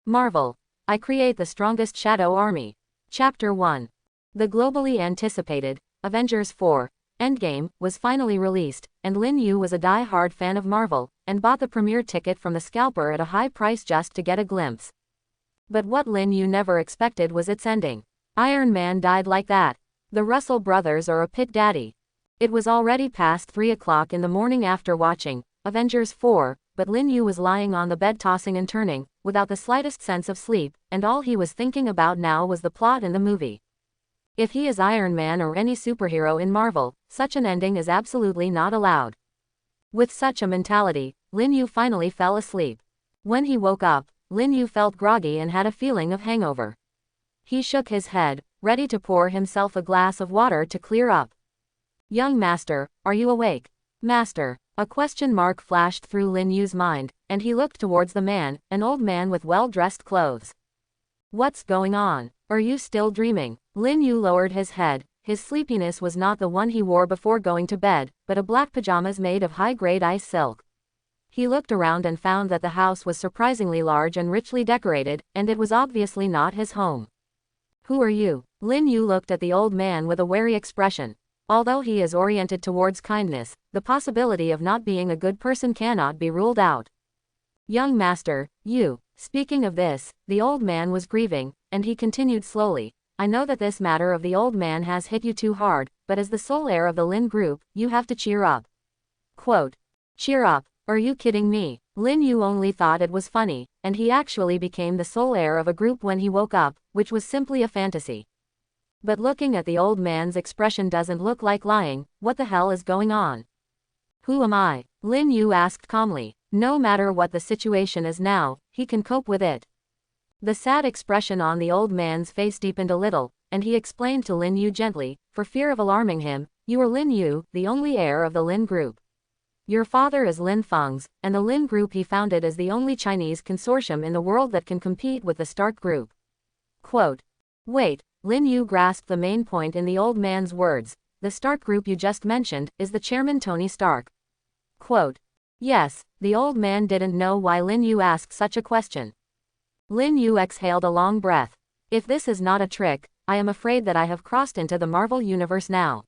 Marvel. I create the strongest shadow army. Chapter 1. The globally anticipated Avengers 4 Endgame was finally released, and Lin Yu was a die-hard fan of Marvel, and bought the premiere ticket from the scalper at a high price just to get a glimpse. But what Lin Yu never expected was its ending. Iron Man died like that. The Russell brothers are a pit daddy. It was already past 3 o'clock in the morning after watching Avengers 4, but Lin Yu was lying on the bed tossing and turning, without the slightest sense of sleep, and all he was thinking about now was the plot in the movie. If he is Iron Man or any superhero in Marvel, such an ending is absolutely not allowed. With such a mentality, Lin Yu finally fell asleep. When he woke up, Lin Yu felt groggy and had a feeling of hangover. He shook his head, ready to pour himself a glass of water to clear up. "Young master, are you awake?" "Master?" A question mark flashed through Lin Yu's mind, and he looked towards the man, an old man with well-dressed clothes. "What's going on? Are you still dreaming?" Lin Yu lowered his head. His sleepiness was not the one he wore before going to bed, but a black pajamas made of high-grade ice silk. He looked around and found that the house was surprisingly large and richly decorated, and it was obviously not his home. "Who are you?" Lin Yu looked at the old man with a wary expression. Although he is oriented towards kindness, the possibility of not being a good person cannot be ruled out. "Young master, you." Speaking of this, the old man was grieving, and he continued slowly, "I know that this matter of the old man has hit you too hard, but as the sole heir of the Lin Group, you have to cheer up." Quote. "Cheer up? Are you kidding me?" Lin Yu only thought it was funny, and he actually became the sole heir of a group when he woke up, which was simply a fantasy. But looking at the old man's expression doesn't look like lying. What the hell is going on? "Who am I?" Lin Yu asked calmly. No matter what the situation is now, he can cope with it. The sad expression on the old man's face deepened a little, and he explained to Lin Yu gently, for fear of alarming him, "You are Lin Yu, the only heir of the Lin Group. Your father is Lin Feng's, and the Lin Group he founded is the only Chinese consortium in the world that can compete with the Stark Group." Quote. Wait. Lin Yu grasped the main point in the old man's words. "The Stark Group you just mentioned is the chairman Tony Stark." Quote. Yes. The old man didn't know why Lin Yu asked such a question. Lin Yu exhaled a long breath. If this is not a trick, I am afraid that I have crossed into the Marvel Universe now.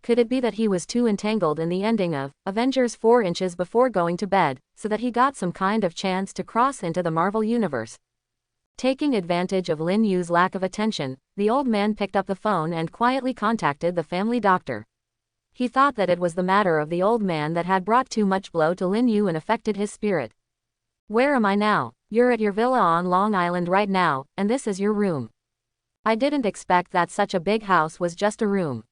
Could it be that he was too entangled in the ending of Avengers 4 inches before going to bed, so that he got some kind of chance to cross into the Marvel Universe? Taking advantage of Lin Yu's lack of attention, the old man picked up the phone and quietly contacted the family doctor. He thought that it was the matter of the old man that had brought too much blow to Lin Yu and affected his spirit. "Where am I now?" "You're at your villa on Long Island right now, and this is your room." "I didn't expect that such a big house was just a room."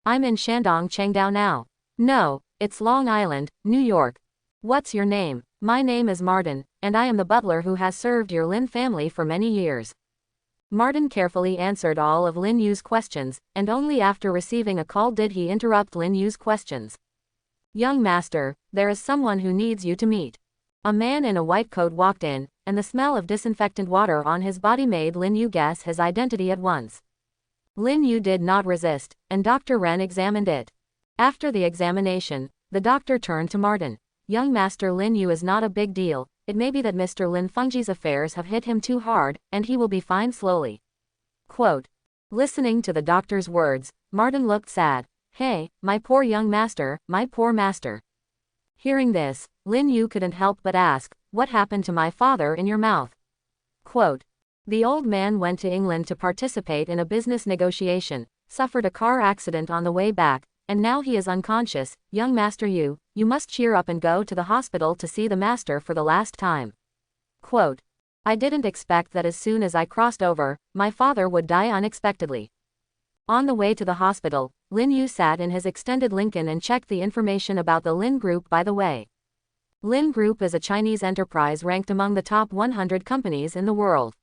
"I'm in Shandong Chengdao now." "No, it's Long Island, New York." "What's your name?" "My name is Martin, and I am the butler who has served your Lin family for many years." Martin carefully answered all of Lin Yu's questions, and only after receiving a call did he interrupt Lin Yu's questions. "Young master, there is someone who needs you to meet." A man in a white coat walked in, and the smell of disinfectant water on his body made Lin Yu guess his identity at once. Lin Yu did not resist, and Dr. Ren examined it. After the examination, the doctor turned to Martin. "Young master, Lin Yu is not a big deal. It may be that Mr. Lin Fengji's affairs have hit him too hard, and he will be fine slowly." Quote. Listening to the doctor's words, Martin looked sad. "Hey, my poor young master, my poor master." Hearing this, Lin Yu couldn't help but ask, "What happened to my father in your mouth?" Quote. The old man went to England to participate in a business negotiation, suffered a car accident on the way back, and now he is unconscious. Young master, you must cheer up and go to the hospital to see the master for the last time. Quote. I didn't expect that as soon as I crossed over, my father would die unexpectedly. On the way to the hospital, Lin Yu sat in his extended Lincoln and checked the information about the Lin Group by the way. Lin Group is a Chinese enterprise ranked among the top 100 companies in the world.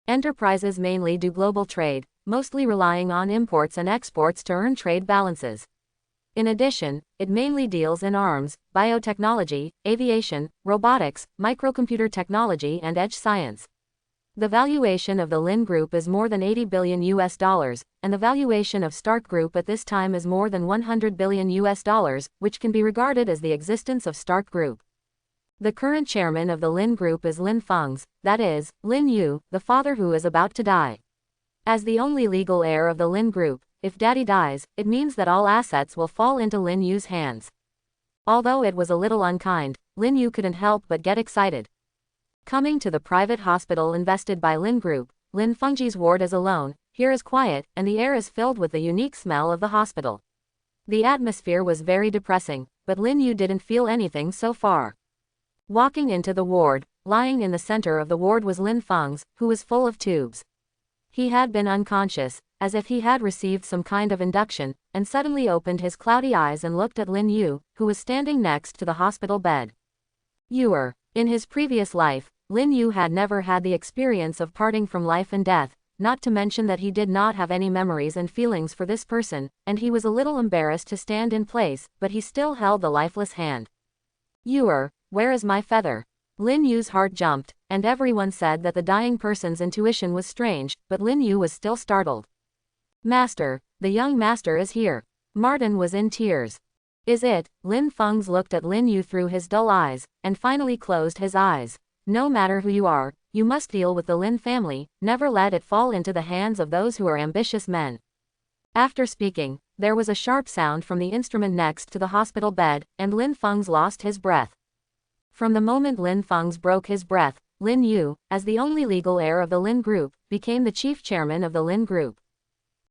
Enterprises mainly do global trade, mostly relying on imports and exports to earn trade balances. In addition, it mainly deals in arms, biotechnology, aviation, robotics, microcomputer technology and edge science. The valuation of the Lin Group is more than $80 billion, and the valuation of Stark Group at this time is more than $100 billion, which can be regarded as the existence of Stark Group. The current chairman of the Lin Group is Lin Feng's, that is, Lin Yu, the father who is about to die. As the only legal heir of the Lin Group, if daddy dies, it means that all assets will fall into Lin Yu's hands. Although it was a little unkind, Lin Yu couldn't help but get excited. Coming to the private hospital invested by Lin Group, Lin Fengji's ward is alone. Here is quiet, and the air is filled with the unique smell of the hospital. The atmosphere was very depressing, but Lin Yu didn't feel anything so far. Walking into the ward, lying in the center of the ward was Lin Feng's, who was full of tubes. He had been unconscious, as if he had received some kind of induction, and suddenly opened his cloudy eyes and looked at Lin Yu, who was standing next to the hospital bed. Yuer. In his previous life, Lin Yu had never had the experience of parting from life and death, not to mention that he did not have any memories and feelings for this person, and he was a little embarrassed to stand in place, but he still held the lifeless hand. Yuer, where is my feather? Lin Yu's heart jumped, and everyone said that the dying person's intuition was strange, but Lin Yu was still startled. Master, the young master is here. Martin was in tears. Is it? Lin Feng's looked at Lin Yu through his dull eyes, and finally closed his eyes. No matter who you are, you must deal with the Lin family, never let it fall into the hands of those who are ambitious men. After speaking, there was a sharp sound from the instrument next to the hospital bed, and Lin Feng's lost his breath. From the moment Lin Feng's broke his breath, Lin Yu, as the only legal heir of the Lin Group, became the chief chairman of the Lin Group.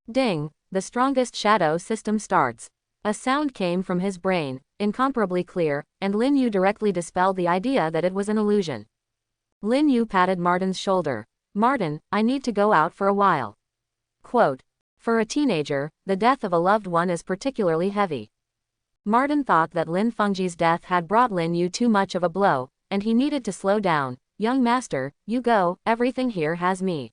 Ding! The strongest shadow system starts. A sound came from his brain, incomparably clear, and Lin Yu directly dispelled the idea that it was an illusion. Lin Yu patted Martin's shoulder. Martin, I need to go out for a while. Quote. For a teenager, the death of a loved one is particularly heavy. Martin thought that Lin Fengji's death had brought Lin Yu too much of a blow, and he needed to slow down. Young master, you go, everything here has me.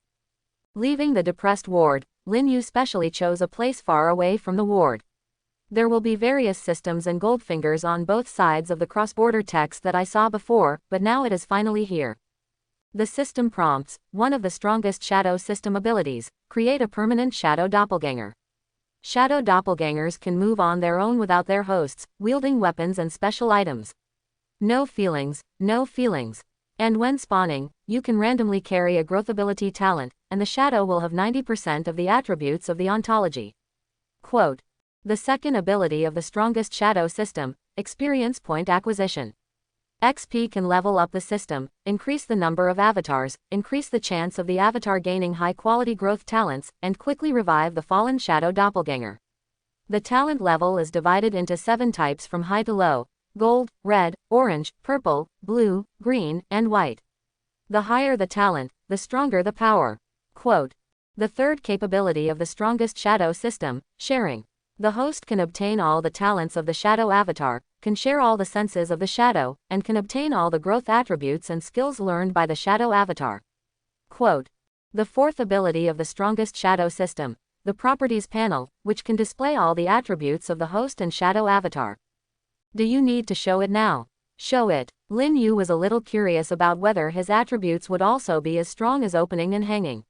Leaving the depressed ward, Lin Yu specially chose a place far away from the ward. There will be various systems and goldfingers on both sides of the cross-border text that I saw before, but now it is finally here. The system prompts, one of the strongest shadow system abilities, create a permanent shadow doppelganger. Shadow doppelgangers can move on their own without their hosts, wielding weapons and special items. No feelings, no feelings. And when spawning, you can randomly carry a growth ability talent, and the shadow will have 90% of the attributes of the ontology. Quote. The second ability of the strongest shadow system, experience point acquisition. XP can level up the system, increase the number of avatars, increase the chance of the avatar gaining high-quality growth talents, and quickly revive the fallen shadow doppelganger. The talent level is divided into 7 types from high to low: gold, red, orange, purple, blue, green, and white. The higher the talent, the stronger the power. Quote. The third capability of the strongest shadow system, sharing. The host can obtain all the talents of the shadow avatar, can share all the senses of the shadow, and can obtain all the growth attributes and skills learned by the shadow avatar. Quote. The fourth ability of the strongest shadow system, the properties panel, which can display all the attributes of the host and shadow avatar. Do you need to show it now? Show it. Lin Yu was a little curious about whether his attributes would also be as strong as opening and hanging.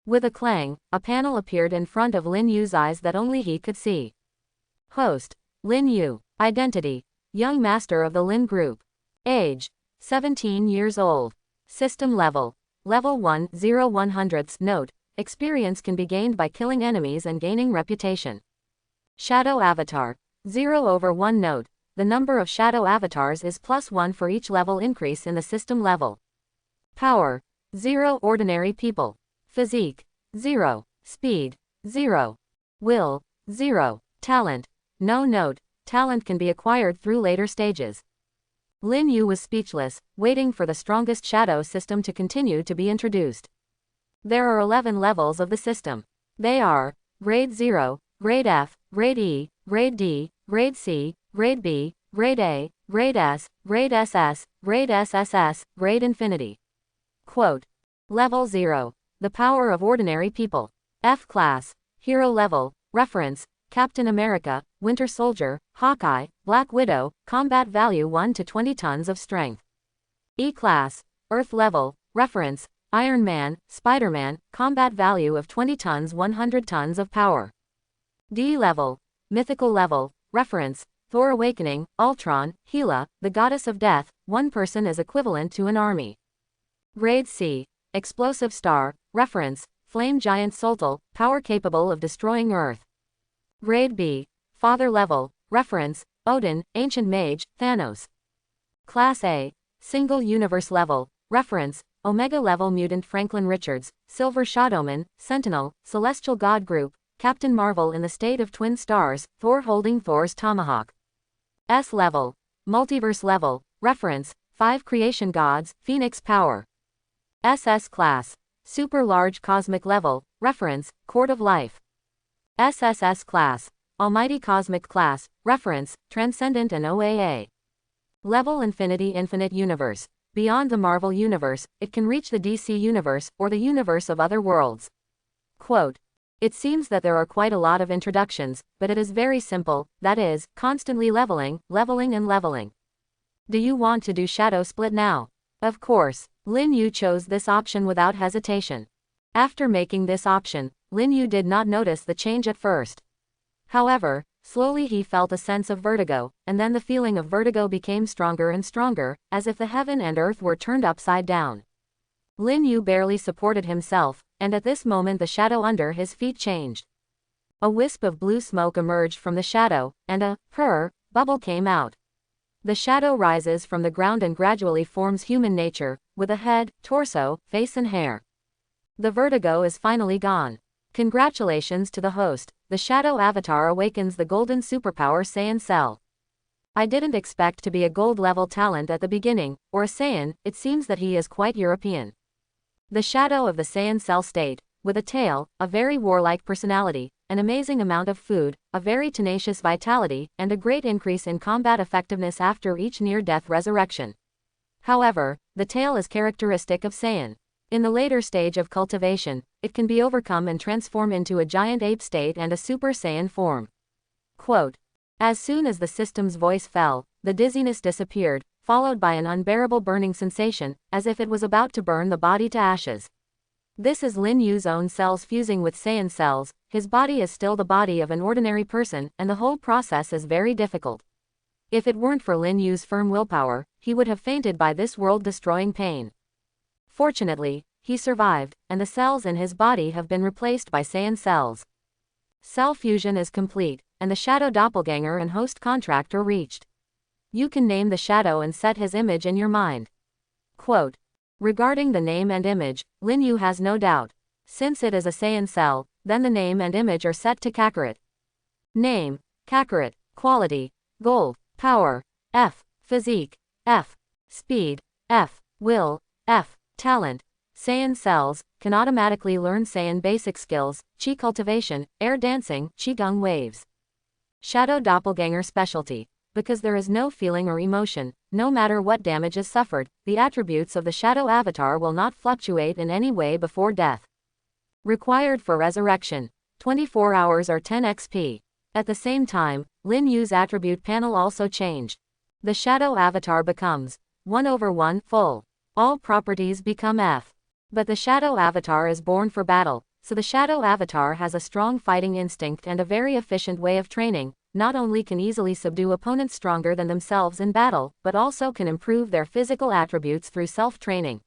With a clang, a panel appeared in front of Lin Yu's eyes that only he could see. Host. Lin Yu. Identity. Young master of the Lin Group. Age. 17 years old. System level. Level 1, 0/100. Note. Experience can be gained by killing enemies and gaining reputation. Shadow avatar. 0/1. Note. The number of shadow avatars is +1 for each level increase in the system level. Power. 0. Ordinary people. Physique. 0. Speed. 0. Will. 0. Talent. No. Note. Talent can be acquired through later stages. Lin Yu was speechless, waiting for the strongest shadow system to continue to be introduced. There are 11 levels of the system. They are Grade 0, Grade F, Grade E, Grade D, Grade C, Grade B, Grade A, Grade S, Grade SS, Grade SSS, Grade Infinity. Quote. Level 0. The power of ordinary people. F class. Hero level. Reference. Captain America, Winter Soldier, Hawkeye, Black Widow, combat value 1 to 20 tons of strength. E class. Earth level. Reference. Iron Man, Spider-Man, combat value of 20 tons 100 tons of power. D level. Mythical level. Reference. Thor Awakening, Ultron, Hela, the goddess of death, one person is equivalent to an army. Grade C. Explosive star, reference, flame giant Soltal, power capable of destroying Earth. Grade B. Father level, reference, Odin, ancient mage, Thanos. Class A. Single universe level, reference, Omega level mutant Franklin Richards, Silver Shadowman, Sentinel, Celestial God Group, Captain Marvel in the state of twin stars, Thor holding Thor's tomahawk. S level. Multiverse level, reference, 5 creation gods, Phoenix power. SS class. Super large cosmic level, reference, Court of Life. SSS class. Almighty cosmic class, reference, Transcendent and OAA. Level Infinity infinite universe. Beyond the Marvel universe, it can reach the DC universe, or the universe of other worlds. Quote. It seems that there are quite a lot of introductions, but it is very simple, that is, constantly leveling, leveling and leveling. Do you want to do Shadow Split now? Of course, Lin Yu chose this option without hesitation. After making this option, Lin Yu did not notice the change at first. However, slowly he felt a sense of vertigo, and then the feeling of vertigo became stronger and stronger, as if the heaven and earth were turned upside down. Lin Yu barely supported himself, and at this moment the shadow under his feet changed. A wisp of blue smoke emerged from the shadow, and a bubble came out. The shadow rises from the ground and gradually forms human nature, with a head, torso, face and hair. The vertigo is finally gone. Congratulations to the host, the shadow avatar awakens the golden superpower Saiyan Cell. I didn't expect to be a gold level talent at the beginning, or a Saiyan, it seems that he is quite European. The shadow of the Saiyan Cell state, with a tail, a very warlike personality, an amazing amount of food, a very tenacious vitality, and a great increase in combat effectiveness after each near-death resurrection. However, the tail is characteristic of Saiyan. In the later stage of cultivation, it can be overcome and transform into a giant ape state and a Super Saiyan form. Quote. As soon as the system's voice fell, the dizziness disappeared, followed by an unbearable burning sensation, as if it was about to burn the body to ashes. This is Lin Yu's own cells fusing with Saiyan cells, his body is still the body of an ordinary person, and the whole process is very difficult. If it weren't for Lin Yu's firm willpower, he would have fainted by this world-destroying pain. Fortunately, he survived, and the cells in his body have been replaced by Saiyan cells. Cell fusion is complete, and the shadow doppelganger and host contract are reached. You can name the shadow and set his image in your mind. Quote. Regarding the name and image, Lin Yu has no doubt. Since it is a Saiyan cell, then the name and image are set to Kakarot. Name, Kakarot. Quality, Gold. Power, F. Physique, F. Speed, F. Will, F. Talent. Saiyan cells can automatically learn Saiyan basic skills, Qi cultivation, air dancing, Qigong waves. Shadow doppelganger specialty. Because there is no feeling or emotion, no matter what damage is suffered, the attributes of the shadow avatar will not fluctuate in any way before death. Required for resurrection, 24 hours or 10 XP. At the same time, Lin Yu's attribute panel also changed. The shadow avatar becomes 1/1 full. All properties become F. But the shadow avatar is born for battle, so the shadow avatar has a strong fighting instinct and a very efficient way of training. Not only can easily subdue opponents stronger than themselves in battle, but also can improve their physical attributes through self-training.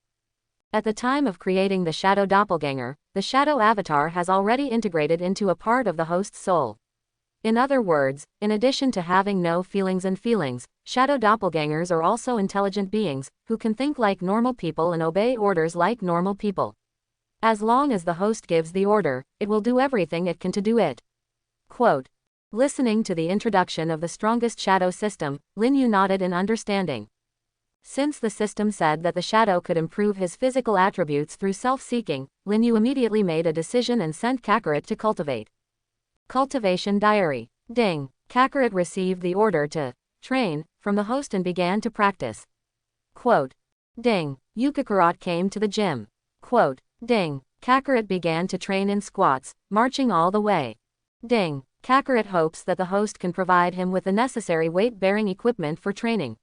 At the time of creating the shadow doppelganger, the shadow avatar has already integrated into a part of the host's soul. In other words, in addition to having no feelings and feelings, shadow doppelgangers are also intelligent beings, who can think like normal people and obey orders like normal people. As long as the host gives the order, it will do everything it can to do it. Quote. Listening to the introduction of the strongest shadow system, Lin Yu nodded in understanding. Since the system said that the shadow could improve his physical attributes through self-seeking, Lin Yu immediately made a decision and sent Kakarot to cultivate. Cultivation diary. Ding. Kakarot received the order to train from the host and began to practice. Quote. Ding. Kakarot came to the gym. Quote. Ding. Kakarot began to train in squats, marching all the way. Ding. Kakarot hopes that the host can provide him with the necessary weight-bearing equipment for training.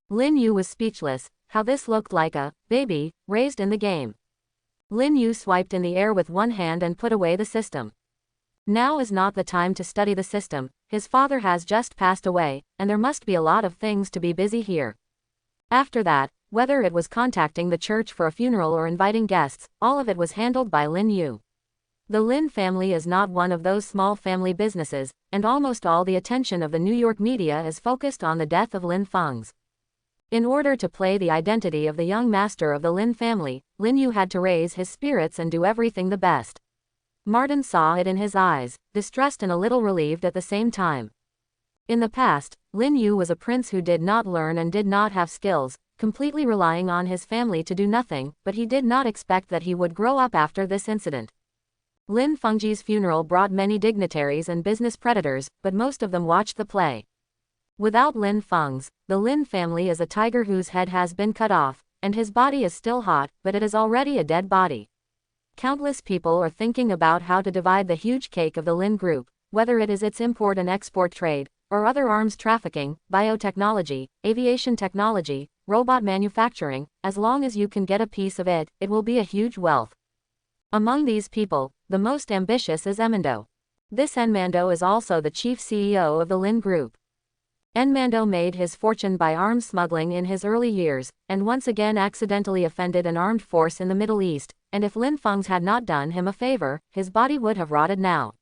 Lin Yu was speechless, how this looked like a baby raised in the game. Lin Yu swiped in the air with one hand and put away the system. Now is not the time to study the system, his father has just passed away, and there must be a lot of things to be busy here. After that, whether it was contacting the church for a funeral or inviting guests, all of it was handled by Lin Yu. The Lin family is not one of those small family businesses, and almost all the attention of the New York media is focused on the death of Lin Feng's. In order to play the identity of the young master of the Lin family, Lin Yu had to raise his spirits and do everything the best. Martin saw it in his eyes, distressed and a little relieved at the same time. In the past, Lin Yu was a prince who did not learn and did not have skills, completely relying on his family to do nothing, but he did not expect that he would grow up after this incident. Lin Fengji's funeral brought many dignitaries and business predators, but most of them watched the play. Without Lin Feng's, the Lin family is a tiger whose head has been cut off, and his body is still hot, but it is already a dead body. Countless people are thinking about how to divide the huge cake of the Lin Group, whether it is its import and export trade, or other arms trafficking, biotechnology, aviation technology, robot manufacturing. As long as you can get a piece of it, it will be a huge wealth. Among these people, the most ambitious is Enmando. This Enmando is also the chief CEO of the Lin Group. Enmando made his fortune by arms smuggling in his early years, and once again accidentally offended an armed force in the Middle East, and if Lin Feng's had not done him a favor, his body would have rotted now.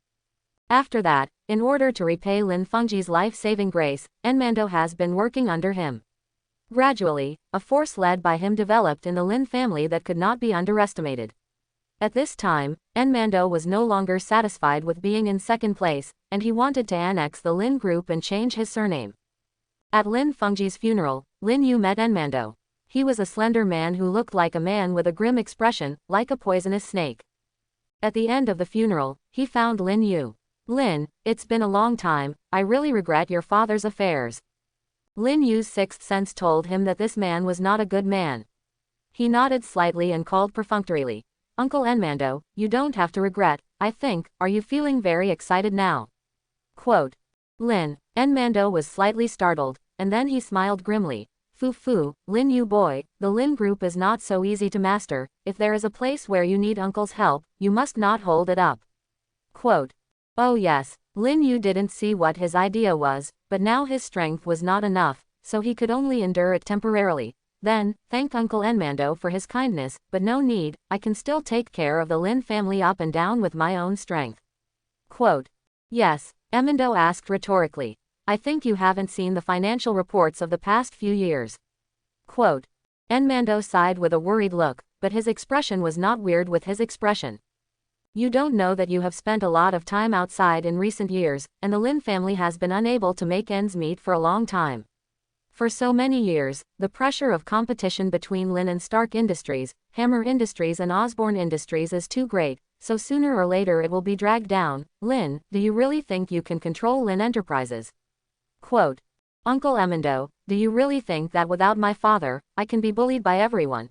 After that, in order to repay Lin Fengji's life-saving grace, Enmando has been working under him. Gradually, a force led by him developed in the Lin family that could not be underestimated. At this time, Enmando was no longer satisfied with being in second place, and he wanted to annex the Lin Group and change his surname. At Lin Fengji's funeral, Lin Yu met Enmando. He was a slender man who looked like a man with a grim expression, like a poisonous snake. At the end of the funeral, he found Lin Yu. "Lin, it's been a long time, I really regret your father's affairs." Lin Yu's sixth sense told him that this man was not a good man. He nodded slightly and called perfunctorily, "Uncle Enmando, you don't have to regret, I think. Are you feeling very excited now?" Quote. Lin. Enmando was slightly startled, and then he smiled grimly. "Fu, Lin Yu boy, the Lin Group is not so easy to master. If there is a place where you need uncle's help, you must not hold it up." Quote. Oh yes, Lin Yu didn't see what his idea was, but now his strength was not enough, so he could only endure it temporarily. Then, thank Uncle Enmando for his kindness, but no need, I can still take care of the Lin family up and down with my own strength. Quote. Yes, Enmando asked rhetorically. I think you haven't seen the financial reports of the past few years. Quote. Enmando sighed with a worried look, but his expression was not weird with his expression. You don't know that you have spent a lot of time outside in recent years, and the Lin family has been unable to make ends meet for a long time. For so many years, the pressure of competition between Lin and Stark Industries, Hammer Industries and Osborne Industries is too great, so sooner or later it will be dragged down. Lin, do you really think you can control Lin Enterprises? Quote. Uncle Enmando, do you really think that without my father, I can be bullied by everyone?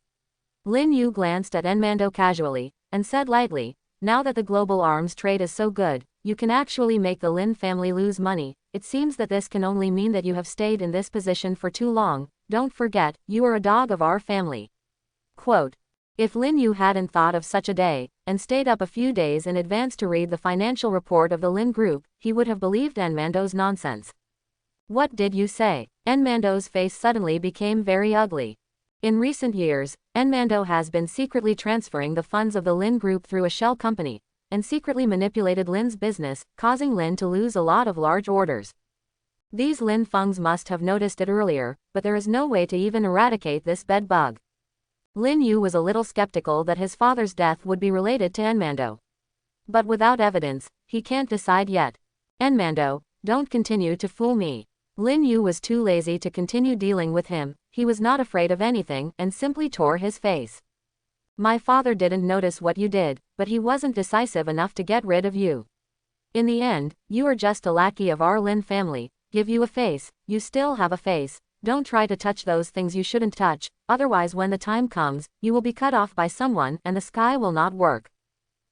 Lin Yu glanced at Enmando casually, and said lightly, now that the global arms trade is so good, you can actually make the Lin family lose money. It seems that this can only mean that you have stayed in this position for too long. Don't forget, you are a dog of our family. Quote. If Lin Yu hadn't thought of such a day, and stayed up a few days in advance to read the financial report of the Lin Group, he would have believed Enmando's nonsense. What did you say? Enmando's face suddenly became very ugly. In recent years, Enmando has been secretly transferring the funds of the Lin Group through a shell company, and secretly manipulated Lin's business, causing Lin to lose a lot of large orders. These Lin Feng's must have noticed it earlier, but there is no way to even eradicate this bed bug. Lin Yu was a little skeptical that his father's death would be related to Enmando. But without evidence, he can't decide yet. Enmando, don't continue to fool me. Lin Yu was too lazy to continue dealing with him. He was not afraid of anything and simply tore his face. My father didn't notice what you did, but he wasn't decisive enough to get rid of you. In the end, you are just a lackey of our Lin family. Give you a face, you still have a face. Don't try to touch those things you shouldn't touch, otherwise when the time comes, you will be cut off by someone and the sky will not work.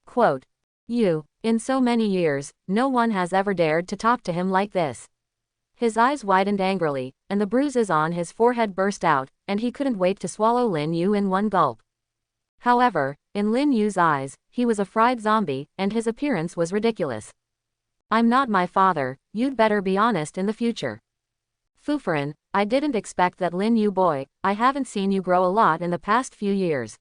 Quote. You, in so many years, no one has ever dared to talk to him like this. His eyes widened angrily, and the bruises on his forehead burst out, and he couldn't wait to swallow Lin Yu in one gulp. However, in Lin Yu's eyes, he was a fried zombie, and his appearance was ridiculous. I'm not my father, you'd better be honest in the future. Fufurin, I didn't expect that Lin Yu boy, I haven't seen you grow a lot in the past few years.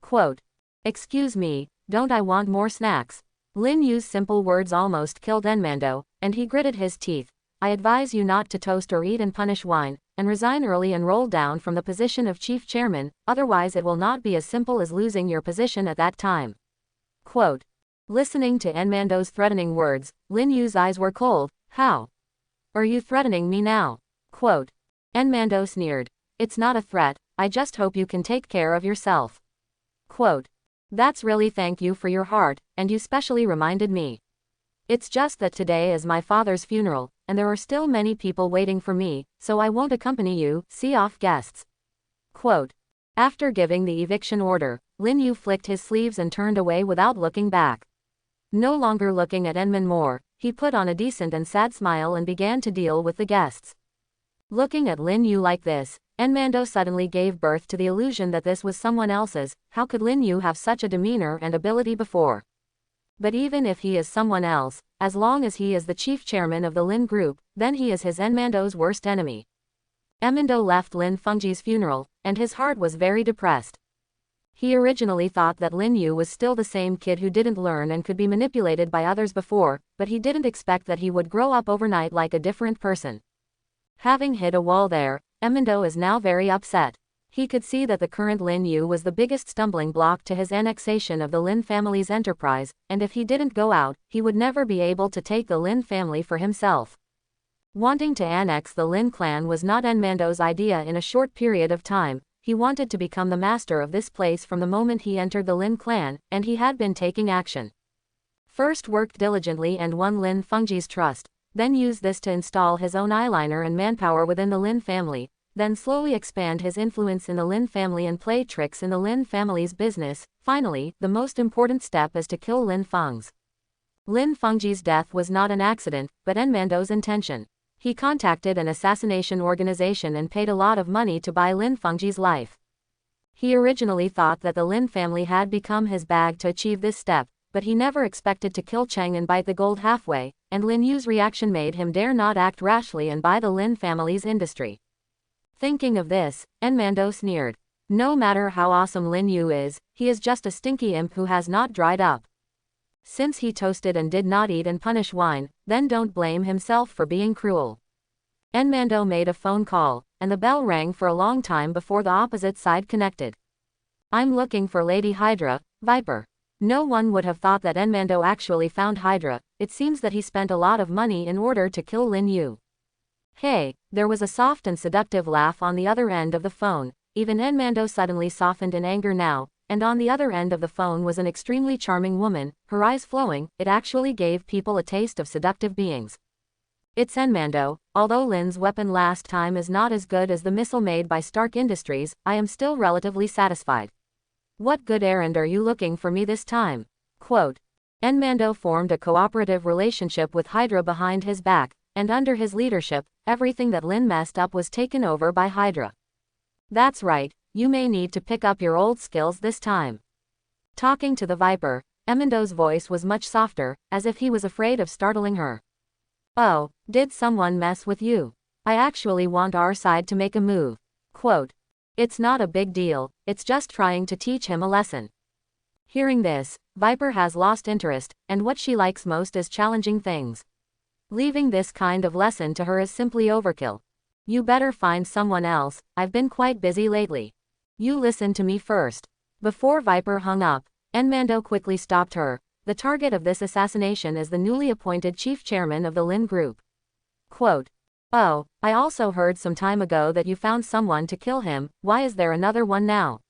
Quote. Excuse me, don't I want more snacks? Lin Yu's simple words almost killed Enmando, and he gritted his teeth. I advise you not to toast or eat and punish wine, and resign early and roll down from the position of chief chairman, otherwise it will not be as simple as losing your position at that time. Quote. Listening to Enmando's threatening words, Lin Yu's eyes were cold. How? Are you threatening me now? Quote. Enmando sneered. It's not a threat, I just hope you can take care of yourself. Quote. That's really thank you for your heart, and you specially reminded me. It's just that today is my father's funeral, and there are still many people waiting for me, so I won't accompany you, see off guests. Quote. After giving the eviction order, Lin Yu flicked his sleeves and turned away without looking back. No longer looking at Enman more, he put on a decent and sad smile and began to deal with the guests. Looking at Lin Yu like this, Enmando suddenly gave birth to the illusion that this was someone else's. How could Lin Yu have such a demeanor and ability before? But even if he is someone else, as long as he is the chief chairman of the Lin group, then he is his Enmando's worst enemy. Enmando left Lin Fengji's funeral, and his heart was very depressed. He originally thought that Lin Yu was still the same kid who didn't learn and could be manipulated by others before, but he didn't expect that he would grow up overnight like a different person. Having hit a wall there, Enmando is now very upset. He could see that the current Lin Yu was the biggest stumbling block to his annexation of the Lin family's enterprise, and if he didn't go out, he would never be able to take the Lin family for himself. Wanting to annex the Lin clan was not Enmando's idea in a short period of time. He wanted to become the master of this place from the moment he entered the Lin clan, and he had been taking action. First worked diligently and won Lin Fengji's trust, then used this to install his own eyeliner and manpower within the Lin family, then slowly expand his influence in the Lin family and play tricks in the Lin family's business. Finally, the most important step is to kill Lin Feng's. Lin Fengji's death was not an accident, but Enmando's intention. He contacted an assassination organization and paid a lot of money to buy Lin Fengji's life. He originally thought that the Lin family had become his bag to achieve this step, but he never expected to kill Cheng and bite the gold halfway, and Lin Yu's reaction made him dare not act rashly and buy the Lin family's industry. Thinking of this, Enmando sneered. No matter how awesome Lin Yu is, he is just a stinky imp who has not dried up. Since he toasted and did not eat and punish wine, then don't blame himself for being cruel. Enmando made a phone call, and the bell rang for a long time before the opposite side connected. I'm looking for Lady Hydra, Viper. No one would have thought that Enmando actually found Hydra. It seems that he spent a lot of money in order to kill Lin Yu. Hey, there was a soft and seductive laugh on the other end of the phone. Even Enmando suddenly softened in anger now, and on the other end of the phone was an extremely charming woman, her eyes flowing. It actually gave people a taste of seductive beings. It's Enmando. Although Lin's weapon last time is not as good as the missile made by Stark Industries, I am still relatively satisfied. What good errand are you looking for me this time? Quote. Enmando formed a cooperative relationship with Hydra behind his back, and under his leadership, everything that Lin messed up was taken over by Hydra. That's right, you may need to pick up your old skills this time. Talking to the Viper, Enmando's voice was much softer, as if he was afraid of startling her. Oh, did someone mess with you? I actually want our side to make a move. Quote. It's not a big deal, it's just trying to teach him a lesson. Hearing this, Viper has lost interest, and what she likes most is challenging things. Leaving this kind of lesson to her is simply overkill. You better find someone else, I've been quite busy lately. You listen to me first. Before Viper hung up, Enmando quickly stopped her. The target of this assassination is the newly appointed chief chairman of the Lin group. Quote. Oh, I also heard some time ago that you found someone to kill him. Why is there another one now?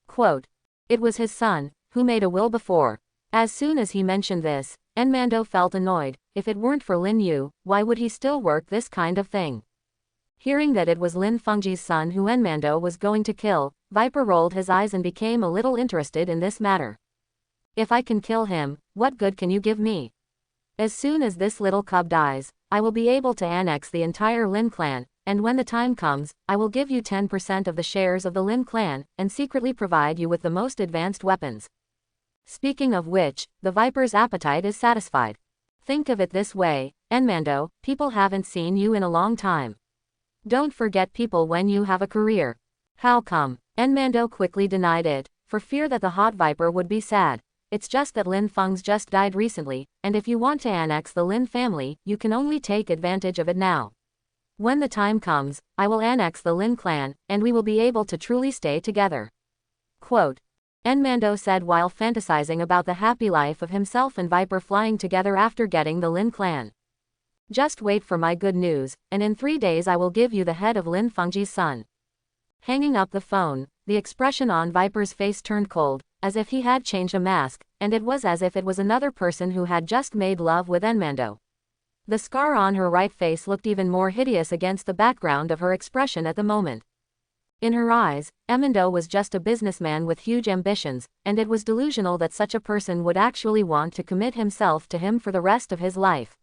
Quote. It was his son, who made a will before. As soon as he mentioned this, Enmando felt annoyed. If it weren't for Lin Yu, why would he still work this kind of thing? Hearing that it was Lin Fengji's son who Enmando was going to kill, Viper rolled his eyes and became a little interested in this matter. If I can kill him, what good can you give me? As soon as this little cub dies, I will be able to annex the entire Lin clan, and when the time comes, I will give you 10% of the shares of the Lin clan, and secretly provide you with the most advanced weapons. Speaking of which, the Viper's appetite is satisfied. Think of it this way, Enmando, people haven't seen you in a long time. Don't forget people when you have a career. How come? Enmando quickly denied it, for fear that the hot viper would be sad. It's just that Lin Feng's just died recently, and if you want to annex the Lin family, you can only take advantage of it now. When the time comes, I will annex the Lin clan, and we will be able to truly stay together. Quote. Enmando said while fantasizing about the happy life of himself and Viper flying together after getting the Lin clan. Just wait for my good news, and in 3 days I will give you the head of Lin Fengji's son. Hanging up the phone, the expression on Viper's face turned cold, as if he had changed a mask, and it was as if it was another person who had just made love with Enmando. The scar on her right face looked even more hideous against the background of her expression at the moment. In her eyes, Enmando was just a businessman with huge ambitions, and it was delusional that such a person would actually want to commit himself to him for the rest of his life.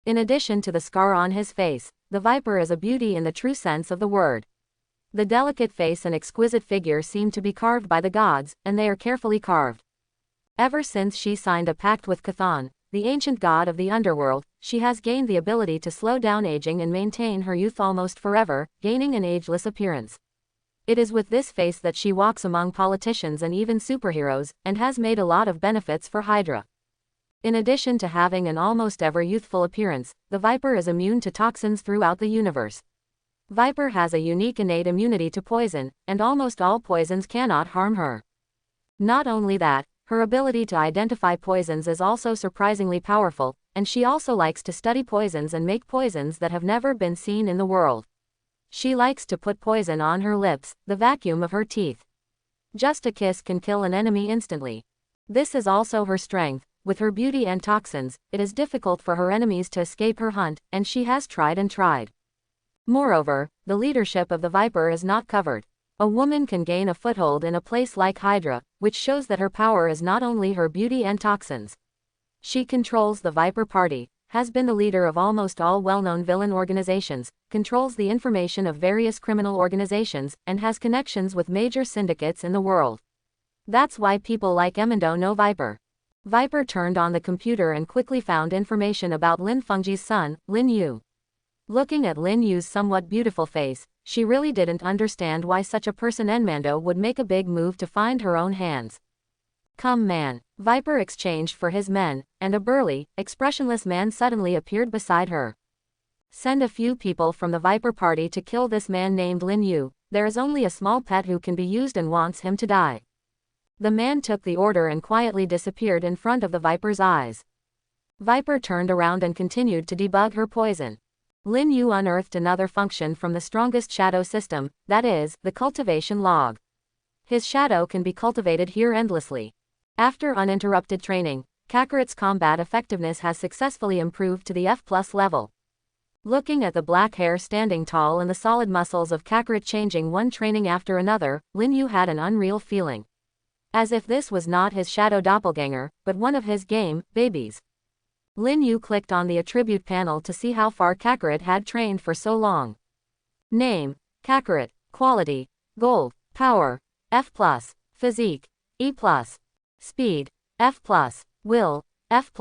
In addition to the scar on his face, the Viper is a beauty in the true sense of the word. The delicate face and exquisite figure seem to be carved by the gods, and they are carefully carved. Ever since she signed a pact with Chthon, the ancient god of the underworld, she has gained the ability to slow down aging and maintain her youth almost forever, gaining an ageless appearance. It is with this face that she walks among politicians and even superheroes, and has made a lot of benefits for Hydra. In addition to having an almost ever youthful appearance, the Viper is immune to toxins throughout the universe. Viper has a unique innate immunity to poison, and almost all poisons cannot harm her. Not only that, her ability to identify poisons is also surprisingly powerful, and she also likes to study poisons and make poisons that have never been seen in the world. She likes to put poison on her lips, the vacuum of her teeth. Just a kiss can kill an enemy instantly. This is also her strength. With her beauty and toxins, it is difficult for her enemies to escape her hunt, and she has tried and tried. Moreover, the leadership of the Viper is not covered. A woman can gain a foothold in a place like Hydra, which shows that her power is not only her beauty and toxins. She controls the Viper Party, has been the leader of almost all well-known villain organizations, controls the information of various criminal organizations, and has connections with major syndicates in the world. That's why people like Enmando know Viper. Viper turned on the computer and quickly found information about Lin Fengji's son, Lin Yu. Looking at Lin Yu's somewhat beautiful face, she really didn't understand why such a person Enmando would make a big move to find her own hands. Come man, Viper exchanged for his men, and a burly, expressionless man suddenly appeared beside her. Send a few people from the Viper party to kill this man named Lin Yu. There is only a small pet who can be used and wants him to die. The man took the order and quietly disappeared in front of the Viper's eyes. Viper turned around and continued to debug her poison. Lin Yu unearthed another function from the strongest shadow system, that is, the cultivation log. His shadow can be cultivated here endlessly. After uninterrupted training, Kakarot's combat effectiveness has successfully improved to the F+ level. Looking at the black hair standing tall and the solid muscles of Kakarot changing one training after another, Lin Yu had an unreal feeling. As if this was not his shadow doppelganger, but one of his game babies. Lin Yu clicked on the attribute panel to see how far Kakarot had trained for so long. Name, Kakarot. Quality, Gold. Power, F+. Physique, E+. Speed, F+. Will, F+.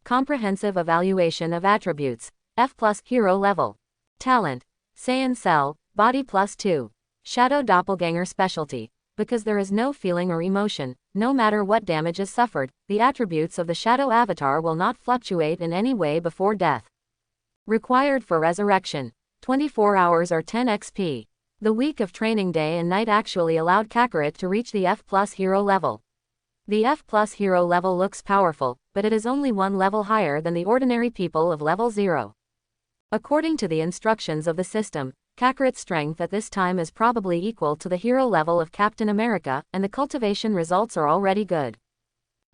Comprehensive evaluation of attributes, F+. Hero level. Talent, Saiyan Cell, Body +2. Shadow Doppelganger specialty. Because there is no feeling or emotion, no matter what damage is suffered, the attributes of the shadow avatar will not fluctuate in any way before death. Required for resurrection, 24 hours or 10 XP. The week of training day and night actually allowed Kakarot to reach the F+ hero level. The F+ hero level looks powerful, but it is only one level higher than the ordinary people of level 0. According to the instructions of the system, Kakarot's strength at this time is probably equal to the hero level of Captain America, and the cultivation results are already good.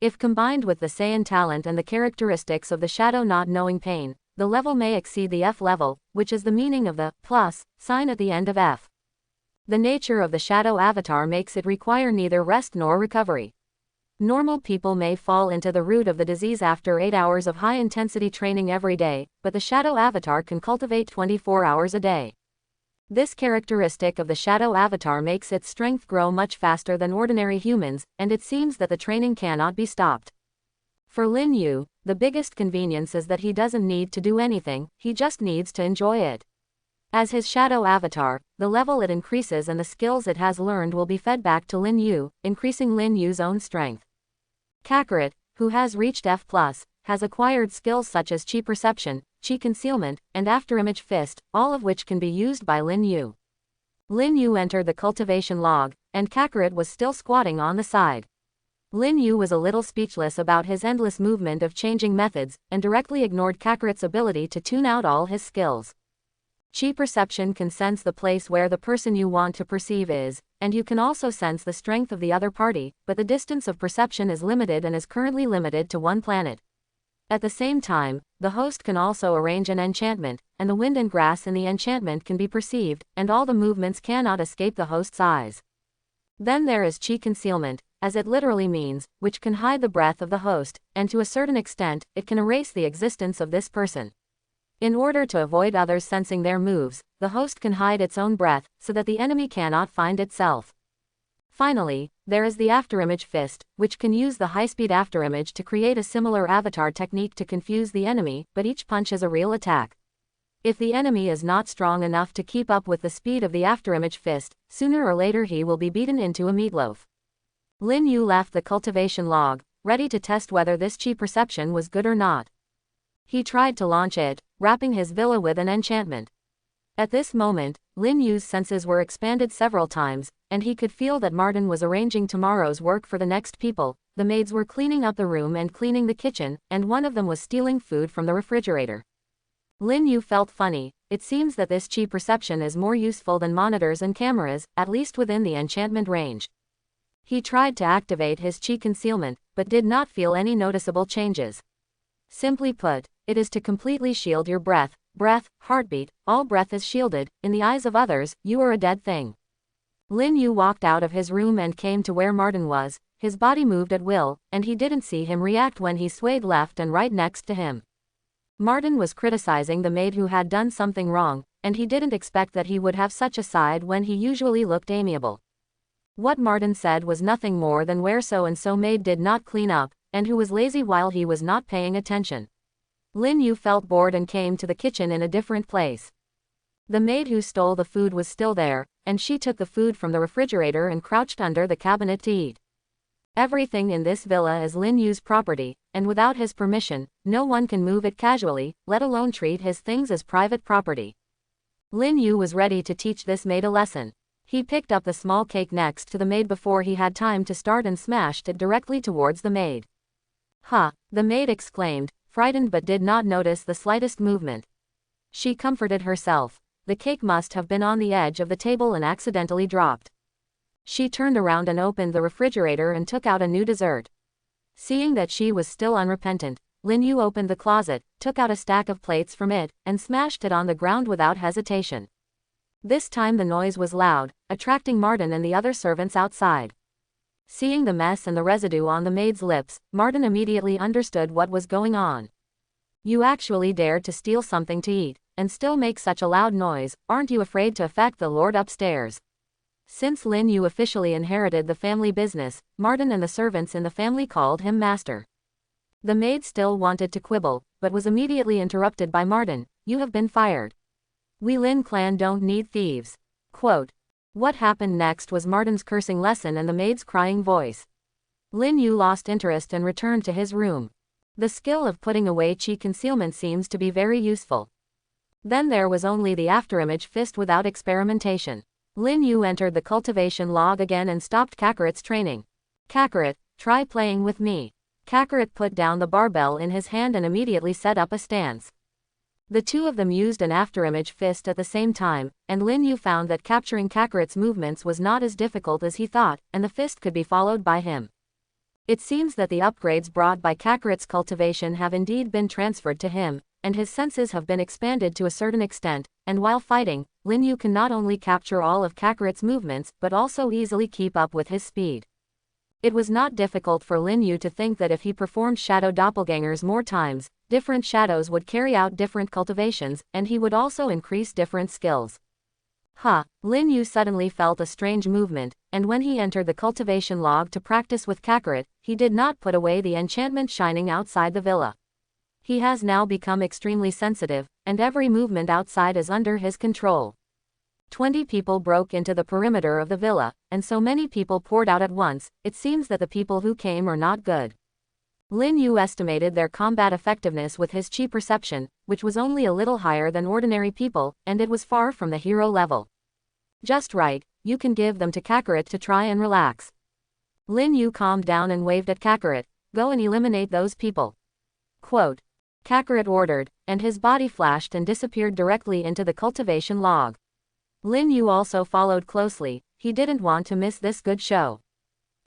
If combined with the Saiyan talent and the characteristics of the shadow not knowing pain, the level may exceed the F level, which is the meaning of the plus sign at the end of F. The nature of the shadow avatar makes it require neither rest nor recovery. Normal people may fall into the root of the disease after 8 hours of high-intensity training every day, but the shadow avatar can cultivate 24 hours a day. This characteristic of the shadow avatar makes its strength grow much faster than ordinary humans, and it seems that the training cannot be stopped. For Lin Yu, the biggest convenience is that he doesn't need to do anything, he just needs to enjoy it. As his shadow avatar, the level it increases and the skills it has learned will be fed back to Lin Yu, increasing Lin Yu's own strength. Kakarot, who has reached F+, has acquired skills such as Chi Perception, Chi Concealment, and Afterimage Fist, all of which can be used by Lin Yu. Lin Yu entered the cultivation log, and Kakarot was still squatting on the side. Lin Yu was a little speechless about his endless movement of changing methods, and directly ignored Kakarot's ability to tune out all his skills. Chi Perception can sense the place where the person you want to perceive is, and you can also sense the strength of the other party, but the distance of perception is limited and is currently limited to one planet. At the same time, the host can also arrange an enchantment, and the wind and grass in the enchantment can be perceived, and all the movements cannot escape the host's eyes. Then there is Chi Concealment, as it literally means, which can hide the breath of the host, and to a certain extent, it can erase the existence of this person. In order to avoid others sensing their moves, the host can hide its own breath, so that the enemy cannot find itself. Finally, there is the Afterimage Fist, which can use the high-speed afterimage to create a similar avatar technique to confuse the enemy, but each punch is a real attack. If the enemy is not strong enough to keep up with the speed of the Afterimage Fist, sooner or later he will be beaten into a meatloaf. Lin Yu left the cultivation log, ready to test whether this Chi Perception was good or not. He tried to launch it, wrapping his villa with an enchantment. At this moment, Lin Yu's senses were expanded several times, and he could feel that Martin was arranging tomorrow's work for the next people. The maids were cleaning up the room and cleaning the kitchen, and one of them was stealing food from the refrigerator. Lin Yu felt funny. It seems that this Chi Perception is more useful than monitors and cameras, at least within the enchantment range. He tried to activate his Chi Concealment, but did not feel any noticeable changes. Simply put, it is to completely shield your breath, heartbeat, all breath is shielded. In the eyes of others, you are a dead thing. Lin Yu walked out of his room and came to where Martin was. His body moved at will, and he didn't see him react when he swayed left and right next to him. Martin was criticizing the maid who had done something wrong, and he didn't expect that he would have such a side when he usually looked amiable. What Martin said was nothing more than where so-and-so maid did not clean up, and who was lazy while he was not paying attention. Lin Yu felt bored and came to the kitchen in a different place. The maid who stole the food was still there, and she took the food from the refrigerator and crouched under the cabinet to eat. Everything in this villa is Lin Yu's property, and without his permission, no one can move it casually, let alone treat his things as private property. Lin Yu was ready to teach this maid a lesson. He picked up the small cake next to the maid before he had time to start and smashed it directly towards the maid. "Ha!" the maid exclaimed, frightened but did not notice the slightest movement. She comforted herself. The cake must have been on the edge of the table and accidentally dropped. She turned around and opened the refrigerator and took out a new dessert. Seeing that she was still unrepentant, Lin Yu opened the closet, took out a stack of plates from it, and smashed it on the ground without hesitation. This time the noise was loud, attracting Martin and the other servants outside. Seeing the mess and the residue on the maid's lips, Martin immediately understood what was going on. "You actually dared to steal something to eat, and still make such a loud noise, aren't you afraid to affect the lord upstairs?" Since Lin Yu officially inherited the family business, Martin and the servants in the family called him master. The maid still wanted to quibble, but was immediately interrupted by Martin. "You have been fired. We Lin clan don't need thieves." Quote. What happened next was Martin's cursing lesson and the maid's crying voice. Lin Yu lost interest and returned to his room. The skill of putting away Chi Concealment seems to be very useful. Then there was only the Afterimage Fist without experimentation. Lin Yu entered the cultivation log again and stopped Kakarot's training. "Kakarot, try playing with me." Kakarot put down the barbell in his hand and immediately set up a stance. The two of them used an Afterimage Fist at the same time, and Lin Yu found that capturing Kakarot's movements was not as difficult as he thought, and the fist could be followed by him. It seems that the upgrades brought by Kakarot's cultivation have indeed been transferred to him, and his senses have been expanded to a certain extent, and while fighting, Lin Yu can not only capture all of Kakarot's movements but also easily keep up with his speed. It was not difficult for Lin Yu to think that if he performed shadow doppelgangers more times, different shadows would carry out different cultivations, and he would also increase different skills. Lin Yu suddenly felt a strange movement, and when he entered the cultivation log to practice with Kakarot, he did not put away the enchantment shining outside the villa. He has now become extremely sensitive, and every movement outside is under his control. 20 people broke into the perimeter of the villa, and so many people poured out at once, it seems that the people who came are not good. Lin Yu estimated their combat effectiveness with his chi perception, which was only a little higher than ordinary people, and it was far from the hero level. Just right, you can give them to Kakarot to try and relax. Lin Yu calmed down and waved at Kakarot, go and eliminate those people. Quote. Kakarot ordered, and his body flashed and disappeared directly into the cultivation log. Lin Yu also followed closely, he didn't want to miss this good show.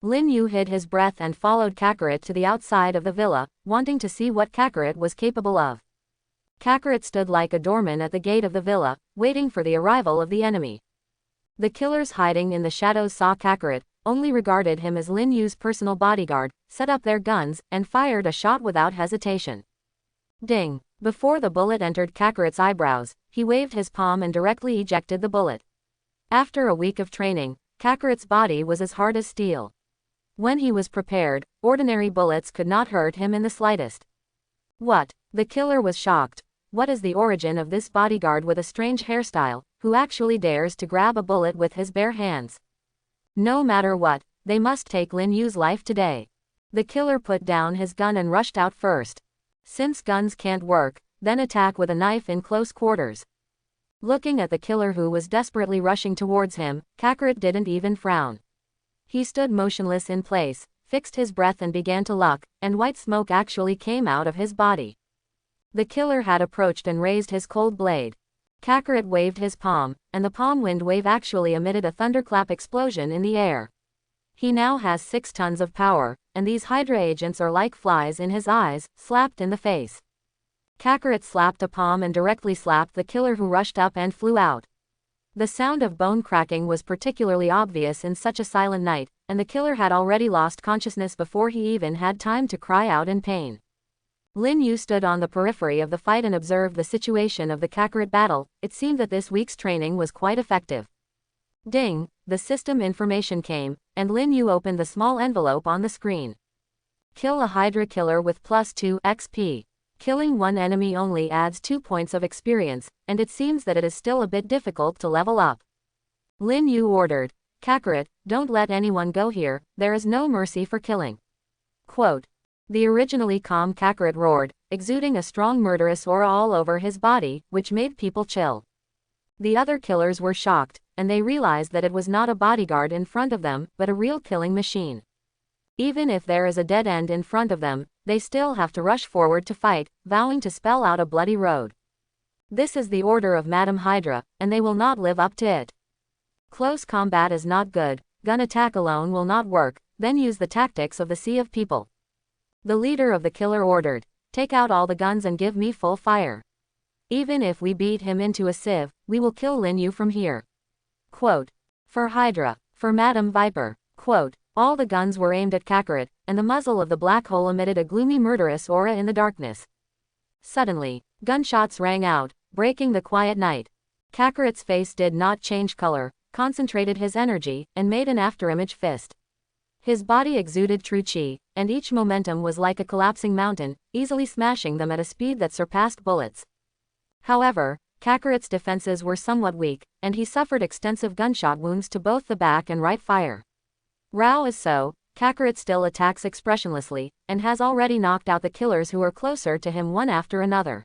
Lin Yu hid his breath and followed Kakarot to the outside of the villa, wanting to see what Kakarot was capable of. Kakarot stood like a doorman at the gate of the villa, waiting for the arrival of the enemy. The killers hiding in the shadows saw Kakarot, only regarded him as Lin Yu's personal bodyguard, set up their guns, and fired a shot without hesitation. Ding! Before the bullet entered Kakarot's eyebrows, he waved his palm and directly ejected the bullet. After a week of training, Kakarot's body was as hard as steel. When he was prepared, ordinary bullets could not hurt him in the slightest. What? The killer was shocked. What is the origin of this bodyguard with a strange hairstyle, who actually dares to grab a bullet with his bare hands? No matter what, they must take Lin Yu's life today. The killer put down his gun and rushed out first. Since guns can't work, then attack with a knife in close quarters. Looking at the killer who was desperately rushing towards him, Kakarot didn't even frown. He stood motionless in place, fixed his breath and began to look, and white smoke actually came out of his body. The killer had approached and raised his cold blade. Kakarot waved his palm, and the palm wind wave actually emitted a thunderclap explosion in the air. He now has 6 tons of power, and these Hydra agents are like flies in his eyes, slapped in the face. Kakarot slapped a palm and directly slapped the killer who rushed up and flew out. The sound of bone cracking was particularly obvious in such a silent night, and the killer had already lost consciousness before he even had time to cry out in pain. Lin Yu stood on the periphery of the fight and observed the situation of the Kakarot battle. It seemed that this week's training was quite effective. Ding! The system information came, and Lin Yu opened the small envelope on the screen. Kill a Hydra killer with +2 XP. Killing one enemy only adds 2 points of experience, and it seems that it is still a bit difficult to level up. Lin Yu ordered, Kakarot, don't let anyone go here, there is no mercy for killing. Quote. The originally calm Kakarot roared, exuding a strong murderous aura all over his body, which made people chill. The other killers were shocked, and they realized that it was not a bodyguard in front of them, but a real killing machine. Even if there is a dead end in front of them, they still have to rush forward to fight, vowing to spell out a bloody road. This is the order of Madame Hydra, and they will not live up to it. Close combat is not good, gun attack alone will not work, then use the tactics of the sea of people. The leader of the killer ordered, take out all the guns and give me full fire. Even if we beat him into a sieve, we will kill Lin Yu from here. Quote. For Hydra, for Madame Viper. Quote. All the guns were aimed at Kakarot, and the muzzle of the black hole emitted a gloomy murderous aura in the darkness. Suddenly, gunshots rang out, breaking the quiet night. Kakarot's face did not change color, concentrated his energy, and made an afterimage fist. His body exuded true chi, and each momentum was like a collapsing mountain, easily smashing them at a speed that surpassed bullets. However, Kakarot's defenses were somewhat weak, and he suffered extensive gunshot wounds to both the back and right fire. Rao is so, Kakarot still attacks expressionlessly, and has already knocked out the killers who are closer to him one after another.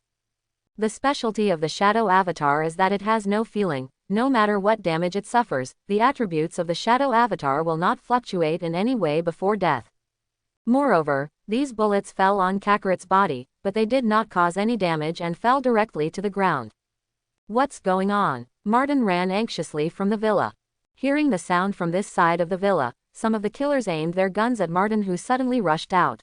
The specialty of the Shadow Avatar is that it has no feeling, no matter what damage it suffers, the attributes of the Shadow Avatar will not fluctuate in any way before death. Moreover, these bullets fell on Kakarot's body, but they did not cause any damage and fell directly to the ground. What's going on? Martin ran anxiously from the villa. Hearing the sound from this side of the villa, some of the killers aimed their guns at Martin, who suddenly rushed out.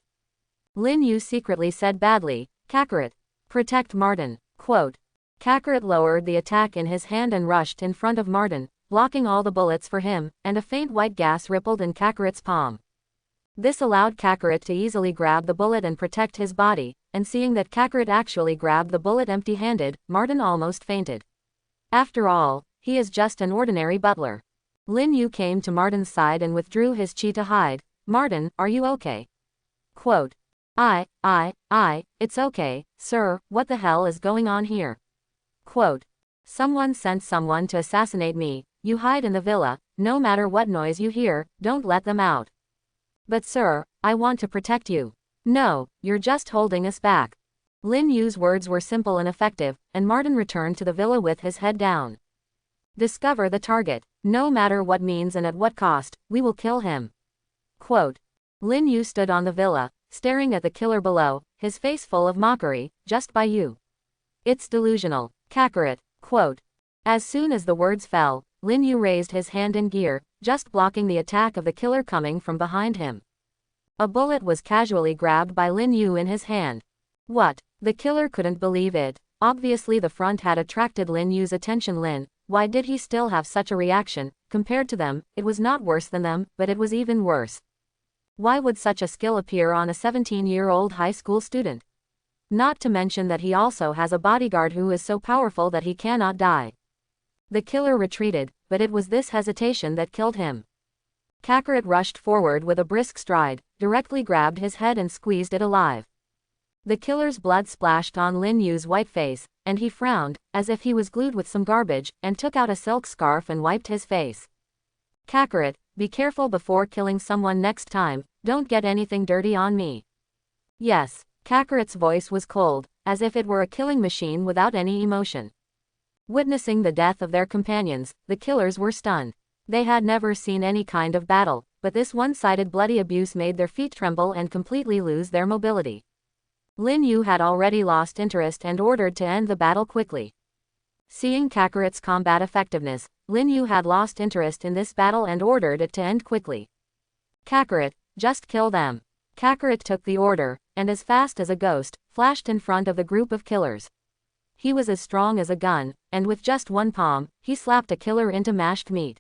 Lin Yu secretly said badly, Kakarot, protect Martin. Quote. Kakarot lowered the attack in his hand and rushed in front of Martin, blocking all the bullets for him, and a faint white gas rippled in Kakarot's palm. This allowed Kakarot to easily grab the bullet and protect his body, and seeing that Kakarot actually grabbed the bullet empty-handed, Martin almost fainted. After all, he is just an ordinary butler. Lin Yu came to Martin's side and withdrew his chi to hide. Martin, are you okay? Quote. It's okay, sir, what the hell is going on here? Quote. Someone sent someone to assassinate me, you hide in the villa, no matter what noise you hear, don't let them out. But sir, I want to protect you. No, you're just holding us back. Lin Yu's words were simple and effective, and Martin returned to the villa with his head down. Discover the target. No matter what means and at what cost, we will kill him. Quote. Lin Yu stood on the villa, staring at the killer below, his face full of mockery, just by you. It's delusional. Kakarot. Quote. As soon as the words fell, Lin Yu raised his hand in gear, just blocking the attack of the killer coming from behind him. A bullet was casually grabbed by Lin Yu in his hand. What? The killer couldn't believe it. Obviously the front had attracted Lin Yu's attention. Why did he still have such a reaction? Compared to them, it was not worse than them, but it was even worse. Why would such a skill appear on a 17-year-old high school student? Not to mention that he also has a bodyguard who is so powerful that he cannot die. The killer retreated, but it was this hesitation that killed him. Kakarot rushed forward with a brisk stride, directly grabbed his head and squeezed it alive. The killer's blood splashed on Lin Yu's white face, and he frowned, as if he was glued with some garbage, and took out a silk scarf and wiped his face. Kakarot, be careful before killing someone next time, don't get anything dirty on me. Yes, Kakarot's voice was cold, as if it were a killing machine without any emotion. Witnessing the death of their companions, the killers were stunned. They had never seen any kind of battle, but this one-sided bloody abuse made their feet tremble and completely lose their mobility. Lin Yu had already lost interest and ordered to end the battle quickly. Seeing Kakarot's combat effectiveness, Lin Yu had lost interest in this battle and ordered it to end quickly. Kakarot, just kill them. Kakarot took the order, and as fast as a ghost, flashed in front of the group of killers. He was as strong as a gun, and with just one palm, he slapped a killer into mashed meat.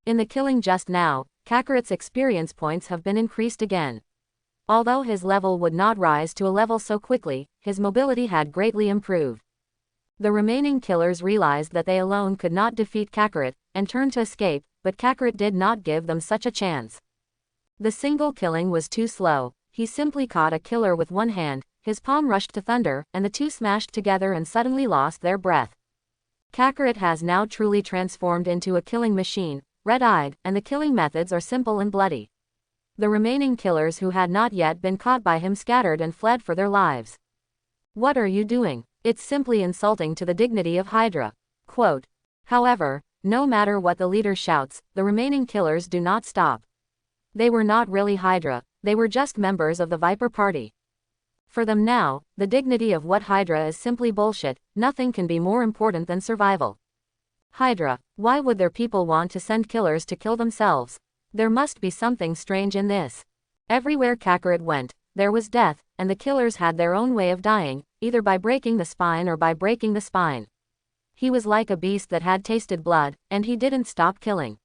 In the killing just now, Kakarot's experience points have been increased again. Although his level would not rise to a level so quickly, his mobility had greatly improved. The remaining killers realized that they alone could not defeat Kakarot, and turned to escape, but Kakarot did not give them such a chance. The single killing was too slow. He simply caught a killer with one hand, his palm rushed to thunder, and the two smashed together and suddenly lost their breath. Kakarot has now truly transformed into a killing machine, red-eyed, and the killing methods are simple and bloody. The remaining killers who had not yet been caught by him scattered and fled for their lives. What are you doing? It's simply insulting to the dignity of Hydra. Quote. However, no matter what the leader shouts, the remaining killers do not stop. They were not really Hydra, they were just members of the Viper Party. For them now, the dignity of what Hydra is simply bullshit. Nothing can be more important than survival. Hydra, why would their people want to send killers to kill themselves? There must be something strange in this. Everywhere Kakarot went, there was death, and the killers had their own way of dying, either by breaking the spine or by breaking the spine. He was like a beast that had tasted blood, and he didn't stop killing.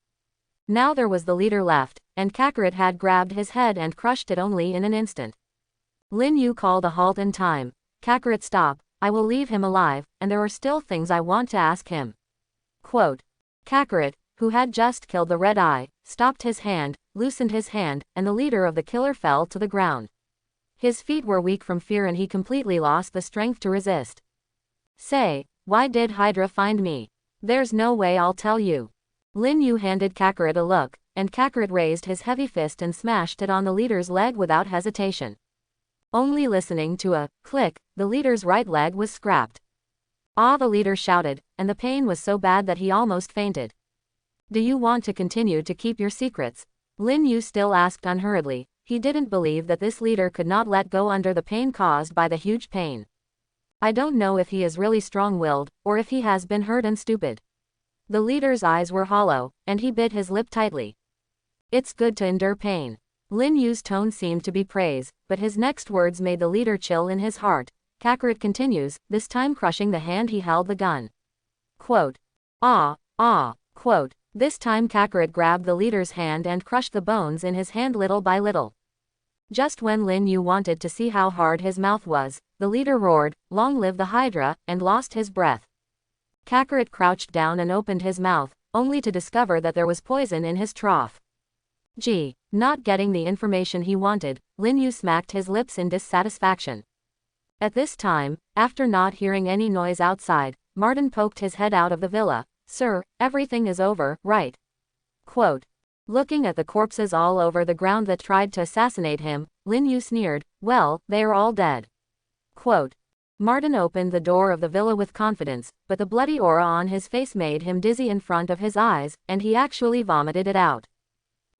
Now there was the leader left, and Kakarot had grabbed his head and crushed it only in an instant. Lin Yu called a halt in time. Kakarot, stop, I will leave him alive, and there are still things I want to ask him. Quote. Kakarot, who had just killed the Red Eye, stopped his hand, loosened his hand, and the leader of the killer fell to the ground. His feet were weak from fear and he completely lost the strength to resist. Say, why did Hydra find me? There's no way I'll tell you. Lin Yu handed Kakarot a look, and Kakarot raised his heavy fist and smashed it on the leader's leg without hesitation. Only listening to a click, the leader's right leg was scrapped. Ah, the leader shouted, and the pain was so bad that he almost fainted. Do you want to continue to keep your secrets? Lin Yu still asked unhurriedly. He didn't believe that this leader could not let go under the pain caused by the huge pain. I don't know if he is really strong-willed, or if he has been hurt and stupid. The leader's eyes were hollow, and he bit his lip tightly. It's good to endure pain. Lin Yu's tone seemed to be praise, but his next words made the leader chill in his heart. Kakarot continues, this time crushing the hand he held the gun. Quote. Quote. This time Kakarot grabbed the leader's hand and crushed the bones in his hand little by little. Just when Lin Yu wanted to see how hard his mouth was, the leader roared, "Long live the Hydra," and lost his breath. Kakarot crouched down and opened his mouth, only to discover that there was poison in his trough. Not getting the information he wanted, Lin Yu smacked his lips in dissatisfaction. At this time, after not hearing any noise outside, Martin poked his head out of the villa. Sir, everything is over, right? Quote. Looking at the corpses all over the ground that tried to assassinate him, Lin Yu sneered, well, they are all dead. Quote. Martin opened the door of the villa with confidence, but the bloody aura on his face made him dizzy in front of his eyes, and he actually vomited it out.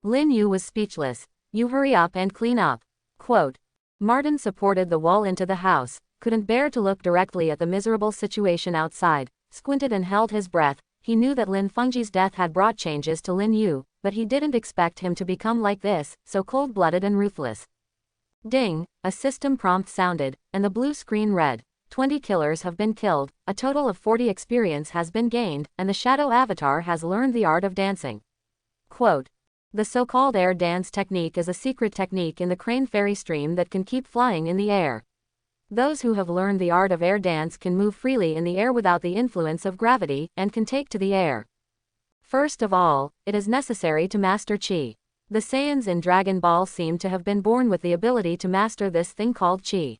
Lin Yu was speechless. You hurry up and clean up. Quote. Martin supported the wall into the house, couldn't bear to look directly at the miserable situation outside, squinted and held his breath. He knew that Lin Fengji's death had brought changes to Lin Yu, but he didn't expect him to become like this, so cold-blooded and ruthless. Ding, a system prompt sounded, and the blue screen read, 20 killers have been killed, a total of 40 experience has been gained, and the shadow avatar has learned the art of dancing. Quote. The so-called air dance technique is a secret technique in the crane fairy stream that can keep flying in the air. Those who have learned the art of air dance can move freely in the air without the influence of gravity, and can take to the air. First of all, it is necessary to master Qi. The Saiyans in Dragon Ball seem to have been born with the ability to master this thing called Qi.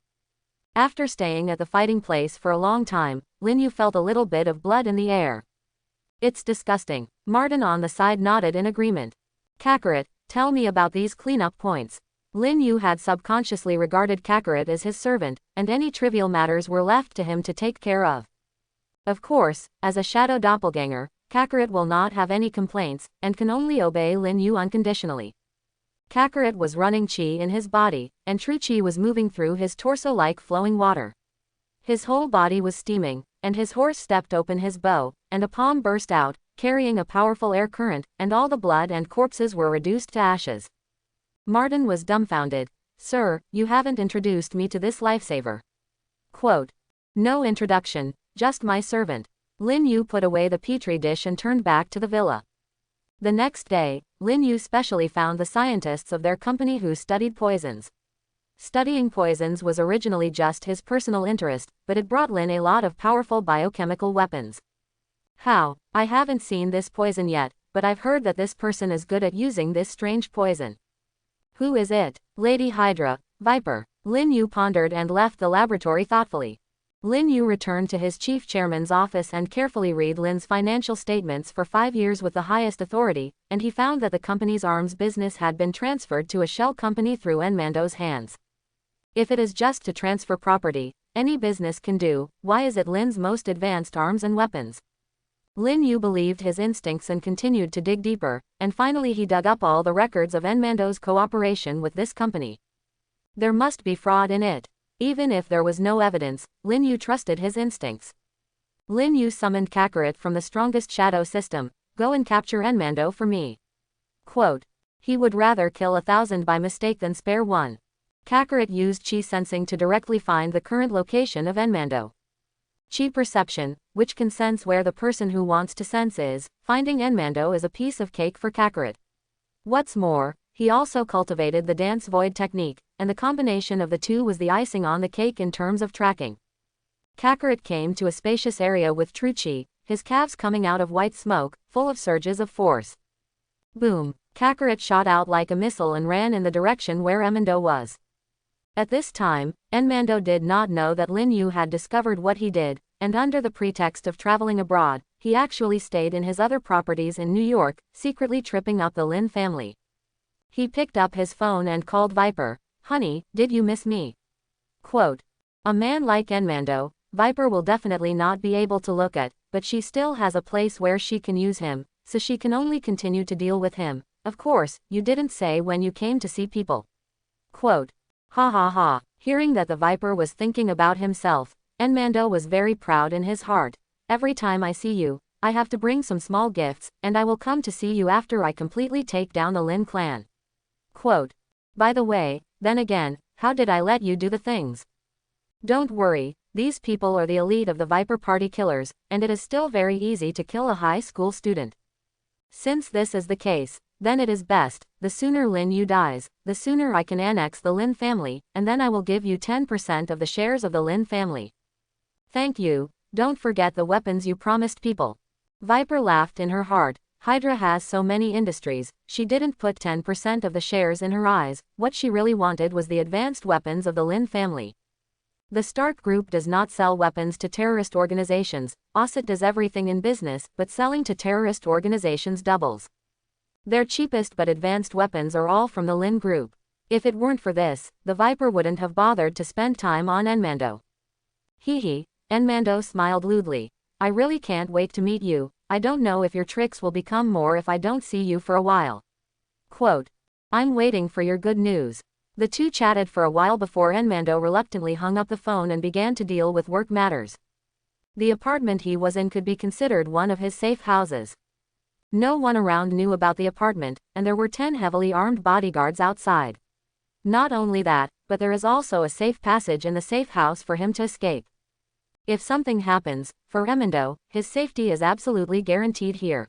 After staying at the fighting place for a long time, Lin Yu felt a little bit of blood in the air. It's disgusting. Martin on the side nodded in agreement. Kakarot, tell me about these cleanup points. Lin Yu had subconsciously regarded Kakarot as his servant, and any trivial matters were left to him to take care of. Of course, as a shadow doppelganger, Kakarot will not have any complaints, and can only obey Lin Yu unconditionally. Kakarot was running Qi in his body, and true Qi was moving through his torso like flowing water. His whole body was steaming, and his horse stepped open his bow, and a palm burst out, carrying a powerful air current, and all the blood and corpses were reduced to ashes. Martin was dumbfounded. Sir, you haven't introduced me to this lifesaver. Quote. No introduction, just my servant. Lin Yu put away the petri dish and turned back to the villa. The next day, Lin Yu specially found the scientists of their company who studied poisons. Studying poisons was originally just his personal interest, but it brought Lin a lot of powerful biochemical weapons. How? I haven't seen this poison yet, but I've heard that this person is good at using this strange poison. Who is it? Lady Hydra, Viper. Lin Yu pondered and left the laboratory thoughtfully. Lin Yu returned to his chief chairman's office and carefully read Lin's financial statements for 5 years with the highest authority, and he found that the company's arms business had been transferred to a shell company through Enmando's hands. If it is just to transfer property, any business can do, why is it Lin's most advanced arms and weapons? Lin Yu believed his instincts and continued to dig deeper, and finally he dug up all the records of Enmando's cooperation with this company. There must be fraud in it. Even if there was no evidence, Lin Yu trusted his instincts. Lin Yu summoned Kakarot from the strongest shadow system. Go and capture Enmando for me. Quote. He would rather kill 1,000 by mistake than spare one. Kakarot used Qi sensing to directly find the current location of Enmando. Qi perception, which can sense where the person who wants to sense is. Finding Enmando is a piece of cake for Kakarot. What's more, he also cultivated the dance void technique, and the combination of the two was the icing on the cake in terms of tracking. Kakarot came to a spacious area with true Qi, his calves coming out of white smoke, full of surges of force. Boom! Kakarot shot out like a missile and ran in the direction where Enmando was. At this time, Enmando did not know that Lin Yu had discovered what he did, and under the pretext of traveling abroad, he actually stayed in his other properties in New York, secretly tripping up the Lin family. He picked up his phone and called Viper. Honey, did you miss me? Quote. A man like Enmando, Viper will definitely not be able to look at, but she still has a place where she can use him, so she can only continue to deal with him. Of course, you didn't say when you came to see people. Quote. Ha ha ha. Hearing that the Viper was thinking about himself, Enmando was very proud in his heart. Every time I see you, I have to bring some small gifts, and I will come to see you after I completely take down the Lin clan. Quote. By the way, then again, how did I let you do the things? Don't worry, these people are the elite of the Viper Party killers, and it is still very easy to kill a high school student. Since this is the case, then it is best, the sooner Lin Yu dies, the sooner I can annex the Lin family, and then I will give you 10% of the shares of the Lin family. Thank you, don't forget the weapons you promised people. Viper laughed in her heart. Hydra has so many industries, she didn't put 10% of the shares in her eyes. What she really wanted was the advanced weapons of the Lin family. The Stark Group does not sell weapons to terrorist organizations. OSIT does everything in business, but selling to terrorist organizations doubles. Their cheapest but advanced weapons are all from the Lin Group. If it weren't for this, the Viper wouldn't have bothered to spend time on Enmando. Hee. Enmando smiled lewdly. I really can't wait to meet you. I don't know if your tricks will become more if I don't see you for a while. Quote. I'm waiting for your good news. The two chatted for a while before Enmando reluctantly hung up the phone and began to deal with work matters. The apartment he was in could be considered one of his safe houses. No one around knew about the apartment, and there were 10 heavily armed bodyguards outside. Not only that, but there is also a safe passage in the safe house for him to escape. If something happens, for Enmando, his safety is absolutely guaranteed here.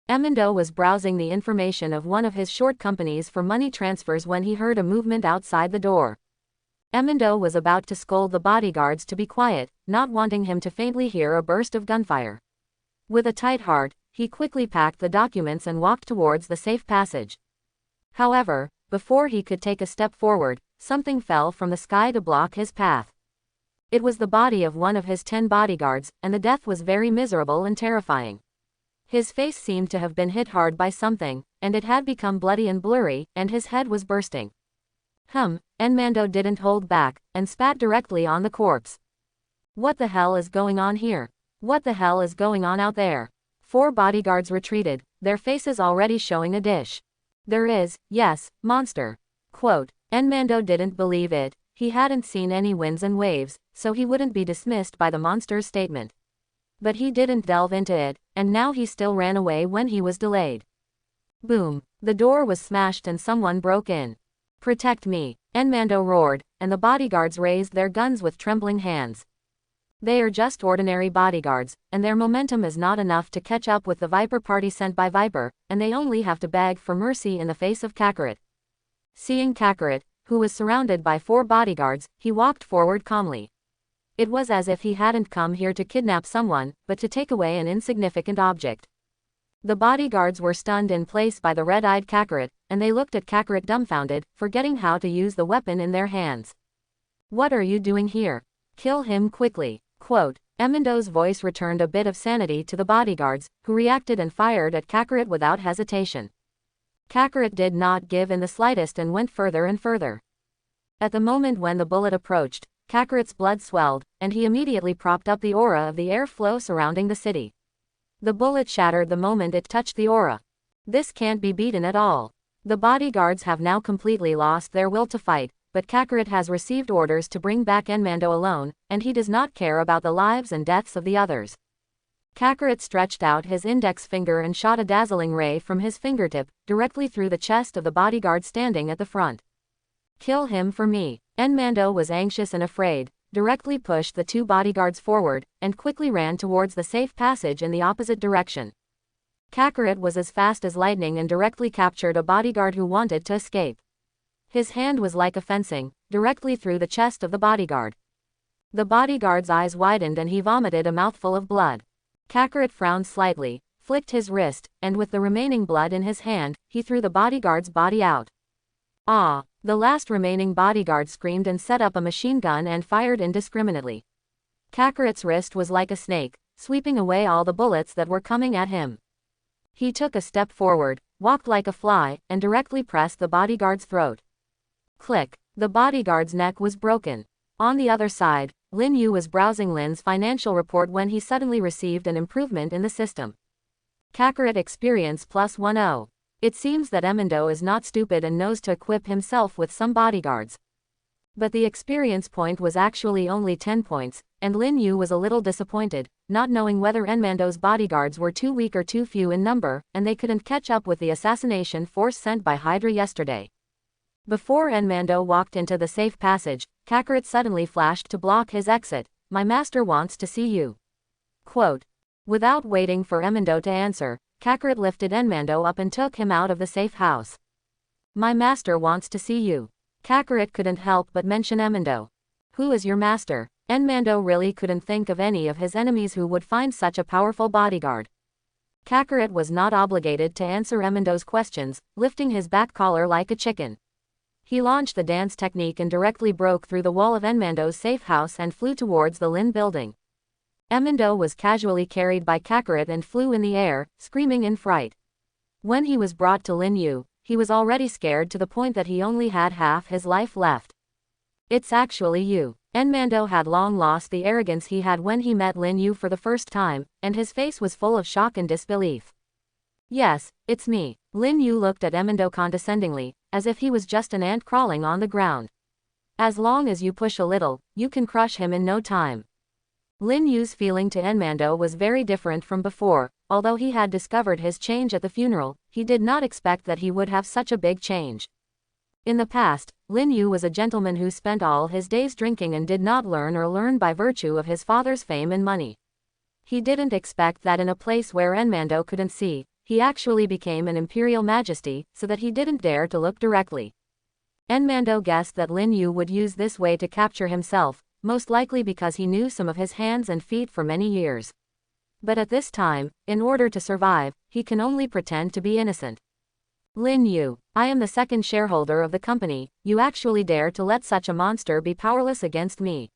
Enmando was browsing the information of one of his short companies for money transfers when he heard a movement outside the door. Enmando was about to scold the bodyguards to be quiet, not wanting him to faintly hear a burst of gunfire. With a tight heart, he quickly packed the documents and walked towards the safe passage. However, before he could take a step forward, something fell from the sky to block his path. It was the body of one of his 10 bodyguards, and the death was very miserable and terrifying. His face seemed to have been hit hard by something, and it had become bloody and blurry, and his head was bursting. Enmando didn't hold back, and spat directly on the corpse. What the hell is going on here? What the hell is going on out there? 4 bodyguards retreated, their faces already showing a dish. There is, yes, monster. Quote. Enmando didn't believe it. He hadn't seen any winds and waves, so he wouldn't be dismissed by the monster's statement. But he didn't delve into it, and now he still ran away when he was delayed. Boom. The door was smashed and someone broke in. Protect me, Enmando roared, and the bodyguards raised their guns with trembling hands. They are just ordinary bodyguards, and their momentum is not enough to catch up with the Viper party sent by Viper, and they only have to beg for mercy in the face of Kakarot. Seeing Kakarot, who was surrounded by 4 bodyguards, he walked forward calmly. It was as if he hadn't come here to kidnap someone, but to take away an insignificant object. The bodyguards were stunned in place by the red-eyed Kakarot, and they looked at Kakarot dumbfounded, forgetting how to use the weapon in their hands. What are you doing here? Kill him quickly. Quote. Enmando's voice returned a bit of sanity to the bodyguards, who reacted and fired at Kakarot without hesitation. Kakarot did not give in the slightest and went further and further. At the moment when the bullet approached, Kakarot's blood swelled, and he immediately propped up the aura of the airflow surrounding the city. The bullet shattered the moment it touched the aura. This can't be beaten at all. The bodyguards have now completely lost their will to fight, but Kakarot has received orders to bring back Enmando alone, and he does not care about the lives and deaths of the others. Kakarot stretched out his index finger and shot a dazzling ray from his fingertip, directly through the chest of the bodyguard standing at the front. Kill him for me. Enmando was anxious and afraid, directly pushed the 2 bodyguards forward, and quickly ran towards the safe passage in the opposite direction. Kakarot was as fast as lightning and directly captured a bodyguard who wanted to escape. His hand was like a fencing, directly through the chest of the bodyguard. The bodyguard's eyes widened and he vomited a mouthful of blood. Kakarot frowned slightly, flicked his wrist, and with the remaining blood in his hand, he threw the bodyguard's body out. Ah! The last remaining bodyguard screamed and set up a machine gun and fired indiscriminately. Kakarot's wrist was like a snake, sweeping away all the bullets that were coming at him. He took a step forward, walked like a fly, and directly pressed the bodyguard's throat. Click! The bodyguard's neck was broken. On the other side, Lin Yu was browsing Lin's financial report when he suddenly received an improvement in the system. Kakarot experience +10. It seems that Enmando is not stupid and knows to equip himself with some bodyguards. But the experience point was actually only 10 points, and Lin Yu was a little disappointed, not knowing whether Enmando's bodyguards were too weak or too few in number, and they couldn't catch up with the assassination force sent by Hydra yesterday. Before Enmando walked into the safe passage, Kakarot suddenly flashed to block his exit. My master wants to see you. Quote. Without waiting for Enmando to answer, Kakarot lifted Enmando up and took him out of the safe house. My master wants to see you. Kakarot couldn't help but mention Enmando. Who is your master? Enmando really couldn't think of any of his enemies who would find such a powerful bodyguard. Kakarot was not obligated to answer Emando's questions, lifting his back collar like a chicken. He launched the dance technique and directly broke through the wall of Enmando's safe house and flew towards the Lin building. Emando was casually carried by Kakarot and flew in the air, screaming in fright. When he was brought to Lin Yu, he was already scared to the point that he only had half his life left. It's actually you. Enmando had long lost the arrogance he had when he met Lin Yu for the first time, and his face was full of shock and disbelief. Yes, it's me. Lin Yu looked at Emando condescendingly, as if he was just an ant crawling on the ground. As long as you push a little, you can crush him in no time. Lin Yu's feeling to Enmando was very different from before. Although he had discovered his change at the funeral, he did not expect that he would have such a big change. In the past, Lin Yu was a gentleman who spent all his days drinking and did not learn by virtue of his father's fame and money. He didn't expect that in a place where Enmando couldn't see, he actually became an imperial majesty, so that he didn't dare to look directly. Enmando guessed that Lin Yu would use this way to capture himself, most likely because he knew some of his hands and feet for many years. But at this time, in order to survive, he can only pretend to be innocent. Lin Yu, I am the second shareholder of the company, you actually dare to let such a monster be powerless against me.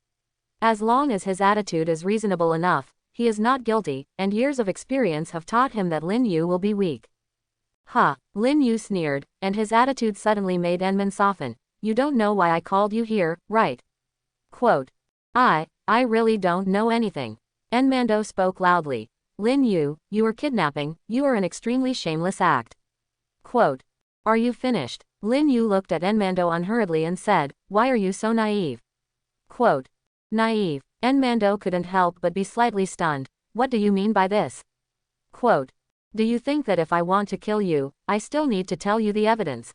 As long as his attitude is reasonable enough, he is not guilty, and years of experience have taught him that Lin Yu will be weak. Ha, Lin Yu sneered, and his attitude suddenly made Enman soften. You don't know why I called you here, right? Quote. I really don't know anything. Enmando spoke loudly. Lin Yu, you are kidnapping, you are an extremely shameless act. Quote. Are you finished? Lin Yu looked at Enmando unhurriedly and said, why are you so naive? Quote. Naive. Enmando couldn't help but be slightly stunned. What do you mean by this? Quote. Do you think that if I want to kill you, I still need to tell you the evidence?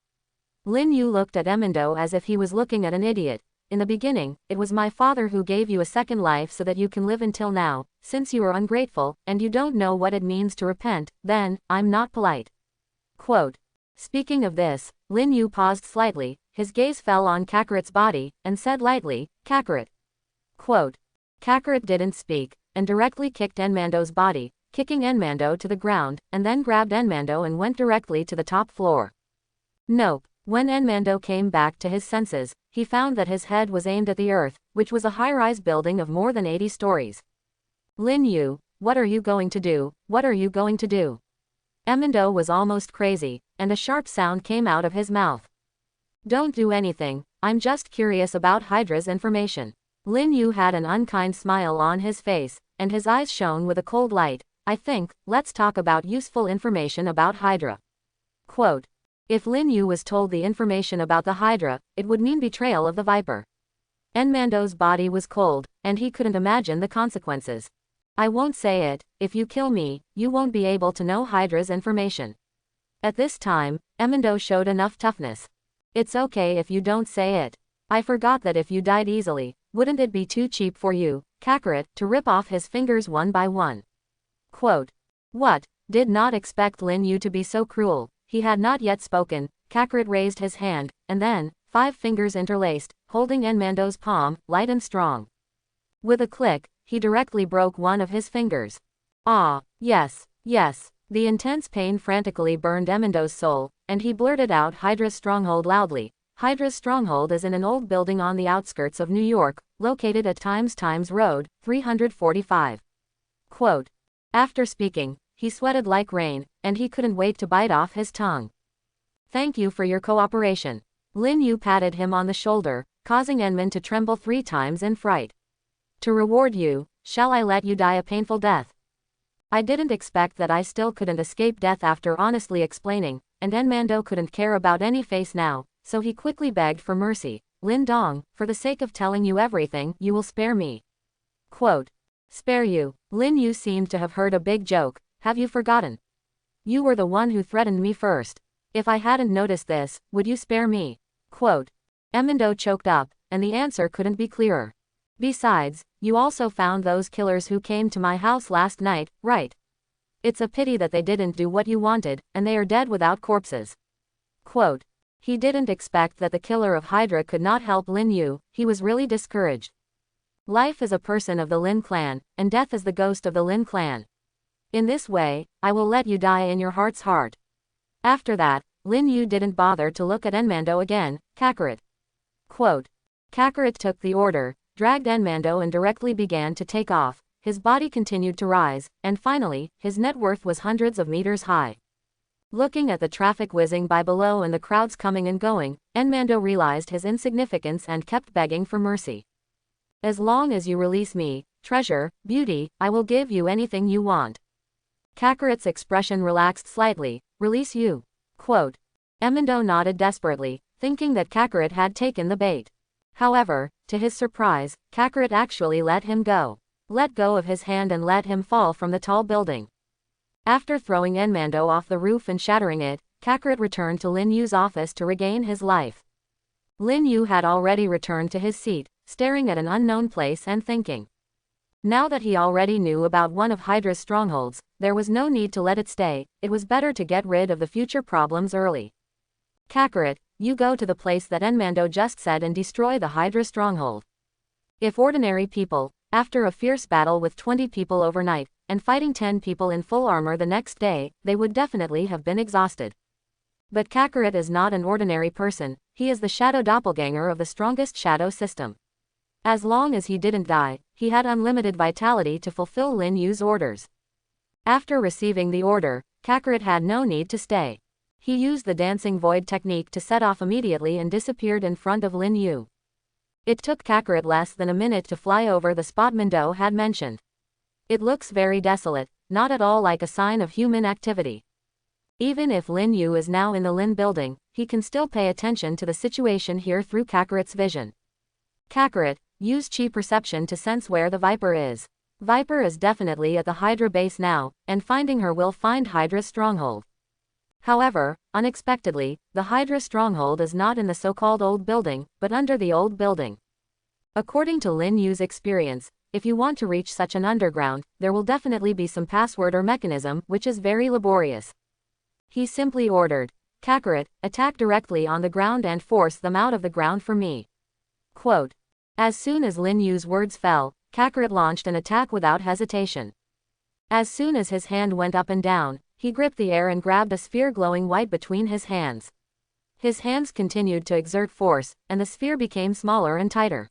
Lin Yu looked at Enmando as if he was looking at an idiot. In the beginning, it was my father who gave you a second life so that you can live until now. Since you are ungrateful, and you don't know what it means to repent, then, I'm not polite. Quote. Speaking of this, Lin Yu paused slightly, his gaze fell on Kakarot's body, and said lightly, Kakarot. Quote. Kakarot didn't speak, and directly kicked Enmando's body, kicking Enmando to the ground, and then grabbed Enmando and went directly to the top floor. Nope. When Enmando came back to his senses, he found that his head was aimed at the earth, which was a high-rise building of more than 80 stories. Lin Yu, what are you going to do? What are you going to do? Enmando was almost crazy, and a sharp sound came out of his mouth. Don't do anything, I'm just curious about Hydra's information. Lin Yu had an unkind smile on his face, and his eyes shone with a cold light. I think, let's talk about useful information about Hydra. Quote. If Lin Yu was told the information about the Hydra, it would mean betrayal of the Viper. Enmando's body was cold, and he couldn't imagine the consequences. I won't say it, if you kill me, you won't be able to know Hydra's information. At this time, Enmando showed enough toughness. It's okay if you don't say it. I forgot that if you died easily, wouldn't it be too cheap for you, Kakarot, to rip off his fingers one by one? Quote. What? Did not expect Lin Yu to be so cruel. He had not yet spoken. Kakarot raised his hand, and then, 5 fingers interlaced, holding Enmando's palm, light and strong. With a click, he directly broke one of his fingers. Ah, yes, yes. The intense pain frantically burned Enmando's soul, and he blurted out Hydra's stronghold loudly. Hydra's stronghold is in an old building on the outskirts of New York, located at Times Road, 345. Quote. After speaking, he sweated like rain, and he couldn't wait to bite off his tongue. Thank you for your cooperation. Lin Yu patted him on the shoulder, causing Enman to tremble 3 times in fright. To reward you, shall I let you die a painful death? I didn't expect that I still couldn't escape death after honestly explaining, and Enmando couldn't care about any face now, so he quickly begged for mercy. Lin Dong, for the sake of telling you everything, you will spare me. Quote. Spare you. Lin Yu seemed to have heard a big joke. Have you forgotten? You were the one who threatened me first. If I hadn't noticed this, would you spare me? Quote. Enmando choked up, and the answer couldn't be clearer. Besides, you also found those killers who came to my house last night, right? It's a pity that they didn't do what you wanted, and they are dead without corpses. Quote. He didn't expect that the killer of Hydra could not help Lin Yu. He was really discouraged. Life is a person of the Lin clan, and death is the ghost of the Lin clan. In this way, I will let you die in your heart's heart. After that, Lin Yu didn't bother to look at Enmando again. Kakarot. Quote. Kakarot took the order, dragged Enmando and directly began to take off. His body continued to rise, and finally, his net worth was hundreds of meters high. Looking at the traffic whizzing by below and the crowds coming and going, Enmando realized his insignificance and kept begging for mercy. As long as you release me, treasure, beauty, I will give you anything you want. Kakarot's expression relaxed slightly. Release you. Quote. Enmando nodded desperately, thinking that Kakarot had taken the bait. However, to his surprise, Kakarot actually let him go. Let go of his hand and let him fall from the tall building. After throwing Enmando off the roof and shattering it, Kakarot returned to Lin Yu's office to regain his life. Lin Yu had already returned to his seat, staring at an unknown place and thinking. Now that he already knew about one of Hydra's strongholds, there was no need to let it stay. It was better to get rid of the future problems early. Kakarot, you go to the place that Enmando just said and destroy the Hydra stronghold. If ordinary people, after a fierce battle with 20 people overnight, and fighting 10 people in full armor the next day, they would definitely have been exhausted. But Kakarot is not an ordinary person, he is the shadow doppelganger of the strongest shadow system. As long as he didn't die, he had unlimited vitality to fulfill Lin Yu's orders. After receiving the order, Kakarot had no need to stay. He used the dancing void technique to set off immediately and disappeared in front of Lin Yu. It took Kakarot less than a minute to fly over the spot Mendo had mentioned. It looks very desolate, not at all like a sign of human activity. Even if Lin Yu is now in the Lin building, he can still pay attention to the situation here through Kakarot's vision. Kakarot, use chi perception to sense where the Viper is. Viper is definitely at the Hydra base now, and finding her will find Hydra's stronghold. However, unexpectedly, the Hydra stronghold is not in the so-called old building, but under the old building. According to Lin Yu's experience, if you want to reach such an underground, there will definitely be some password or mechanism, which is very laborious. He simply ordered, Kakarot, attack directly on the ground and force them out of the ground for me. Quote. As soon as Lin Yu's words fell, Kakarot launched an attack without hesitation. As soon as his hand went up and down, he gripped the air and grabbed a sphere glowing white between his hands. His hands continued to exert force, and the sphere became smaller and tighter.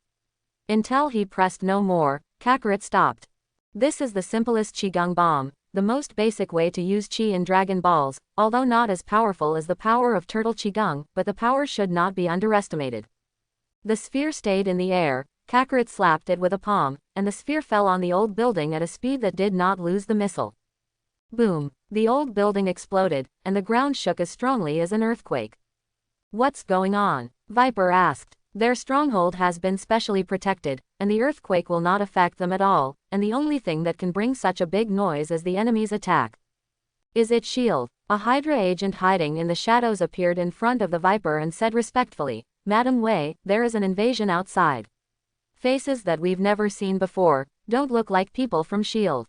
Until he pressed no more, Kakarot stopped. This is the simplest Qigong bomb, the most basic way to use Qi in Dragon Balls, although not as powerful as the power of Turtle Qigong, but the power should not be underestimated. The sphere stayed in the air, Kakarot slapped it with a palm, and the sphere fell on the old building at a speed that did not lose the missile. Boom! The old building exploded, and the ground shook as strongly as an earthquake. What's going on? Viper asked. Their stronghold has been specially protected, and the earthquake will not affect them at all, and the only thing that can bring such a big noise is the enemy's attack. Is it shield? A Hydra agent hiding in the shadows appeared in front of the Viper and said respectfully, Madam Wei, there is an invasion outside. Faces that we've never seen before, don't look like people from S.H.I.E.L.D.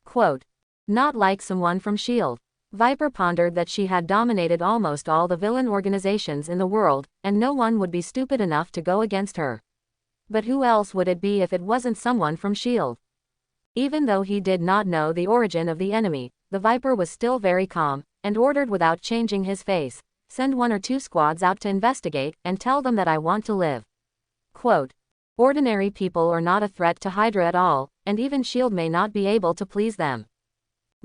Quote. Not like someone from S.H.I.E.L.D. Viper pondered that she had dominated almost all the villain organizations in the world, and no one would be stupid enough to go against her. But who else would it be if it wasn't someone from S.H.I.E.L.D.? Even though he did not know the origin of the enemy, the Viper was still very calm, and ordered without changing his face, send 1 or 2 squads out to investigate, and tell them that I want to live. Quote. Ordinary people are not a threat to Hydra at all, and even S.H.I.E.L.D. may not be able to please them.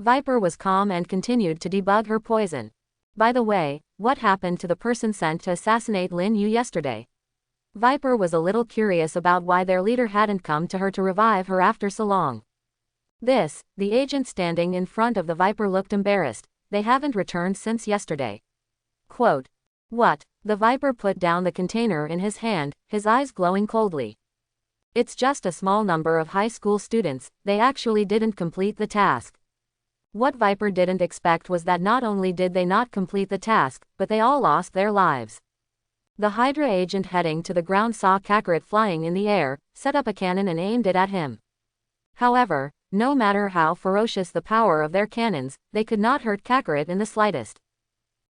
Viper was calm and continued to debug her poison. By the way, what happened to the person sent to assassinate Lin Yu yesterday? Viper was a little curious about why their leader hadn't come to her to revive her after so long. The agent standing in front of the Viper looked embarrassed. They haven't returned since yesterday. Quote. What? The Viper put down the container in his hand, his eyes glowing coldly. It's just a small number of high school students, they actually didn't complete the task. What Viper didn't expect was that not only did they not complete the task, but they all lost their lives. The Hydra agent heading to the ground saw Kakarot flying in the air, set up a cannon and aimed it at him. However, no matter how ferocious the power of their cannons, they could not hurt Kakarot in the slightest.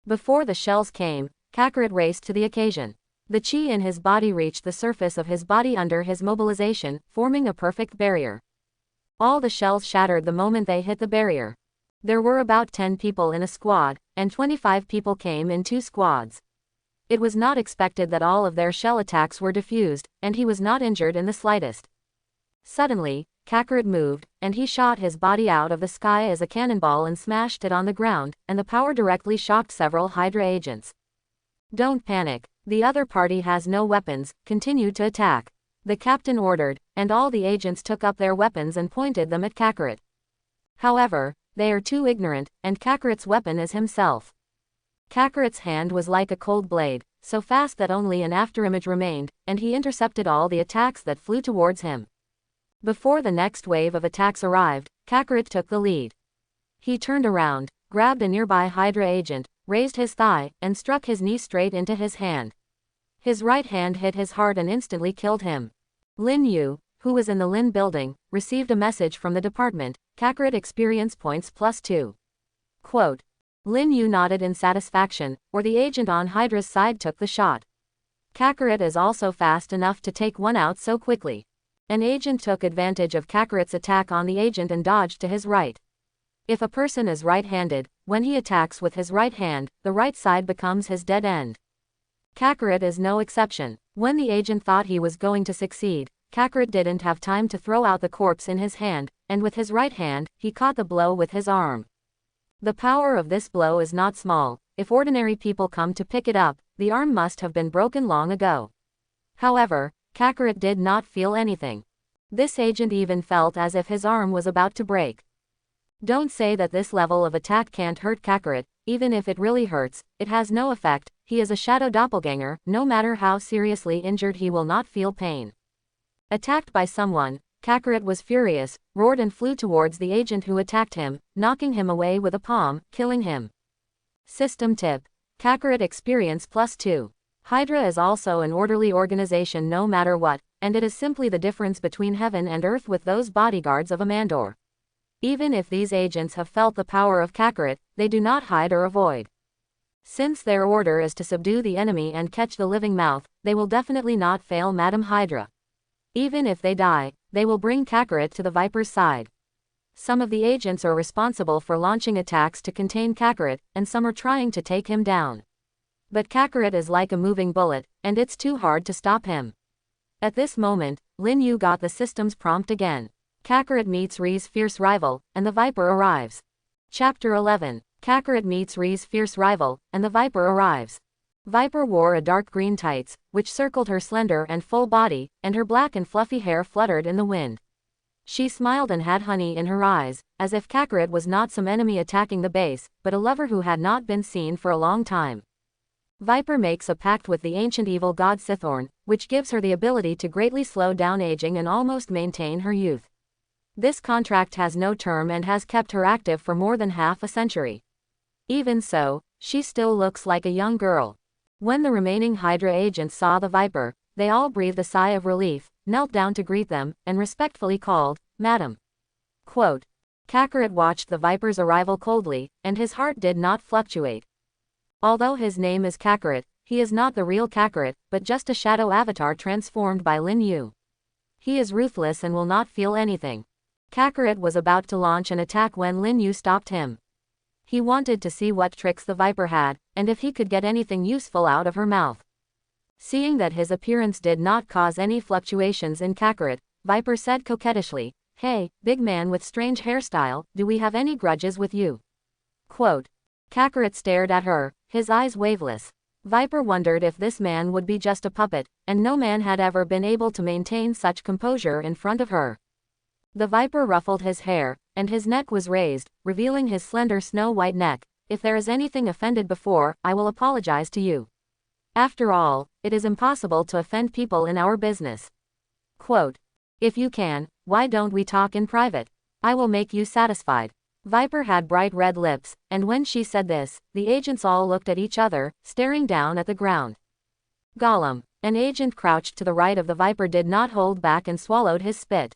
Before the shells came, Kakarot raced to the occasion. The chi in his body reached the surface of his body under his mobilization, forming a perfect barrier. All the shells shattered the moment they hit the barrier. There were about 10 people in a squad, and 25 people came in 2 squads. It was not expected that all of their shell attacks were diffused, and he was not injured in the slightest. Suddenly, Kakarot moved, and he shot his body out of the sky as a cannonball and smashed it on the ground, and the power directly shocked several Hydra agents. Don't panic. The other party has no weapons, continue to attack. The captain ordered, and all the agents took up their weapons and pointed them at Kakarot. However, they are too ignorant, and Kakarot's weapon is himself. Kakarot's hand was like a cold blade, so fast that only an afterimage remained, and he intercepted all the attacks that flew towards him. Before the next wave of attacks arrived, Kakarot took the lead. He turned around, grabbed a nearby Hydra agent, raised his thigh, and struck his knee straight into his hand. His right hand hit his heart and instantly killed him. Lin Yu, who was in the Lin building, received a message from the department, Kakarot experience points +2. Quote. Lin Yu nodded in satisfaction, or the agent on Hydra's side took the shot. Kakarot is also fast enough to take one out so quickly. An agent took advantage of Kakarot's attack on the agent and dodged to his right. If a person is right-handed, when he attacks with his right hand, the right side becomes his dead end. Kakarot is no exception. When the agent thought he was going to succeed, Kakarot didn't have time to throw out the corpse in his hand, and with his right hand, he caught the blow with his arm. The power of this blow is not small. If ordinary people come to pick it up, the arm must have been broken long ago. However, Kakarot did not feel anything. This agent even felt as if his arm was about to break. Don't say that this level of attack can't hurt Kakarot. Even if it really hurts, it has no effect. He is a shadow doppelganger. No matter how seriously injured, he will not feel pain. Attacked by someone, Kakarot was furious, roared and flew towards the agent who attacked him, knocking him away with a palm, killing him. System tip. Kakarot experience +2. Hydra is also an orderly organization no matter what, and it is simply the difference between heaven and earth with those bodyguards of a Mandor. Even if these agents have felt the power of Kakarot, they do not hide or avoid. Since their order is to subdue the enemy and catch the living mouth, they will definitely not fail Madam Hydra. Even if they die, they will bring Kakarot to the Viper's side. Some of the agents are responsible for launching attacks to contain Kakarot, and some are trying to take him down. But Kakarot is like a moving bullet, and it's too hard to stop him. At this moment, Lin Yu got the system's prompt again. Kakarot meets Ri's fierce rival, and the Viper arrives. Chapter 11. Kakarot meets Ri's fierce rival, and the Viper arrives. Viper wore a dark green tights, which circled her slender and full body, and her black and fluffy hair fluttered in the wind. She smiled and had honey in her eyes, as if Kakarot was not some enemy attacking the base, but a lover who had not been seen for a long time. Viper makes a pact with the ancient evil god Sithorn, which gives her the ability to greatly slow down aging and almost maintain her youth. This contract has no term and has kept her active for more than half a century. Even so, she still looks like a young girl. When the remaining Hydra agents saw the Viper, they all breathed a sigh of relief, knelt down to greet them, and respectfully called, Madam. Quote. Kakarot watched the Viper's arrival coldly, and his heart did not fluctuate. Although his name is Kakarot, he is not the real Kakarot, but just a shadow avatar transformed by Lin Yu. He is ruthless and will not feel anything. Kakarot was about to launch an attack when Lin Yu stopped him. He wanted to see what tricks the Viper had, and if he could get anything useful out of her mouth. Seeing that his appearance did not cause any fluctuations in Kakarot, Viper said coquettishly, Hey, big man with strange hairstyle, do we have any grudges with you? Quote. Kakarot stared at her, his eyes waveless. Viper wondered if this man would be just a puppet, and no man had ever been able to maintain such composure in front of her. The Viper ruffled his hair, and his neck was raised, revealing his slender snow-white neck. If there is anything offended before, I will apologize to you. After all, it is impossible to offend people in our business. Quote. If you can, why don't we talk in private? I will make you satisfied. Viper had bright red lips, and when she said this, the agents all looked at each other, staring down at the ground. Gollum, an agent crouched to the right of the Viper, did not hold back and swallowed his spit.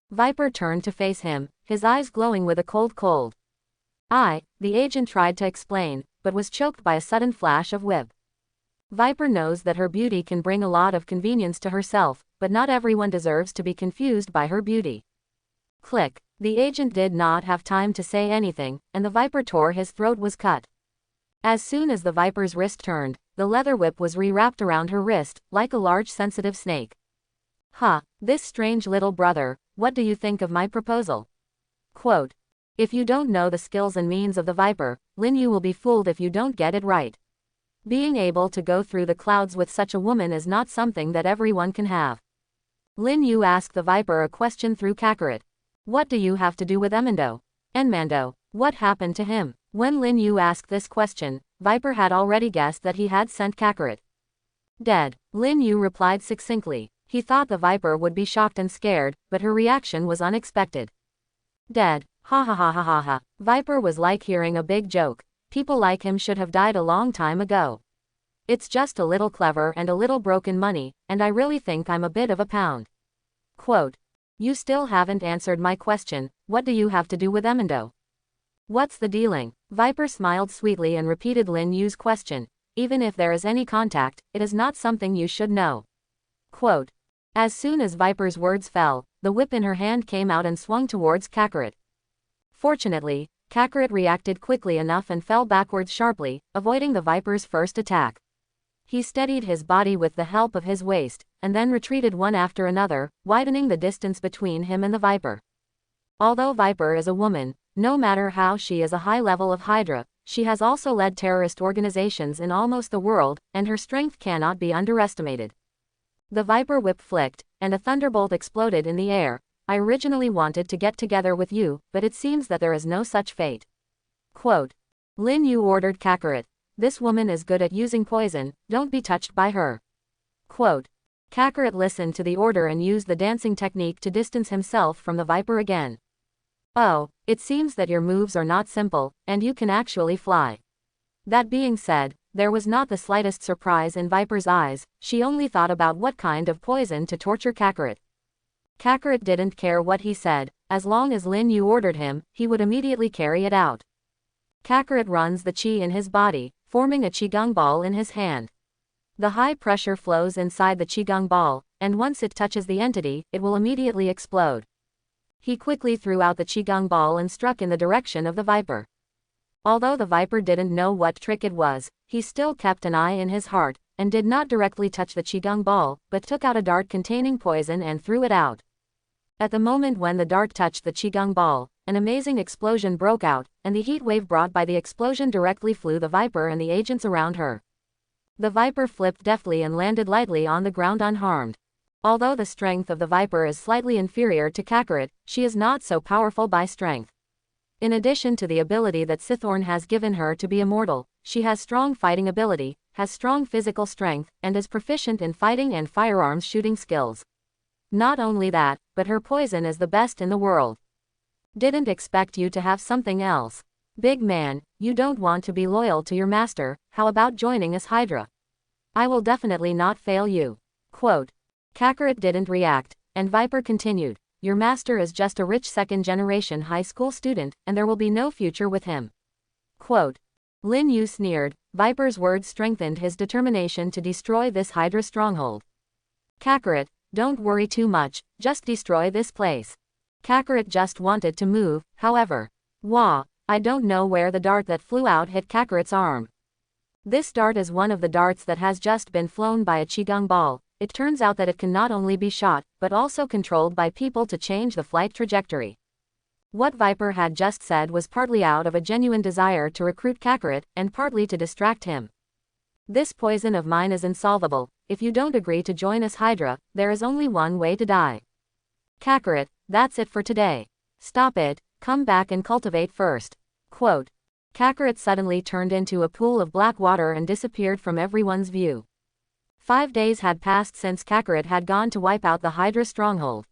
Viper turned to face him, his eyes glowing with a cold. The agent tried to explain, but was choked by a sudden flash of whip. Viper knows that her beauty can bring a lot of convenience to herself, but not everyone deserves to be confused by her beauty. Click. The agent did not have time to say anything, and the viper tore his throat was cut. As soon as the viper's wrist turned, the leather whip was re-wrapped around her wrist, like a large sensitive snake. "Huh, this strange little brother, what do you think of my proposal?" Quote. If you don't know the skills and means of the viper, Lin Yu will be fooled if you don't get it right. Being able to go through the clouds with such a woman is not something that everyone can have. Lin Yu asked the viper a question through Kakarot. What do you have to do with Emando? Enmando, what happened to him? When Lin Yu asked this question, Viper had already guessed that he had sent Kakarot. Dead. Lin Yu replied succinctly. He thought the viper would be shocked and scared, but her reaction was unexpected. Dead. Ha ha ha ha ha ha. Viper was like hearing a big joke. People like him should have died a long time ago. It's just a little clever and a little broken money, and I really think I'm a bit of a pound. Quote. You still haven't answered my question, what do you have to do with Emando? What's the dealing? Viper smiled sweetly and repeated Lin Yu's question. Even if there is any contact, it is not something you should know. Quote. As soon as Viper's words fell, the whip in her hand came out and swung towards Kakarot. Fortunately, Kakarot reacted quickly enough and fell backwards sharply, avoiding the Viper's first attack. He steadied his body with the help of his waist, and then retreated one after another, widening the distance between him and the Viper. Although Viper is a woman, no matter how she is a high level of Hydra, she has also led terrorist organizations in almost the world, and her strength cannot be underestimated. The Viper whip flicked, and a thunderbolt exploded in the air. I originally wanted to get together with you, but it seems that there is no such fate. Quote. Lin Yu ordered Kakarot. This woman is good at using poison, don't be touched by her. Quote. Kakarot listened to the order and used the dancing technique to distance himself from the Viper again. Oh, it seems that your moves are not simple, and you can actually fly. That being said, there was not the slightest surprise in Viper's eyes, she only thought about what kind of poison to torture Kakarot. Kakarot didn't care what he said, as long as Lin Yu ordered him, he would immediately carry it out. Kakarot runs the chi in his body, forming a qigong ball in his hand. The high pressure flows inside the qigong ball, and once it touches the entity, it will immediately explode. He quickly threw out the qigong ball and struck in the direction of the Viper. Although the Viper didn't know what trick it was, he still kept an eye in his heart, and did not directly touch the qigong ball, but took out a dart containing poison and threw it out. At the moment when the dart touched the qigong ball, an amazing explosion broke out, and the heat wave brought by the explosion directly flew the Viper and the agents around her. The Viper flipped deftly and landed lightly on the ground unharmed. Although the strength of the Viper is slightly inferior to Kakarot, she is not so powerful by strength. In addition to the ability that Sithorn has given her to be immortal, she has strong fighting ability, has strong physical strength, and is proficient in fighting and firearms shooting skills. Not only that, but her poison is the best in the world. Didn't expect you to have something else. Big man, you don't want to be loyal to your master, how about joining us Hydra? I will definitely not fail you. Quote. Kakarot didn't react, and Viper continued. Your master is just a rich second-generation high school student, and there will be no future with him. Quote. Lin Yu sneered. Viper's words strengthened his determination to destroy this Hydra stronghold. Kakarot, don't worry too much, just destroy this place. Kakarot just wanted to move, however. Wah, I don't know where the dart that flew out hit Kakarot's arm. This dart is one of the darts that has just been flown by a qigong ball. It turns out that it can not only be shot, but also controlled by people to change the flight trajectory. What Viper had just said was partly out of a genuine desire to recruit Kakarot, and partly to distract him. This poison of mine is insolvable. If you don't agree to join us Hydra, there is only one way to die. Kakarot, that's it for today. Stop it, come back and cultivate first. Quote. Kakarot suddenly turned into a pool of black water and disappeared from everyone's view. 5 days had passed since Kakarot had gone to wipe out the Hydra stronghold.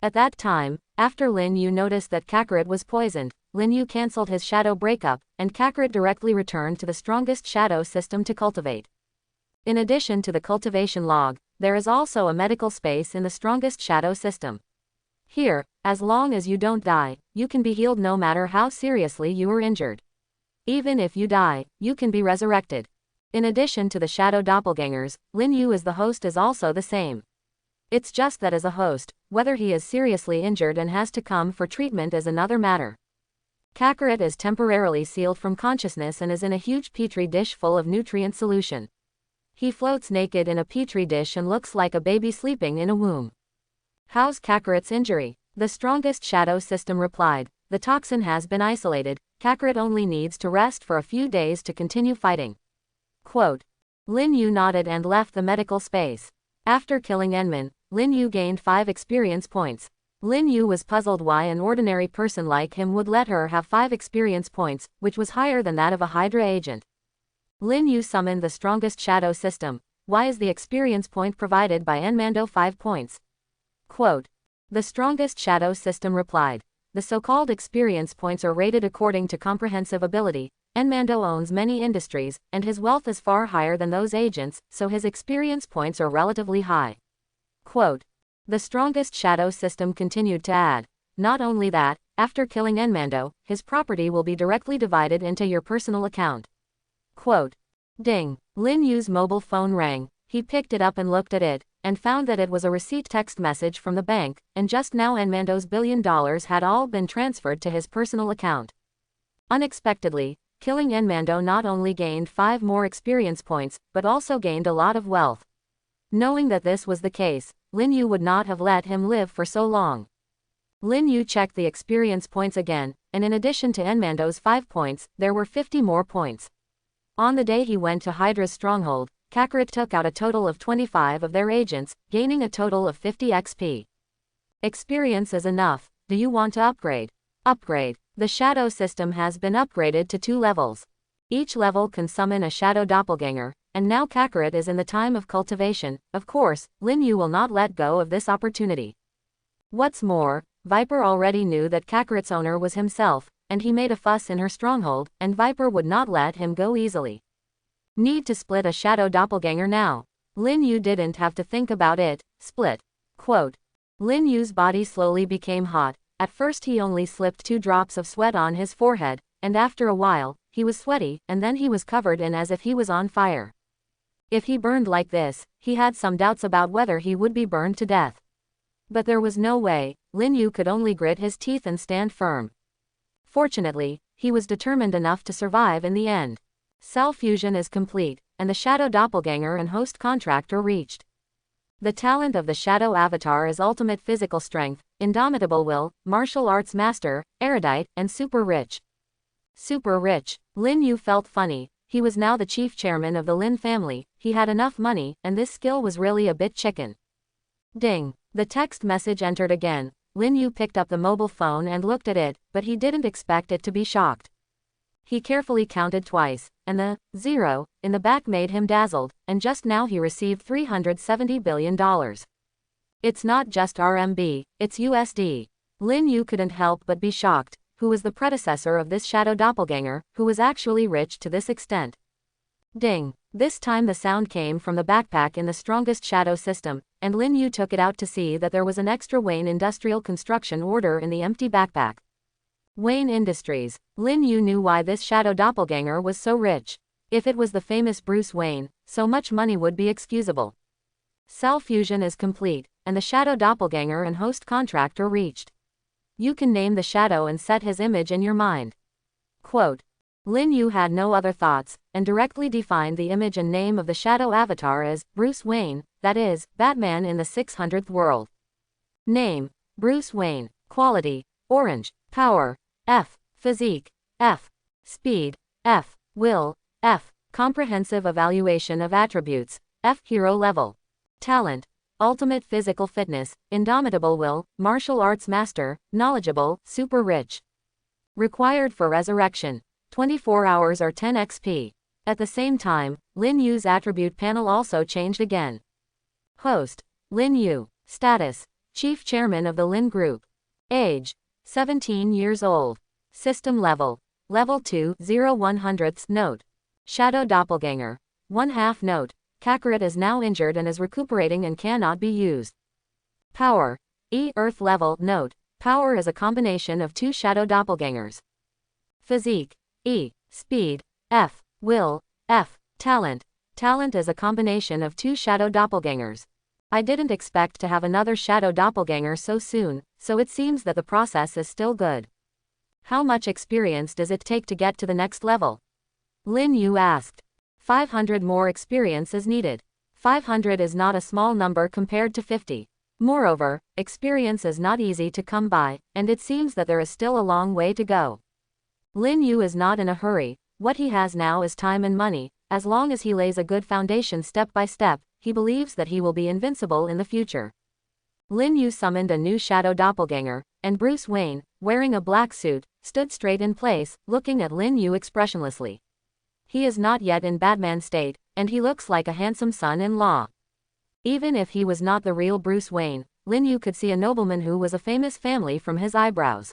At that time, after Lin Yu noticed that Kakarot was poisoned, Lin Yu cancelled his shadow breakup, and Kakarot directly returned to the strongest shadow system to cultivate. In addition to the cultivation log, there is also a medical space in the strongest shadow system. Here, as long as you don't die, you can be healed no matter how seriously you were injured. Even if you die, you can be resurrected. In addition to the shadow doppelgangers, Lin Yu as the host is also the same. It's just that as a host, whether he is seriously injured and has to come for treatment is another matter. Kakarot is temporarily sealed from consciousness and is in a huge petri dish full of nutrient solution. He floats naked in a petri dish and looks like a baby sleeping in a womb. How's Kakarot's injury? The strongest shadow system replied. The toxin has been isolated. Kakarot only needs to rest for a few days to continue fighting. Quote. Lin Yu nodded and left the medical space. After killing Enman, Lin Yu gained 5 experience points. Lin Yu was puzzled why an ordinary person like him would let her have 5 experience points, which was higher than that of a Hydra agent. Lin Yu summoned the strongest shadow system. Why is the experience point provided by Enmando 5 points? Quote. The strongest shadow system replied. The so-called experience points are rated according to comprehensive ability. Enmando owns many industries, and his wealth is far higher than those agents, so his experience points are relatively high. Quote. The strongest shadow system continued to add. Not only that, after killing Enmando, his property will be directly divided into your personal account. Quote. Ding. Lin Yu's mobile phone rang. He picked it up and looked at it, and found that it was a receipt text message from the bank, and just now Enmando's $1 billion had all been transferred to his personal account. Unexpectedly, killing Enmando not only gained 5 more experience points, but also gained a lot of wealth. Knowing that this was the case, Lin Yu would not have let him live for so long. Lin Yu checked the experience points again, and in addition to Enmando's 5 points, there were 50 more points. On the day he went to Hydra's stronghold, Kakarot took out a total of 25 of their agents, gaining a total of 50 XP. Experience is enough. Do you want to upgrade? Upgrade. The shadow system has been upgraded to 2 levels. Each level can summon a shadow doppelganger, and now Kakarot is in the time of cultivation. Of course, Lin Yu will not let go of this opportunity. What's more, Viper already knew that Kakarot's owner was himself, and he made a fuss in her stronghold, and Viper would not let him go easily. Need to split a shadow doppelganger now. Lin Yu didn't have to think about it. Split. Quote. Lin Yu's body slowly became hot. At first he only slipped 2 drops of sweat on his forehead, and after a while, he was sweaty, and then he was covered in as if he was on fire. If he burned like this, he had some doubts about whether he would be burned to death. But there was no way. Lin Yu could only grit his teeth and stand firm. Fortunately, he was determined enough to survive in the end. Cell fusion is complete, and the shadow doppelganger and host contract are reached. The talent of the shadow avatar is ultimate physical strength, indomitable will, martial arts master, erudite, and super rich. Super rich. Lin Yu felt funny. He was now the chief chairman of the Lin family, he had enough money, and this skill was really a bit chicken. Ding. The text message entered again. Lin Yu picked up the mobile phone and looked at it, but he didn't expect it to be shocked. He carefully counted twice, and the 0 in the back made him dazzled, and just now he received $370 billion. It's not just RMB, it's USD. Lin Yu couldn't help but be shocked. Who was the predecessor of this shadow doppelganger, who was actually rich to this extent? Ding. This time the sound came from the backpack in the strongest shadow system, and Lin Yu took it out to see that there was an extra Wayne Industrial Construction order in the empty backpack. Wayne Industries. Lin Yu knew why this shadow doppelganger was so rich. If it was the famous Bruce Wayne, so much money would be excusable. Cell fusion is complete, and the shadow doppelganger and host contract are reached. You can name the shadow and set his image in your mind. Quote. Lin Yu had no other thoughts, and directly defined the image and name of the shadow avatar as Bruce Wayne, that is, Batman in the 600th world. Name. Bruce Wayne. Quality. Orange. Power. F. Physique. F. Speed. F. Will. F. Comprehensive evaluation of attributes. F. Hero level. Talent. Ultimate physical fitness, indomitable will, martial arts master, knowledgeable, super rich. Required for resurrection. 24 hours or 10 XP. At the same time, Lin Yu's attribute panel also changed again. Host. Lin Yu. Status. Chief Chairman of the Lin Group. Age. 17 years old. System level. Level 2, 0/100th note. Shadow doppelganger. 1/2 note. Kakarot is now injured and is recuperating and cannot be used. Power. E. Earth level note. Power is a combination of 2 shadow doppelgangers. Physique. E. Speed. F. Will. F. Talent. Talent is a combination of 2 shadow doppelgangers. I didn't expect to have another shadow doppelganger so soon, so it seems that the process is still good. How much experience does it take to get to the next level? Lin Yu asked. 500 more experience is needed. 500 is not a small number compared to 50. Moreover, experience is not easy to come by, and it seems that there is still a long way to go. Lin Yu is not in a hurry. What he has now is time and money. As long as he lays a good foundation step by step, he believes that he will be invincible in the future. Lin Yu summoned a new shadow doppelganger, and Bruce Wayne, wearing a black suit, stood straight in place, looking at Lin Yu expressionlessly. He is not yet in Batman state, and he looks like a handsome son-in-law. Even if he was not the real Bruce Wayne, Lin Yu could see a nobleman who was a famous family from his eyebrows.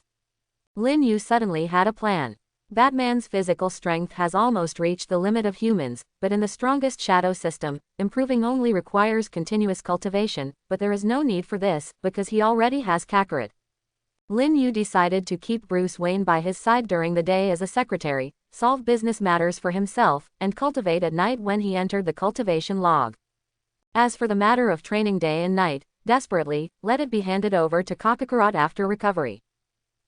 Lin Yu suddenly had a plan. Batman's physical strength has almost reached the limit of humans, but in the strongest shadow system, improving only requires continuous cultivation, but there is no need for this, because he already has Kakarot. Lin Yu decided to keep Bruce Wayne by his side during the day as a secretary, solve business matters for himself, and cultivate at night when he entered the cultivation log. As for the matter of training day and night, desperately, let it be handed over to Kakarot after recovery.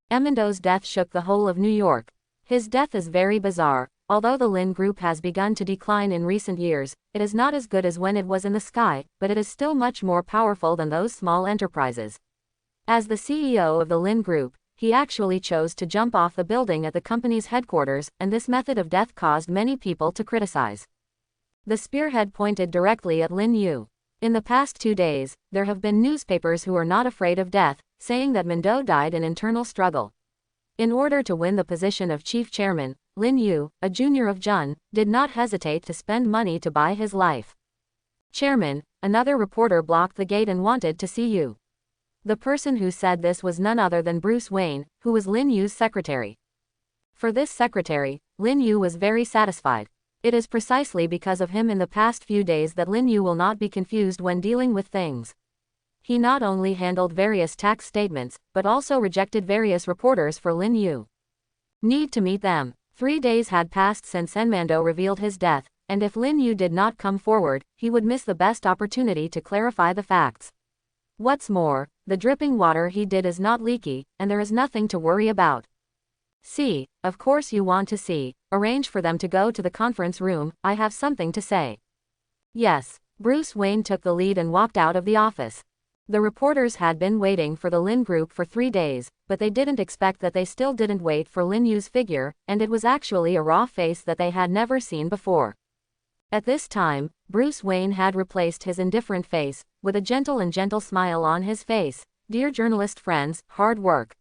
Emendo's death shook the whole of New York. His death is very bizarre. Although the Lin Group has begun to decline in recent years, it is not as good as when it was in the sky, but it is still much more powerful than those small enterprises. As the CEO of the Lin Group, he actually chose to jump off the building at the company's headquarters, and this method of death caused many people to criticize. The spearhead pointed directly at Lin Yu. In the past 2 days, there have been newspapers who are not afraid of death, saying that Mendo died in internal struggle. In order to win the position of chief chairman, Lin Yu, a junior of Jun, did not hesitate to spend money to buy his life. Chairman, another reporter blocked the gate and wanted to see you. The person who said this was none other than Bruce Wayne, who was Lin Yu's secretary. For this secretary, Lin Yu was very satisfied. It is precisely because of him in the past few days that Lin Yu will not be confused when dealing with things. He not only handled various tax statements, but also rejected various reporters for Lin Yu. Need to meet them. 3 days had passed since Enmando revealed his death, and if Lin Yu did not come forward, he would miss the best opportunity to clarify the facts. What's more, the dripping water he did is not leaky, and there is nothing to worry about. See, of course you want to see, arrange for them to go to the conference room, I have something to say. Yes, Bruce Wayne took the lead and walked out of the office. The reporters had been waiting for the Lin Group for 3 days, but they didn't expect that they still didn't wait for Lin Yu's figure, and it was actually a raw face that they had never seen before. At this time, Bruce Wayne had replaced his indifferent face, with a gentle smile on his face. Dear journalist friends, hard work.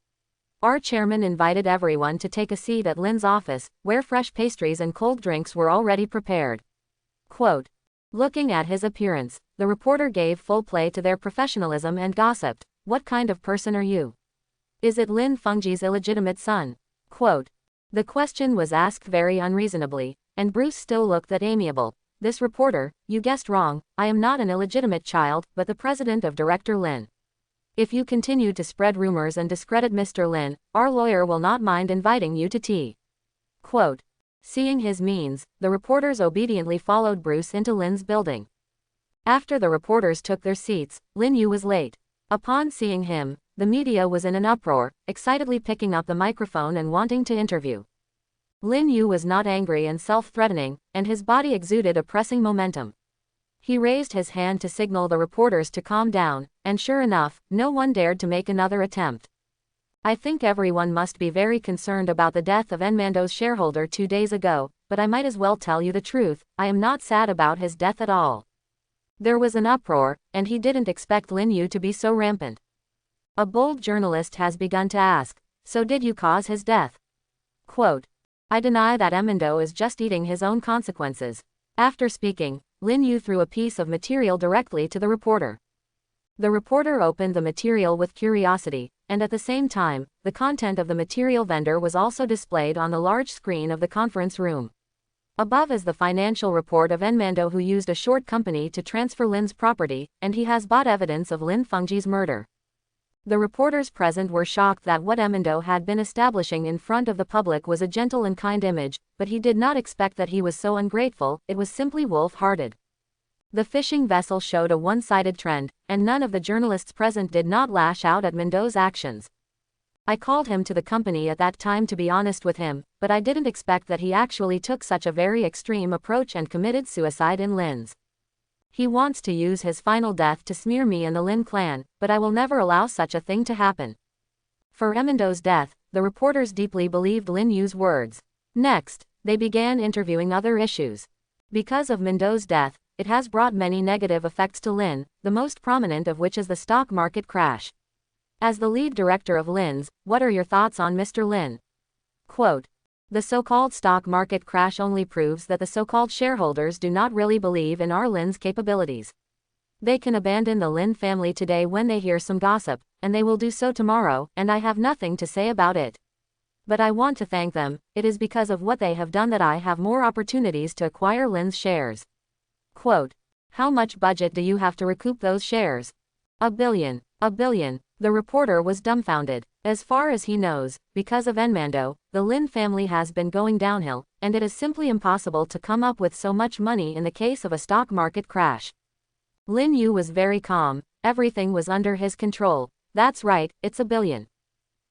Our chairman invited everyone to take a seat at Lin's office, where fresh pastries and cold drinks were already prepared. Quote. Looking at his appearance, the reporter gave full play to their professionalism and gossiped. What kind of person are you? Is it Lin Fengji's illegitimate son? Quote. The question was asked very unreasonably, and Bruce still looked that amiable. This reporter, you guessed wrong, I am not an illegitimate child, but the president of Director Lin. If you continue to spread rumors and discredit Mr. Lin, our lawyer will not mind inviting you to tea. Quote. Seeing his means, the reporters obediently followed Bruce into Lin's building. After the reporters took their seats, Lin Yu was late. Upon seeing him, the media was in an uproar, excitedly picking up the microphone and wanting to interview. Lin Yu was not angry and self-threatening, and his body exuded a pressing momentum. He raised his hand to signal the reporters to calm down, and sure enough, no one dared to make another attempt. I think everyone must be very concerned about the death of Enmando's shareholder 2 days ago, but I might as well tell you the truth, I am not sad about his death at all. There was an uproar, and he didn't expect Lin Yu to be so rampant. A bold journalist has begun to ask, so did you cause his death? Quote. I deny that Enmando is just eating his own consequences. After speaking, Lin Yu threw a piece of material directly to the reporter. The reporter opened the material with curiosity, and at the same time, the content of the material vendor was also displayed on the large screen of the conference room. Above is the financial report of Enmando, who used a short company to transfer Lin's property, and he has bought evidence of Lin Fengji's murder. The reporters present were shocked that what Enmando had been establishing in front of the public was a gentle and kind image, but he did not expect that he was so ungrateful, it was simply wolf-hearted. The fishing vessel showed a one-sided trend, and none of the journalists present did not lash out at Mindo's actions. I called him to the company at that time to be honest with him, but I didn't expect that he actually took such a very extreme approach and committed suicide in Lin's. He wants to use his final death to smear me and the Lin clan, but I will never allow such a thing to happen. For Mindo's death, the reporters deeply believed Lin Yu's words. Next, they began interviewing other issues. Because of Mindo's death, it has brought many negative effects to Lin, the most prominent of which is the stock market crash. As the lead director of Lin's, what are your thoughts on Mr. Lin? Quote, the so-called stock market crash only proves that the so-called shareholders do not really believe in our Lin's capabilities. They can abandon the Lin family today when they hear some gossip, and they will do so tomorrow, and I have nothing to say about it. But I want to thank them. It is because of what they have done that I have more opportunities to acquire Lin's shares. Quote, how much budget do you have to recoup those shares? $1 billion. $1 billion. The reporter was dumbfounded. As far as he knows, because of Mando, the Lin family has been going downhill, and it is simply impossible to come up with so much money in the case of a stock market crash. Lin Yu was very calm. Everything was under his control. That's right, it's $1 billion.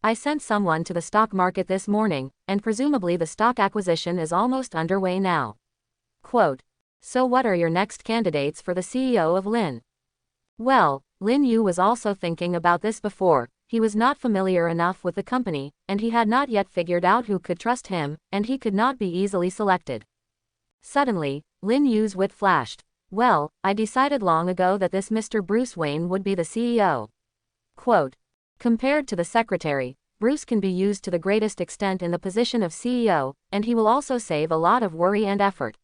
I sent someone to the stock market this morning, and presumably the stock acquisition is almost underway now. Quote, so what are your next candidates for the CEO of Lin? Well, Lin Yu was also thinking about this before. He was not familiar enough with the company, and he had not yet figured out who could trust him, and he could not be easily selected. Suddenly, Lin Yu's wit flashed. Well, I decided long ago that this Mr. Bruce Wayne would be the CEO. Quote, compared to the secretary, Bruce can be used to the greatest extent in the position of CEO, and he will also save a lot of worry and effort.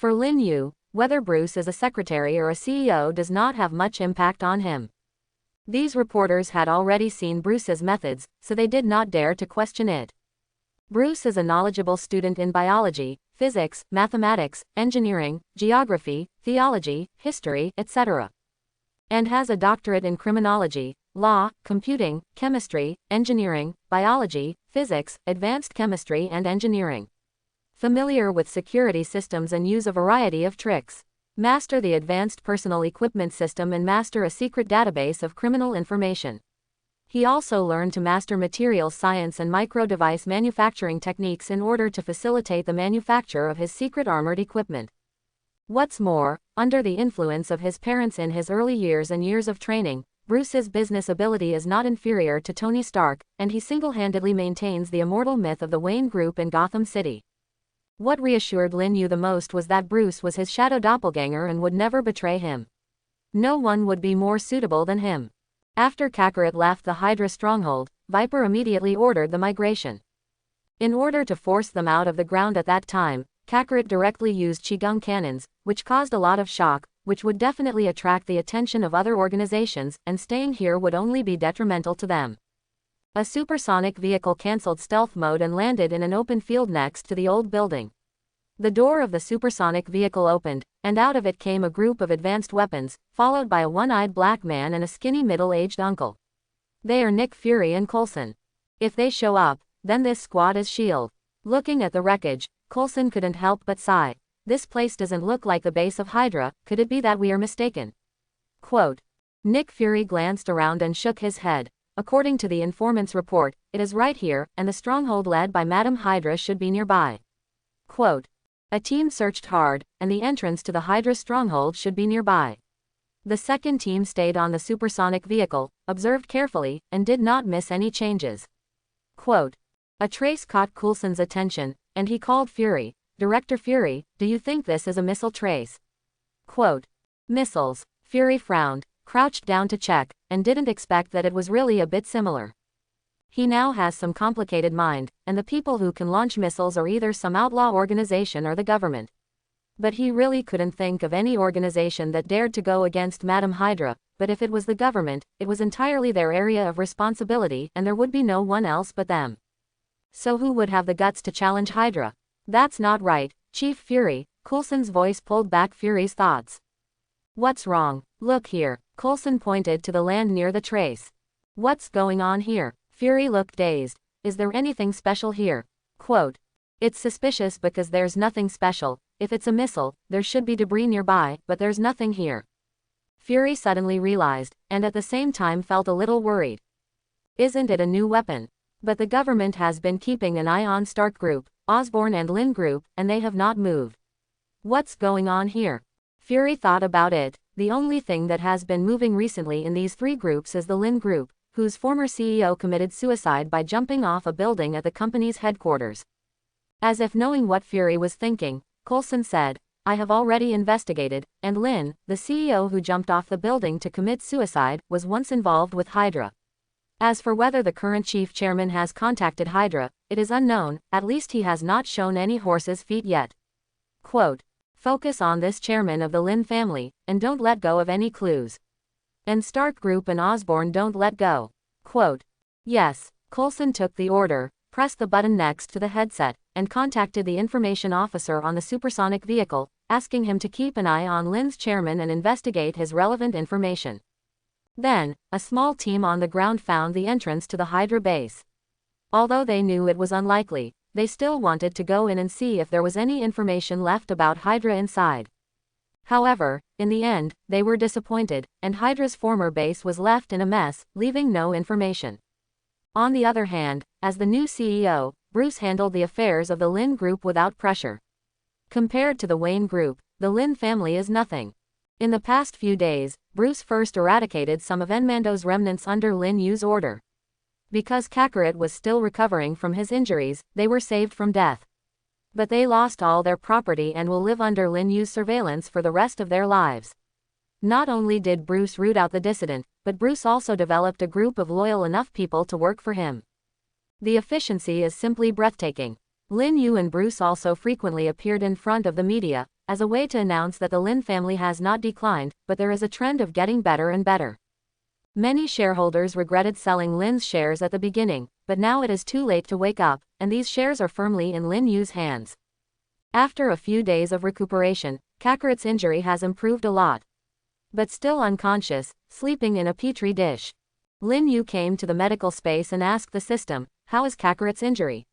For Lin Yu, whether Bruce is a secretary or a CEO does not have much impact on him. These reporters had already seen Bruce's methods, so they did not dare to question it. Bruce is a knowledgeable student in biology, physics, mathematics, engineering, geography, theology, history, etc. And has a doctorate in criminology, law, computing, chemistry, engineering, biology, physics, advanced chemistry and engineering. Familiar with security systems and use a variety of tricks. Master the advanced personal equipment system and master a secret database of criminal information. He also learned to master materials science and micro-device manufacturing techniques in order to facilitate the manufacture of his secret armored equipment. What's more, under the influence of his parents in his early years and years of training, Bruce's business ability is not inferior to Tony Stark, and he single-handedly maintains the immortal myth of the Wayne Group in Gotham City. What reassured Lin Yu the most was that Bruce was his shadow doppelganger and would never betray him. No one would be more suitable than him. After Kakarot left the Hydra stronghold, Viper immediately ordered the migration. In order to force them out of the ground at that time, Kakarot directly used Qigong cannons, which caused a lot of shock, which would definitely attract the attention of other organizations, and staying here would only be detrimental to them. A supersonic vehicle cancelled stealth mode and landed in an open field next to the old building. The door of the supersonic vehicle opened, and out of it came a group of advanced weapons, followed by a one-eyed black man and a skinny middle-aged uncle. They are Nick Fury and Coulson. If they show up, then this squad is S.H.I.E.L.D. Looking at the wreckage, Coulson couldn't help but sigh. This place doesn't look like the base of Hydra, could it be that we are mistaken? Quote. Nick Fury glanced around and shook his head. According to the informant's report, it is right here, and the stronghold led by Madam Hydra should be nearby. Quote. A team searched hard, and the entrance to the Hydra stronghold should be nearby. The second team stayed on the supersonic vehicle, observed carefully, and did not miss any changes. Quote. A trace caught Coulson's attention, and he called Fury. Director Fury, do you think this is a missile trace? Quote. Missiles. Fury frowned, crouched down to check, and didn't expect that it was really a bit similar. He now has some complicated mind, and the people who can launch missiles are either some outlaw organization or the government. But he really couldn't think of any organization that dared to go against Madam Hydra, but if it was the government, it was entirely their area of responsibility and there would be no one else but them. So who would have the guts to challenge Hydra? That's not right, Chief Fury. Coulson's voice pulled back Fury's thoughts. What's wrong? Look here. Coulson pointed to the land near the trace. What's going on here? Fury looked dazed. Is there anything special here? Quote. It's suspicious because there's nothing special. if it's a missile, there should be debris nearby, but there's nothing here. Fury suddenly realized, and at the same time felt a little worried. Isn't it a new weapon? But the government has been keeping an eye on Stark Group, Osborn and Lin Group, and they have not moved. What's going on here? Fury thought about it. The only thing that has been moving recently in these three groups is the Lin Group, whose former CEO committed suicide by jumping off a building at the company's headquarters. As if knowing what Fury was thinking, Coulson said, I have already investigated, and Lin, the CEO who jumped off the building to commit suicide, was once involved with Hydra. As for whether the current chief chairman has contacted Hydra, it is unknown, at least he has not shown any horse's feet yet. Quote, focus on this chairman of the Lin family, and don't let go of any clues. And Stark Group and Osborn don't let go. Quote, yes, Coulson took the order, pressed the button next to the headset, and contacted the information officer on the supersonic vehicle, asking him to keep an eye on Lin's chairman and investigate his relevant information. Then, a small team on the ground found the entrance to the Hydra base. Although they knew it was unlikely, they still wanted to go in and see if there was any information left about Hydra inside. However, in the end, they were disappointed, and Hydra's former base was left in a mess, leaving no information. On the other hand, as the new CEO, Bruce handled the affairs of the Lin Group without pressure. Compared to the Wayne Group, the Lin family is nothing. In the past few days, Bruce first eradicated some of Enmando's remnants under Lin Yu's order. Because Kakarot was still recovering from his injuries, they were saved from death. But they lost all their property and will live under Lin Yu's surveillance for the rest of their lives. Not only did Bruce root out the dissident, but Bruce also developed a group of loyal enough people to work for him. The efficiency is simply breathtaking. Lin Yu and Bruce also frequently appeared in front of the media, as a way to announce that the Lin family has not declined, but there is a trend of getting better and better. Many shareholders regretted selling Lin's shares at the beginning, but now it is too late to wake up, and these shares are firmly in Lin Yu's hands. After a few days of recuperation, Kakarot's injury has improved a lot. But still unconscious, sleeping in a petri dish. Lin Yu came to the medical space and asked the system, how is Kakarot's injury?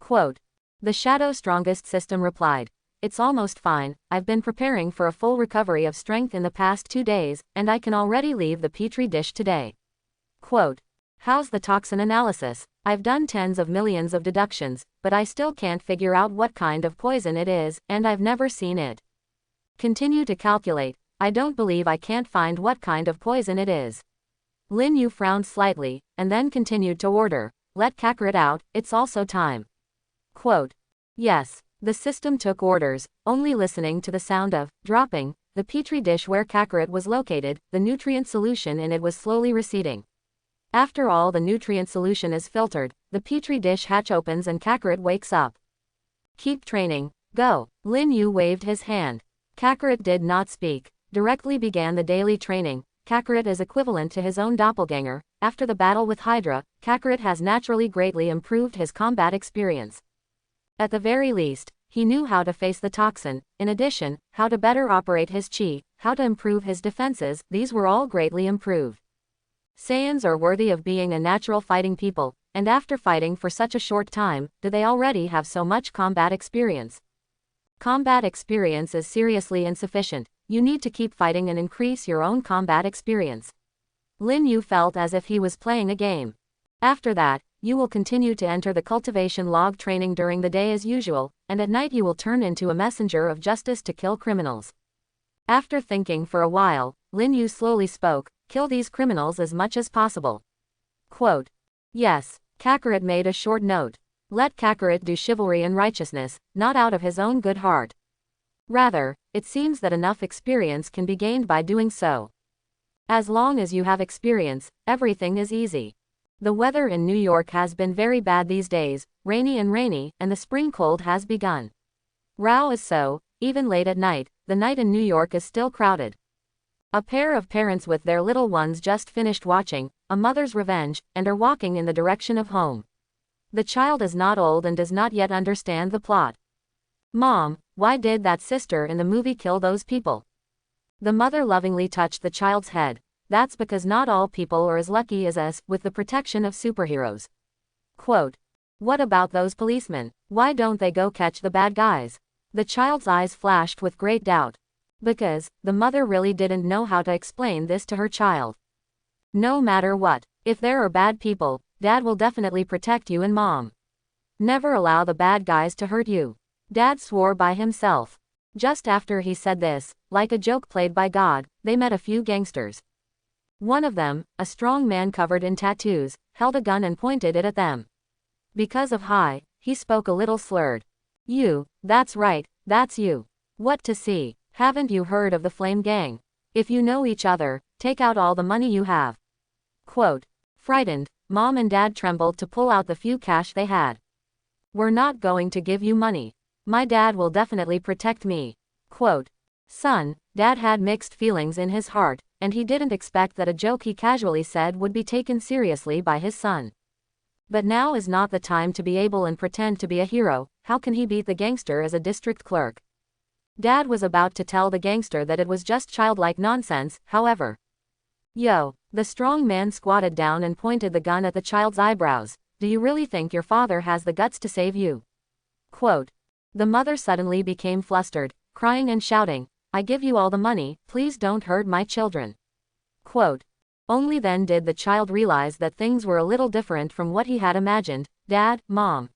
Quote, the Shadow's strongest system replied, it's almost fine, I've been preparing for a full recovery of strength in the past 2 days, and I can already leave the petri dish today. Quote, how's the toxin analysis? I've done tens of millions of deductions, but I still can't figure out what kind of poison it is, and I've never seen it. Continue to calculate. I don't believe I can't find what kind of poison it is. Lin Yu frowned slightly, and then continued to order, let Kakarot out, it's also time. Quote, yes, the system took orders, only listening to the sound of dropping the petri dish where Kakarot was located, the nutrient solution in it was slowly receding. After all the nutrient solution is filtered, the petri dish hatch opens and Kakarot wakes up. Keep training, go. Lin Yu waved his hand. Kakarot did not speak. Directly began the daily training. Kakarot is equivalent to his own doppelganger. After the battle with Hydra, Kakarot has naturally greatly improved his combat experience. At the very least, he knew how to face the toxin, in addition, how to better operate his chi, how to improve his defenses, these were all greatly improved. Saiyans are worthy of being a natural fighting people, and after fighting for such a short time, do they already have so much combat experience? Combat experience is seriously insufficient. You need to keep fighting and increase your own combat experience. Lin Yu felt as if he was playing a game. After that, you will continue to enter the cultivation log training during the day as usual, and at night you will turn into a messenger of justice to kill criminals. After thinking for a while, Lin Yu slowly spoke, kill these criminals as much as possible. Quote, yes, Kakarot made a short note. Let Kakarot do chivalry and righteousness, not out of his own good heart. Rather, it seems that enough experience can be gained by doing so. As long as you have experience, everything is easy. The weather in New York has been very bad these days, rainy, and the spring cold has begun. Rao is so, even late at night, the night in New York is still crowded. A pair of parents with their little ones just finished watching A Mother's Revenge, and are walking in the direction of home. The child is not old and does not yet understand the plot. Mom, why did that sister in the movie kill those people? The mother lovingly touched the child's head. That's because not all people are as lucky as us with the protection of superheroes. Quote, what about those policemen? Why don't they go catch the bad guys? The child's eyes flashed with great doubt. Because, the mother really didn't know how to explain this to her child. No matter what, if there are bad people, Dad will definitely protect you and Mom. Never allow the bad guys to hurt you. Dad swore by himself. Just after he said this, like a joke played by God, they met a few gangsters. One of them, a strong man covered in tattoos, held a gun and pointed it at them. Because of high, he spoke a little slurred. You, that's right, that's you. What to see? Haven't you heard of the Flame Gang? If you know each other, take out all the money you have. Quote. Frightened, Mom and Dad trembled to pull out the few cash they had. We're not going to give you money. My dad will definitely protect me. Quote. Son, Dad had mixed feelings in his heart, and he didn't expect that a joke he casually said would be taken seriously by his son. But now is not the time to be able and pretend to be a hero. How can he beat the gangster as a district clerk? Dad was about to tell the gangster that it was just childlike nonsense, however. Yo, the strong man squatted down and pointed the gun at the child's eyebrows. Do you really think your father has the guts to save you? Quote. The mother suddenly became flustered, crying and shouting, I give you all the money, please don't hurt my children. Quote. Only then did the child realize that things were a little different from what he had imagined. Dad, Mom.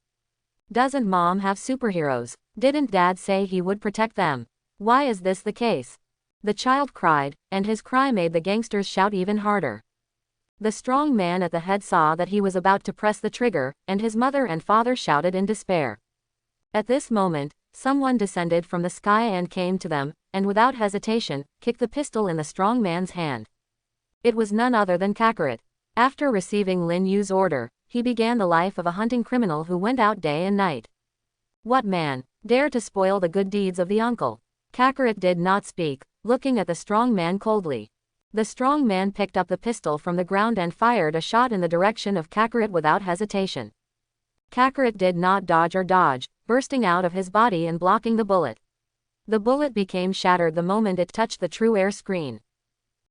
Doesn't Mom have superheroes? Didn't Dad say he would protect them? Why is this the case? The child cried, and his cry made the gangsters shout even harder. The strong man at the head saw that he was about to press the trigger, and his mother and father shouted in despair. At this moment, someone descended from the sky and came to them, and without hesitation, kicked the pistol in the strong man's hand. It was none other than Kakarot. After receiving Lin Yu's order, he began the life of a hunting criminal who went out day and night. What man dared to spoil the good deeds of the uncle? Kakarot did not speak, looking at the strong man coldly. The strong man picked up the pistol from the ground and fired a shot in the direction of Kakarot without hesitation. Kakarot did not dodge or dodge, bursting out of his body and blocking the bullet. The bullet became shattered the moment it touched the true air screen.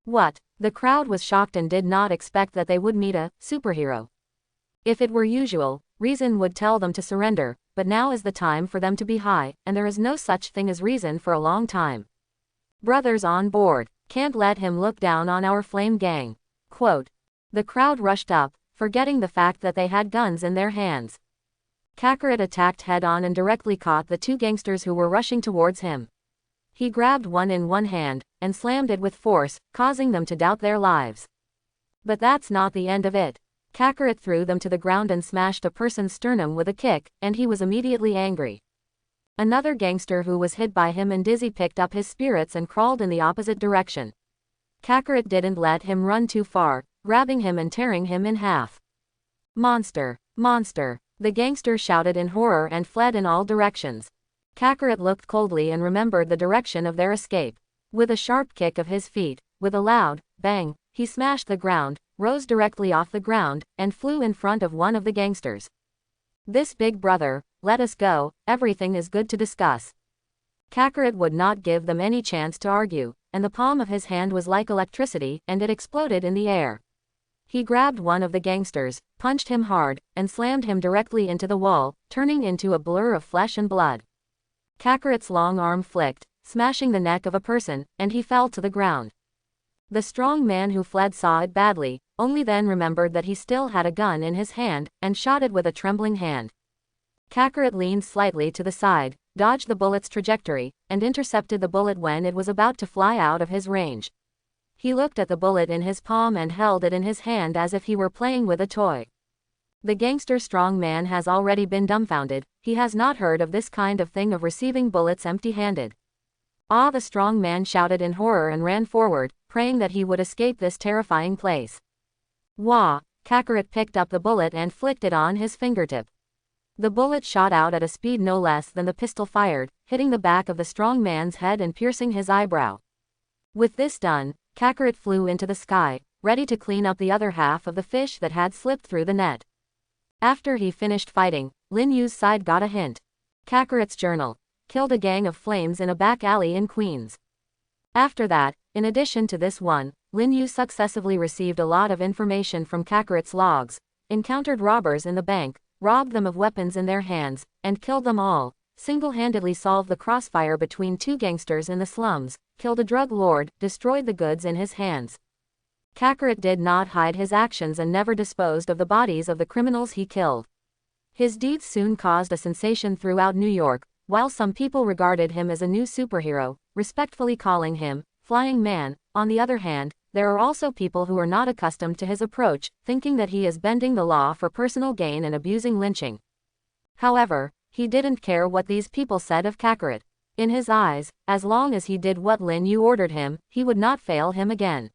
What? The crowd was shocked and did not expect that they would meet a superhero. If it were usual, reason would tell them to surrender, but now is the time for them to be high, and there is no such thing as reason for a long time. Brothers on board, can't let him look down on our Flame Gang. Quote. The crowd rushed up, forgetting the fact that they had guns in their hands. Kakarot attacked head-on and directly caught the two gangsters who were rushing towards him. He grabbed one in one hand, and slammed it with force, causing them to doubt their lives. But that's not the end of it. Kakarot threw them to the ground and smashed a person's sternum with a kick, and he was immediately angry. Another gangster who was hit by him and dizzy picked up his spirits and crawled in the opposite direction. Kakarot didn't let him run too far, grabbing him and tearing him in half. Monster! Monster! The gangster shouted in horror and fled in all directions. Kakarot looked coldly and remembered the direction of their escape. With a sharp kick of his feet, with a loud bang, he smashed the ground, rose directly off the ground, and flew in front of one of the gangsters. This big brother, let us go, everything is good to discuss. Kakarot would not give them any chance to argue, and the palm of his hand was like electricity, and it exploded in the air. He grabbed one of the gangsters, punched him hard, and slammed him directly into the wall, turning into a blur of flesh and blood. Kakarot's long arm flicked, smashing the neck of a person, and he fell to the ground. The strong man who fled saw it badly, only then remembered that he still had a gun in his hand, and shot it with a trembling hand. Kakarot leaned slightly to the side, dodged the bullet's trajectory, and intercepted the bullet when it was about to fly out of his range. He looked at the bullet in his palm and held it in his hand as if he were playing with a toy. The gangster strong man has already been dumbfounded, he has not heard of this kind of thing of receiving bullets empty-handed. Ah! The strong man shouted in horror and ran forward, praying that he would escape this terrifying place. Wah! Kakarot picked up the bullet and flicked it on his fingertip. The bullet shot out at a speed no less than the pistol fired, hitting the back of the strong man's head and piercing his eyebrow. With this done, Kakarot flew into the sky, ready to clean up the other half of the fish that had slipped through the net. After he finished fighting, Lin Yu's side got a hint. Kakarot's journal. Killed a gang of flames in a back alley in Queens. After that, in addition to this one, Lin Yu successively received a lot of information from Kakarot's logs, encountered robbers in the bank, robbed them of weapons in their hands, and killed them all, single-handedly solved the crossfire between two gangsters in the slums, killed a drug lord, destroyed the goods in his hands. Kakarot did not hide his actions and never disposed of the bodies of the criminals he killed. His deeds soon caused a sensation throughout New York, while some people regarded him as a new superhero, respectfully calling him Flying Man. On the other hand, there are also people who are not accustomed to his approach, thinking that he is bending the law for personal gain and abusing lynching. However, he didn't care what these people said of Kakarot. In his eyes, as long as he did what Lin Yu ordered him, he would not fail him again.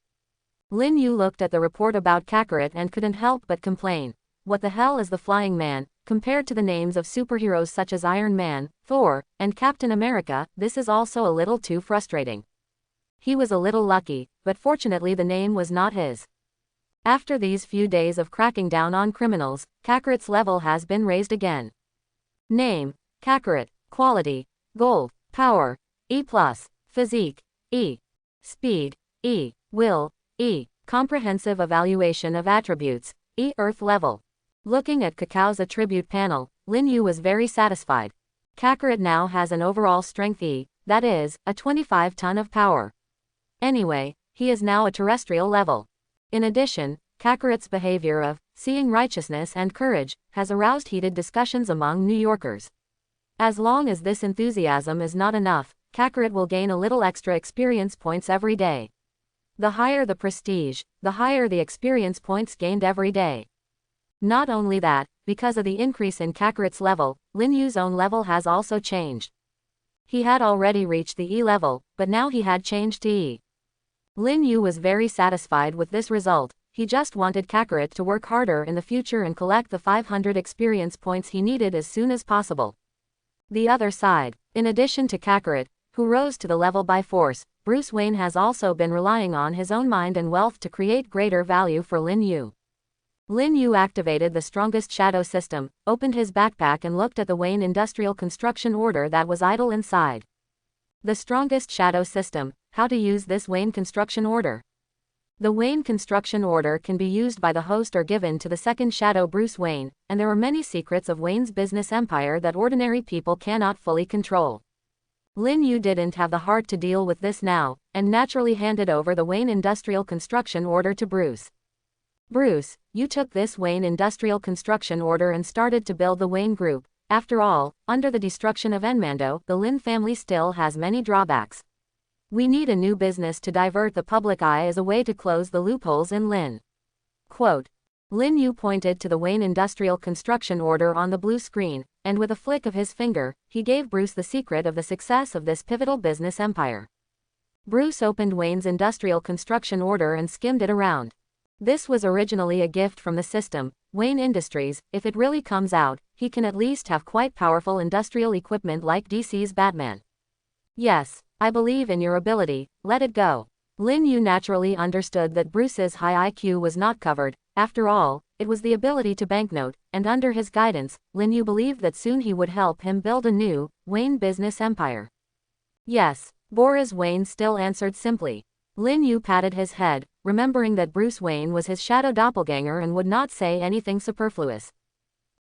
Lin Yu looked at the report about Kakarot and couldn't help but complain. What the hell is the Flying Man? Compared to the names of superheroes such as Iron Man, Thor, and Captain America, this is also a little too frustrating. He was a little lucky, but fortunately the name was not his. After these few days of cracking down on criminals, Kakarot's level has been raised again. Name: Kakarot. Quality: Gold. Power: E+. Physique: E. Speed: E. Will: E. Comprehensive evaluation of attributes: E. Earth level. Looking at Kakao's attribute panel, Lin Yu was very satisfied. Kakarot now has an overall strength E, that is, a 25-ton of power. Anyway, he is now a terrestrial level. In addition, Kakarot's behavior of seeing righteousness and courage has aroused heated discussions among New Yorkers. As long as this enthusiasm is not enough, Kakarot will gain a little extra experience points every day. The higher the prestige, the higher the experience points gained every day. Not only that, because of the increase in Kakarot's level, Lin Yu's own level has also changed. He had already reached the E level, but now he had changed to E. Lin Yu was very satisfied with this result. He just wanted Kakarot to work harder in the future and collect the 500 experience points he needed as soon as possible. The other side, in addition to Kakarot, who rose to the level by force, Bruce Wayne has also been relying on his own mind and wealth to create greater value for Lin Yu. Lin Yu activated the strongest shadow system, opened his backpack and looked at the Wayne Industrial Construction Order that was idle inside. The strongest shadow system. How to use this Wayne Construction Order. The Wayne Construction Order can be used by the host or given to the second shadow Bruce Wayne, and there are many secrets of Wayne's business empire that ordinary people cannot fully control. Lin Yu didn't have the heart to deal with this now, and naturally handed over the Wayne Industrial Construction Order to Bruce. Bruce, you took this Wayne Industrial Construction Order and started to build the Wayne Group. After all, under the destruction of Enmando, the Lin family still has many drawbacks. We need a new business to divert the public eye as a way to close the loopholes in Lin. Quote. Lin Yu pointed to the Wayne Industrial Construction Order on the blue screen, and with a flick of his finger, he gave Bruce the secret of the success of this pivotal business empire. Bruce opened Wayne's Industrial Construction Order and skimmed it around. This was originally a gift from the system, Wayne Industries. If it really comes out, he can at least have quite powerful industrial equipment like DC's Batman. Yes, I believe in your ability, let it go. Lin Yu naturally understood that Bruce's high IQ was not covered. After all, it was the ability to banknote, and under his guidance, Lin Yu believed that soon he would help him build a new, Wayne business empire. Yes, Boris Wayne still answered simply. Lin Yu patted his head, remembering that Bruce Wayne was his shadow doppelganger and would not say anything superfluous.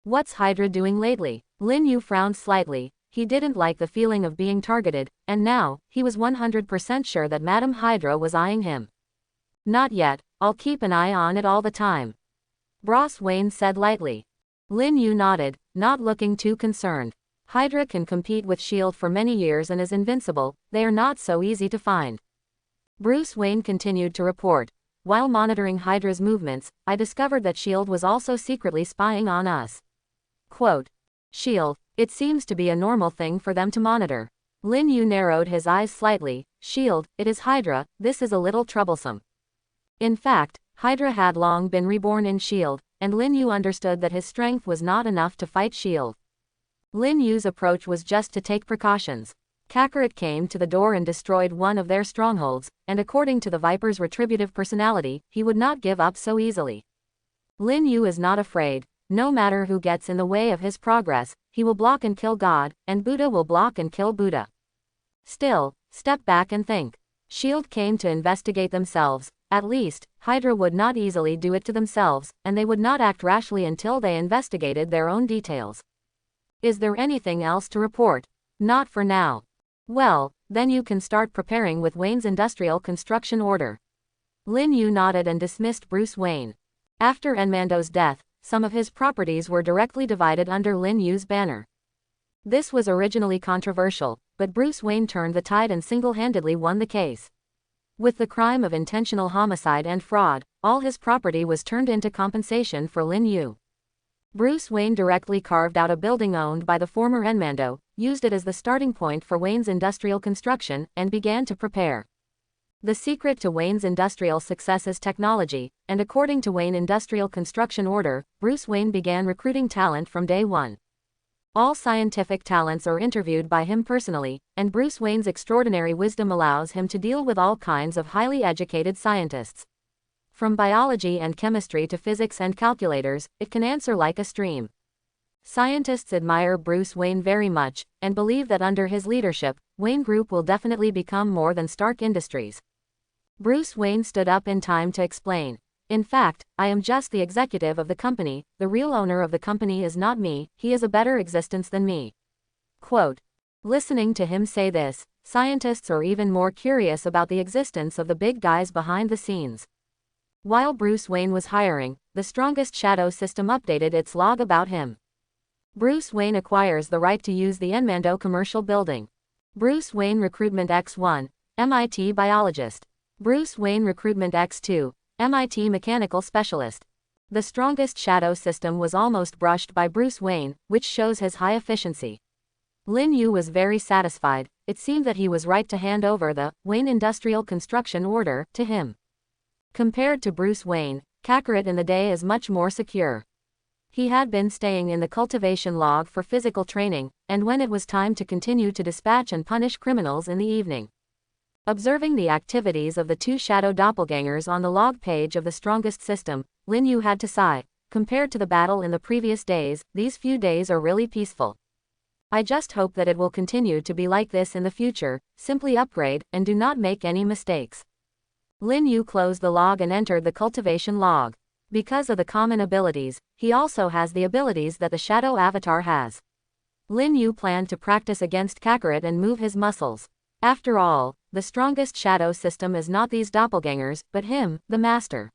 What's Hydra doing lately? Lin Yu frowned slightly. He didn't like the feeling of being targeted, and now, he was 100% sure that Madame Hydra was eyeing him. Not yet, I'll keep an eye on it all the time. Bruce Wayne said lightly. Lin Yu nodded, not looking too concerned. Hydra can compete with S.H.I.E.L.D. for many years and is invincible. They are not so easy to find. Bruce Wayne continued to report. While monitoring Hydra's movements, I discovered that S.H.I.E.L.D. was also secretly spying on us. Quote. S.H.I.E.L.D. It seems to be a normal thing for them to monitor. Lin Yu narrowed his eyes slightly. S.H.I.E.L.D., it is Hydra, this is a little troublesome. In fact, Hydra had long been reborn in S.H.I.E.L.D., and Lin Yu understood that his strength was not enough to fight S.H.I.E.L.D. Lin Yu's approach was just to take precautions. Kakarot came to the door and destroyed one of their strongholds, and according to the Viper's retributive personality, he would not give up so easily. Lin Yu is not afraid. No matter who gets in the way of his progress, he will block and kill God, and Buddha will block and kill Buddha. Still, step back and think. S.H.I.E.L.D. came to investigate themselves. At least, Hydra would not easily do it to themselves, and they would not act rashly until they investigated their own details. Is there anything else to report? Not for now. Well, then you can start preparing with Wayne's industrial construction order. Lin Yu nodded and dismissed Bruce Wayne. After Enmando's death, some of his properties were directly divided under Lin Yu's banner. This was originally controversial, but Bruce Wayne turned the tide and single-handedly won the case. With the crime of intentional homicide and fraud, all his property was turned into compensation for Lin Yu. Bruce Wayne directly carved out a building owned by the former Enmando, used it as the starting point for Wayne's industrial construction, and began to prepare. The secret to Wayne's industrial success is technology, and according to Wayne Industrial Construction Order, Bruce Wayne began recruiting talent from day one. All scientific talents are interviewed by him personally, and Bruce Wayne's extraordinary wisdom allows him to deal with all kinds of highly educated scientists. From biology and chemistry to physics and calculators, it can answer like a stream. Scientists admire Bruce Wayne very much, and believe that under his leadership, Wayne Group will definitely become more than Stark Industries. Bruce Wayne stood up in time to explain. In fact, I am just the executive of the company, the real owner of the company is not me, he is a better existence than me. Quote. Listening to him say this, scientists are even more curious about the existence of the big guys behind the scenes. While Bruce Wayne was hiring, the Strongest Shadow system updated its log about him. Bruce Wayne acquires the right to use the Enmando commercial building. Bruce Wayne Recruitment X1, MIT Biologist. Bruce Wayne Recruitment X2, MIT Mechanical Specialist. The Strongest Shadow system was almost brushed by Bruce Wayne, which shows his high efficiency. Lin Yu was very satisfied. It seemed that he was right to hand over the Wayne Industrial Construction Order to him. Compared to Bruce Wayne, Kakarot in the day is much more secure. He had been staying in the cultivation log for physical training, and when it was time to continue to dispatch and punish criminals in the evening. Observing the activities of the two shadow doppelgangers on the log page of the Strongest system, Lin Yu had to sigh. Compared to the battle in the previous days, these few days are really peaceful. I just hope that it will continue to be like this in the future. Simply upgrade, and do not make any mistakes. Lin Yu closed the log and entered the cultivation log. Because of the common abilities, he also has the abilities that the shadow avatar has. Lin Yu planned to practice against Kakarot and move his muscles. After all, the Strongest Shadow system is not these doppelgangers, but him, the master.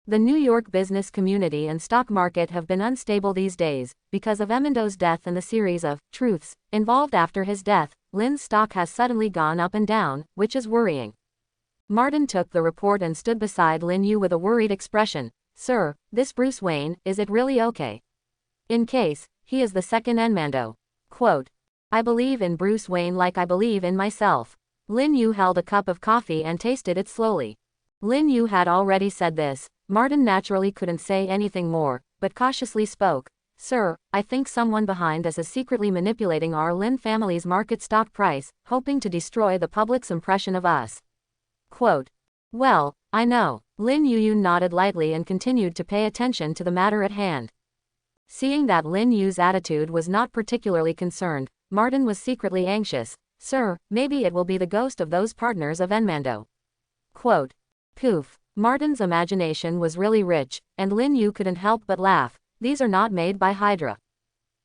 The New York business community and stock market have been unstable these days, because of Enmando's death and the series of truths involved after his death. Lin's stock has suddenly gone up and down, which is worrying. Martin took the report and stood beside Lin Yu with a worried expression. Sir, this Bruce Wayne, is it really okay? In case, he is the second Enmando. Quote. I believe in Bruce Wayne like I believe in myself. Lin Yu held a cup of coffee and tasted it slowly. Lin Yu had already said this. Martin naturally couldn't say anything more, but cautiously spoke. Sir, I think someone behind us is secretly manipulating our Lin family's market stock price, hoping to destroy the public's impression of us. Quote. Well, I know. Lin Yu nodded lightly and continued to pay attention to the matter at hand. Seeing that Lin Yu's attitude was not particularly concerned, Martin was secretly anxious. Sir, maybe it will be the ghost of those partners of Enmando. Quote. Poof. Martin's imagination was really rich, and Lin Yu couldn't help but laugh. These are not made by Hydra.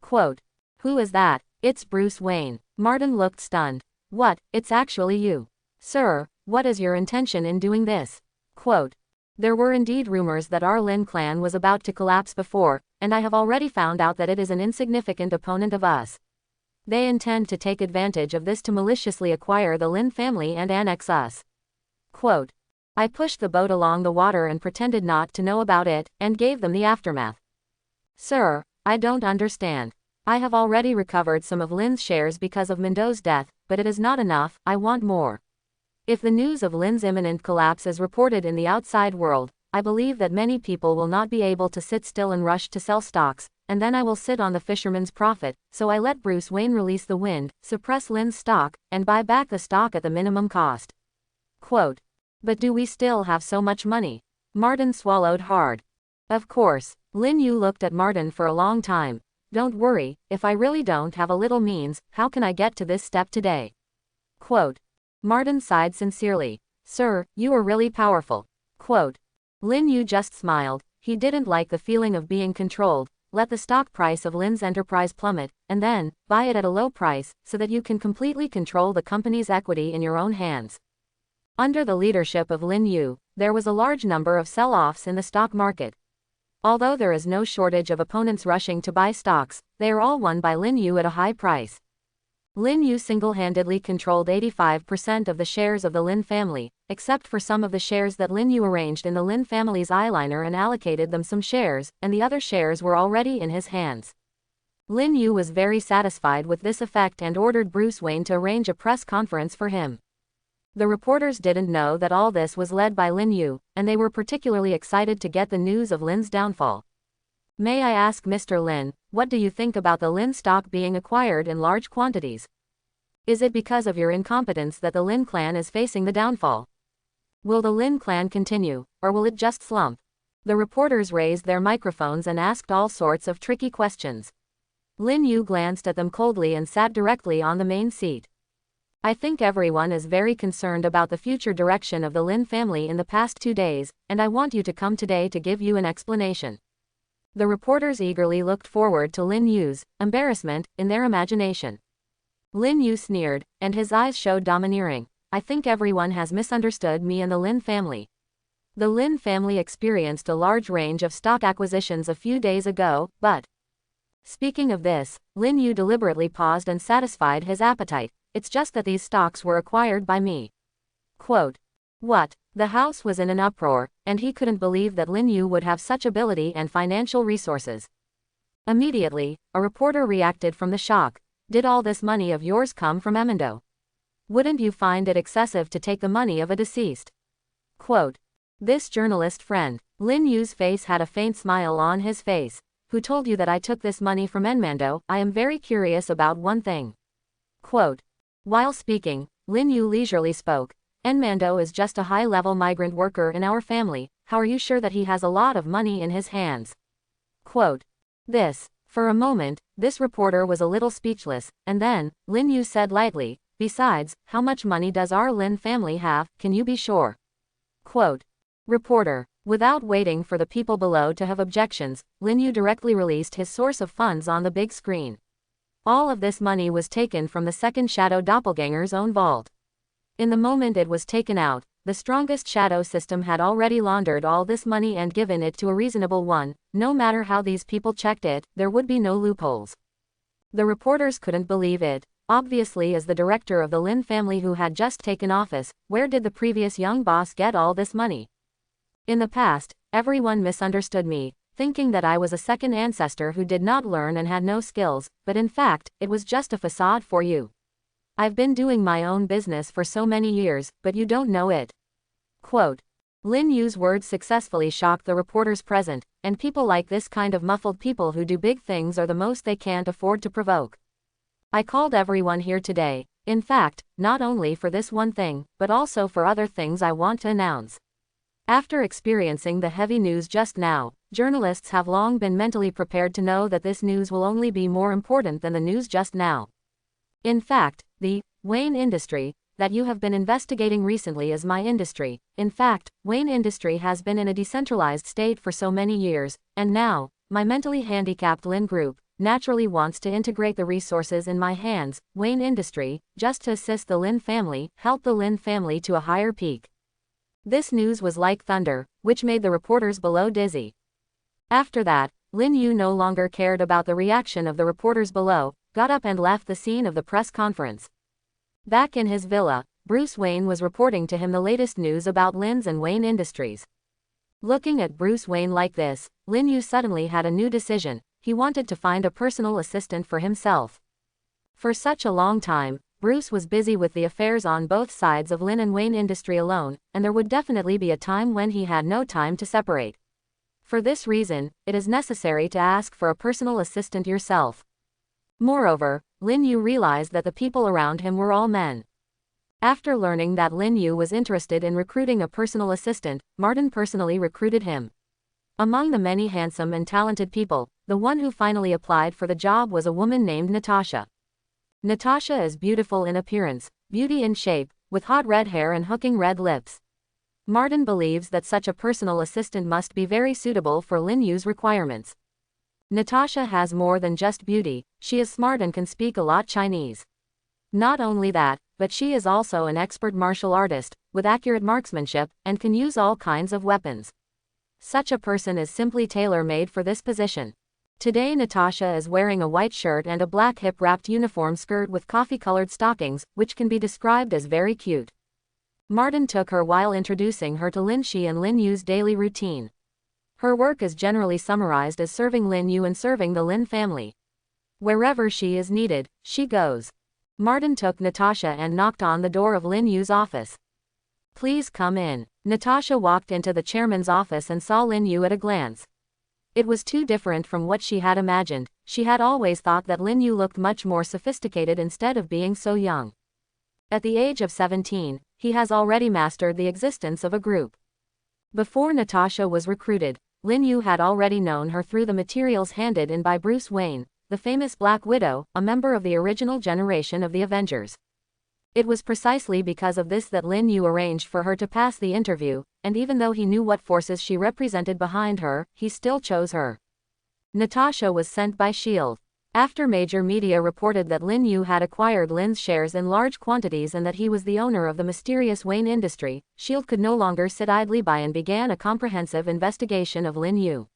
Quote. Who is that? It's Bruce Wayne. Martin looked stunned. What, it's actually you. Sir, what is your intention in doing this? Quote. There were indeed rumors that our Lin clan was about to collapse before, and I have already found out that it is an insignificant opponent of us. They intend to take advantage of this to maliciously acquire the Lin family and annex us. Quote. I pushed the boat along the water and pretended not to know about it, and gave them the aftermath. Sir, I don't understand. I have already recovered some of Lin's shares because of Mendo's death, but it is not enough, I want more. If the news of Lin's imminent collapse is reported in the outside world, I believe that many people will not be able to sit still and rush to sell stocks, and then I will sit on the fisherman's profit, so I let Bruce Wayne release the wind, suppress Lin's stock, and buy back the stock at the minimum cost. Quote. But do we still have so much money? Martin swallowed hard. Of course. Lin Yu looked at Martin for a long time. Don't worry, if I really don't have a little means, how can I get to this step today? Quote. Martin sighed sincerely. Sir, you are really powerful. Quote. Lin Yu just smiled. He didn't like the feeling of being controlled. let the stock price of Lin's enterprise plummet, and then, buy it at a low price, so that you can completely control the company's equity in your own hands. Under the leadership of Lin Yu, there was a large number of sell-offs in the stock market. Although there is no shortage of opponents rushing to buy stocks, they are all won by Lin Yu at a high price. Lin Yu single-handedly controlled 85% of the shares of the Lin family, except for some of the shares that Lin Yu arranged in the Lin family's eyeliner and allocated them some shares, and the other shares were already in his hands. Lin Yu was very satisfied with this effect and ordered Bruce Wayne to arrange a press conference for him. The reporters didn't know that all this was led by Lin Yu, and they were particularly excited to get the news of Lin's downfall. May I ask Mr. Lin, what do you think about the Lin stock being acquired in large quantities? Is it because of your incompetence that the Lin clan is facing the downfall? Will the Lin clan continue, or will it just slump? The reporters raised their microphones and asked all sorts of tricky questions. Lin Yu glanced at them coldly and sat directly on the main seat. I think everyone is very concerned about the future direction of the Lin family in the past 2 days, and I want you to come today to give you an explanation. The reporters eagerly looked forward to Lin Yu's embarrassment in their imagination. Lin Yu sneered, and his eyes showed domineering. I think everyone has misunderstood me and the Lin family. The Lin family experienced a large range of stock acquisitions a few days ago, but... Speaking of this, Lin Yu deliberately paused and satisfied his appetite. It's just that these stocks were acquired by me. Quote. What? The house was in an uproar, and he couldn't believe that Lin Yu would have such ability and financial resources. Immediately, a reporter reacted from the shock. Did all this money of yours come from Emendo? Wouldn't you find it excessive to take the money of a deceased? Quote. This journalist friend, Lin Yu's face had a faint smile on his face. Who told you that I took this money from Emendo? I am very curious about one thing. Quote. While speaking, Lin Yu leisurely spoke. Enmando is just a high-level migrant worker in our family. How are you sure that he has a lot of money in his hands? Quote. For a moment, this reporter was a little speechless, and then, Lin Yu said lightly, besides, how much money does our Lin family have, can you be sure? Quote. Reporter. Without waiting for the people below to have objections, Lin Yu directly released his source of funds on the big screen. All of this money was taken from the second shadow doppelganger's own vault. In the moment it was taken out, the strongest shadow system had already laundered all this money and given it to a reasonable one. No matter how these people checked it, there would be no loopholes. The reporters couldn't believe it. Obviously, as the director of the Lin family who had just taken office, where did the previous young boss get all this money? In the past, everyone misunderstood me, thinking that I was a second ancestor who did not learn and had no skills, but in fact, it was just a facade for you. I've been doing my own business for so many years, but you don't know it. Quote. Lin Yu's words successfully shocked the reporters present, and people like this kind of muffled people who do big things are the most they can't afford to provoke. I called everyone here today, in fact, not only for this one thing, but also for other things I want to announce. After experiencing the heavy news just now, journalists have long been mentally prepared to know that this news will only be more important than the news just now. In fact, the Wayne industry that you have been investigating recently is my industry. In fact, Wayne industry has been in a decentralized state for so many years, and now, my mentally handicapped Lin group naturally wants to integrate the resources in my hands, Wayne industry, just to assist the Lin family, help the Lin family to a higher peak. This news was like thunder, which made the reporters below dizzy. After that, Lin Yu no longer cared about the reaction of the reporters below, got up and left the scene of the press conference. Back in his villa, Bruce Wayne was reporting to him the latest news about Lin's and Wayne Industries. Looking at Bruce Wayne like this, Lin Yu suddenly had a new decision. He wanted to find a personal assistant for himself. For such a long time, Bruce was busy with the affairs on both sides of Lin and Wayne Industry alone, and there would definitely be a time when he had no time to separate. For this reason, it is necessary to ask for a personal assistant yourself. Moreover, Lin Yu realized that the people around him were all men. After learning that Lin Yu was interested in recruiting a personal assistant, Martin personally recruited him. Among the many handsome and talented people, the one who finally applied for the job was a woman named Natasha. Natasha is beautiful in appearance, beauty in shape, with hot red hair and hooking red lips. Martin believes that such a personal assistant must be very suitable for Lin Yu's requirements. Natasha has more than just beauty, she is smart and can speak a lot Chinese. Not only that, but she is also an expert martial artist, with accurate marksmanship, and can use all kinds of weapons. Such a person is simply tailor-made for this position. Today Natasha is wearing a white shirt and a black hip-wrapped uniform skirt with coffee-colored stockings, which can be described as very cute. Martin took her while introducing her to Lin Shi and Lin Yu's daily routine. Her work is generally summarized as serving Lin Yu and serving the Lin family. Wherever she is needed, she goes. Martin took Natasha and knocked on the door of Lin Yu's office. Please come in. Natasha walked into the chairman's office and saw Lin Yu at a glance. It was too different from what she had imagined. She had always thought that Lin Yu looked much more sophisticated instead of being so young. At the age of 17, he has already mastered the existence of a group. Before Natasha was recruited, Lin Yu had already known her through the materials handed in by Bruce Wayne, the famous Black Widow, a member of the original generation of the Avengers. It was precisely because of this that Lin Yu arranged for her to pass the interview, and even though he knew what forces she represented behind her, he still chose her. Natasha was sent by S.H.I.E.L.D. After major media reported that Lin Yu had acquired Lin's shares in large quantities and that he was the owner of the mysterious Wayne industry, S.H.I.E.L.D. could no longer sit idly by and began a comprehensive investigation of Lin Yu.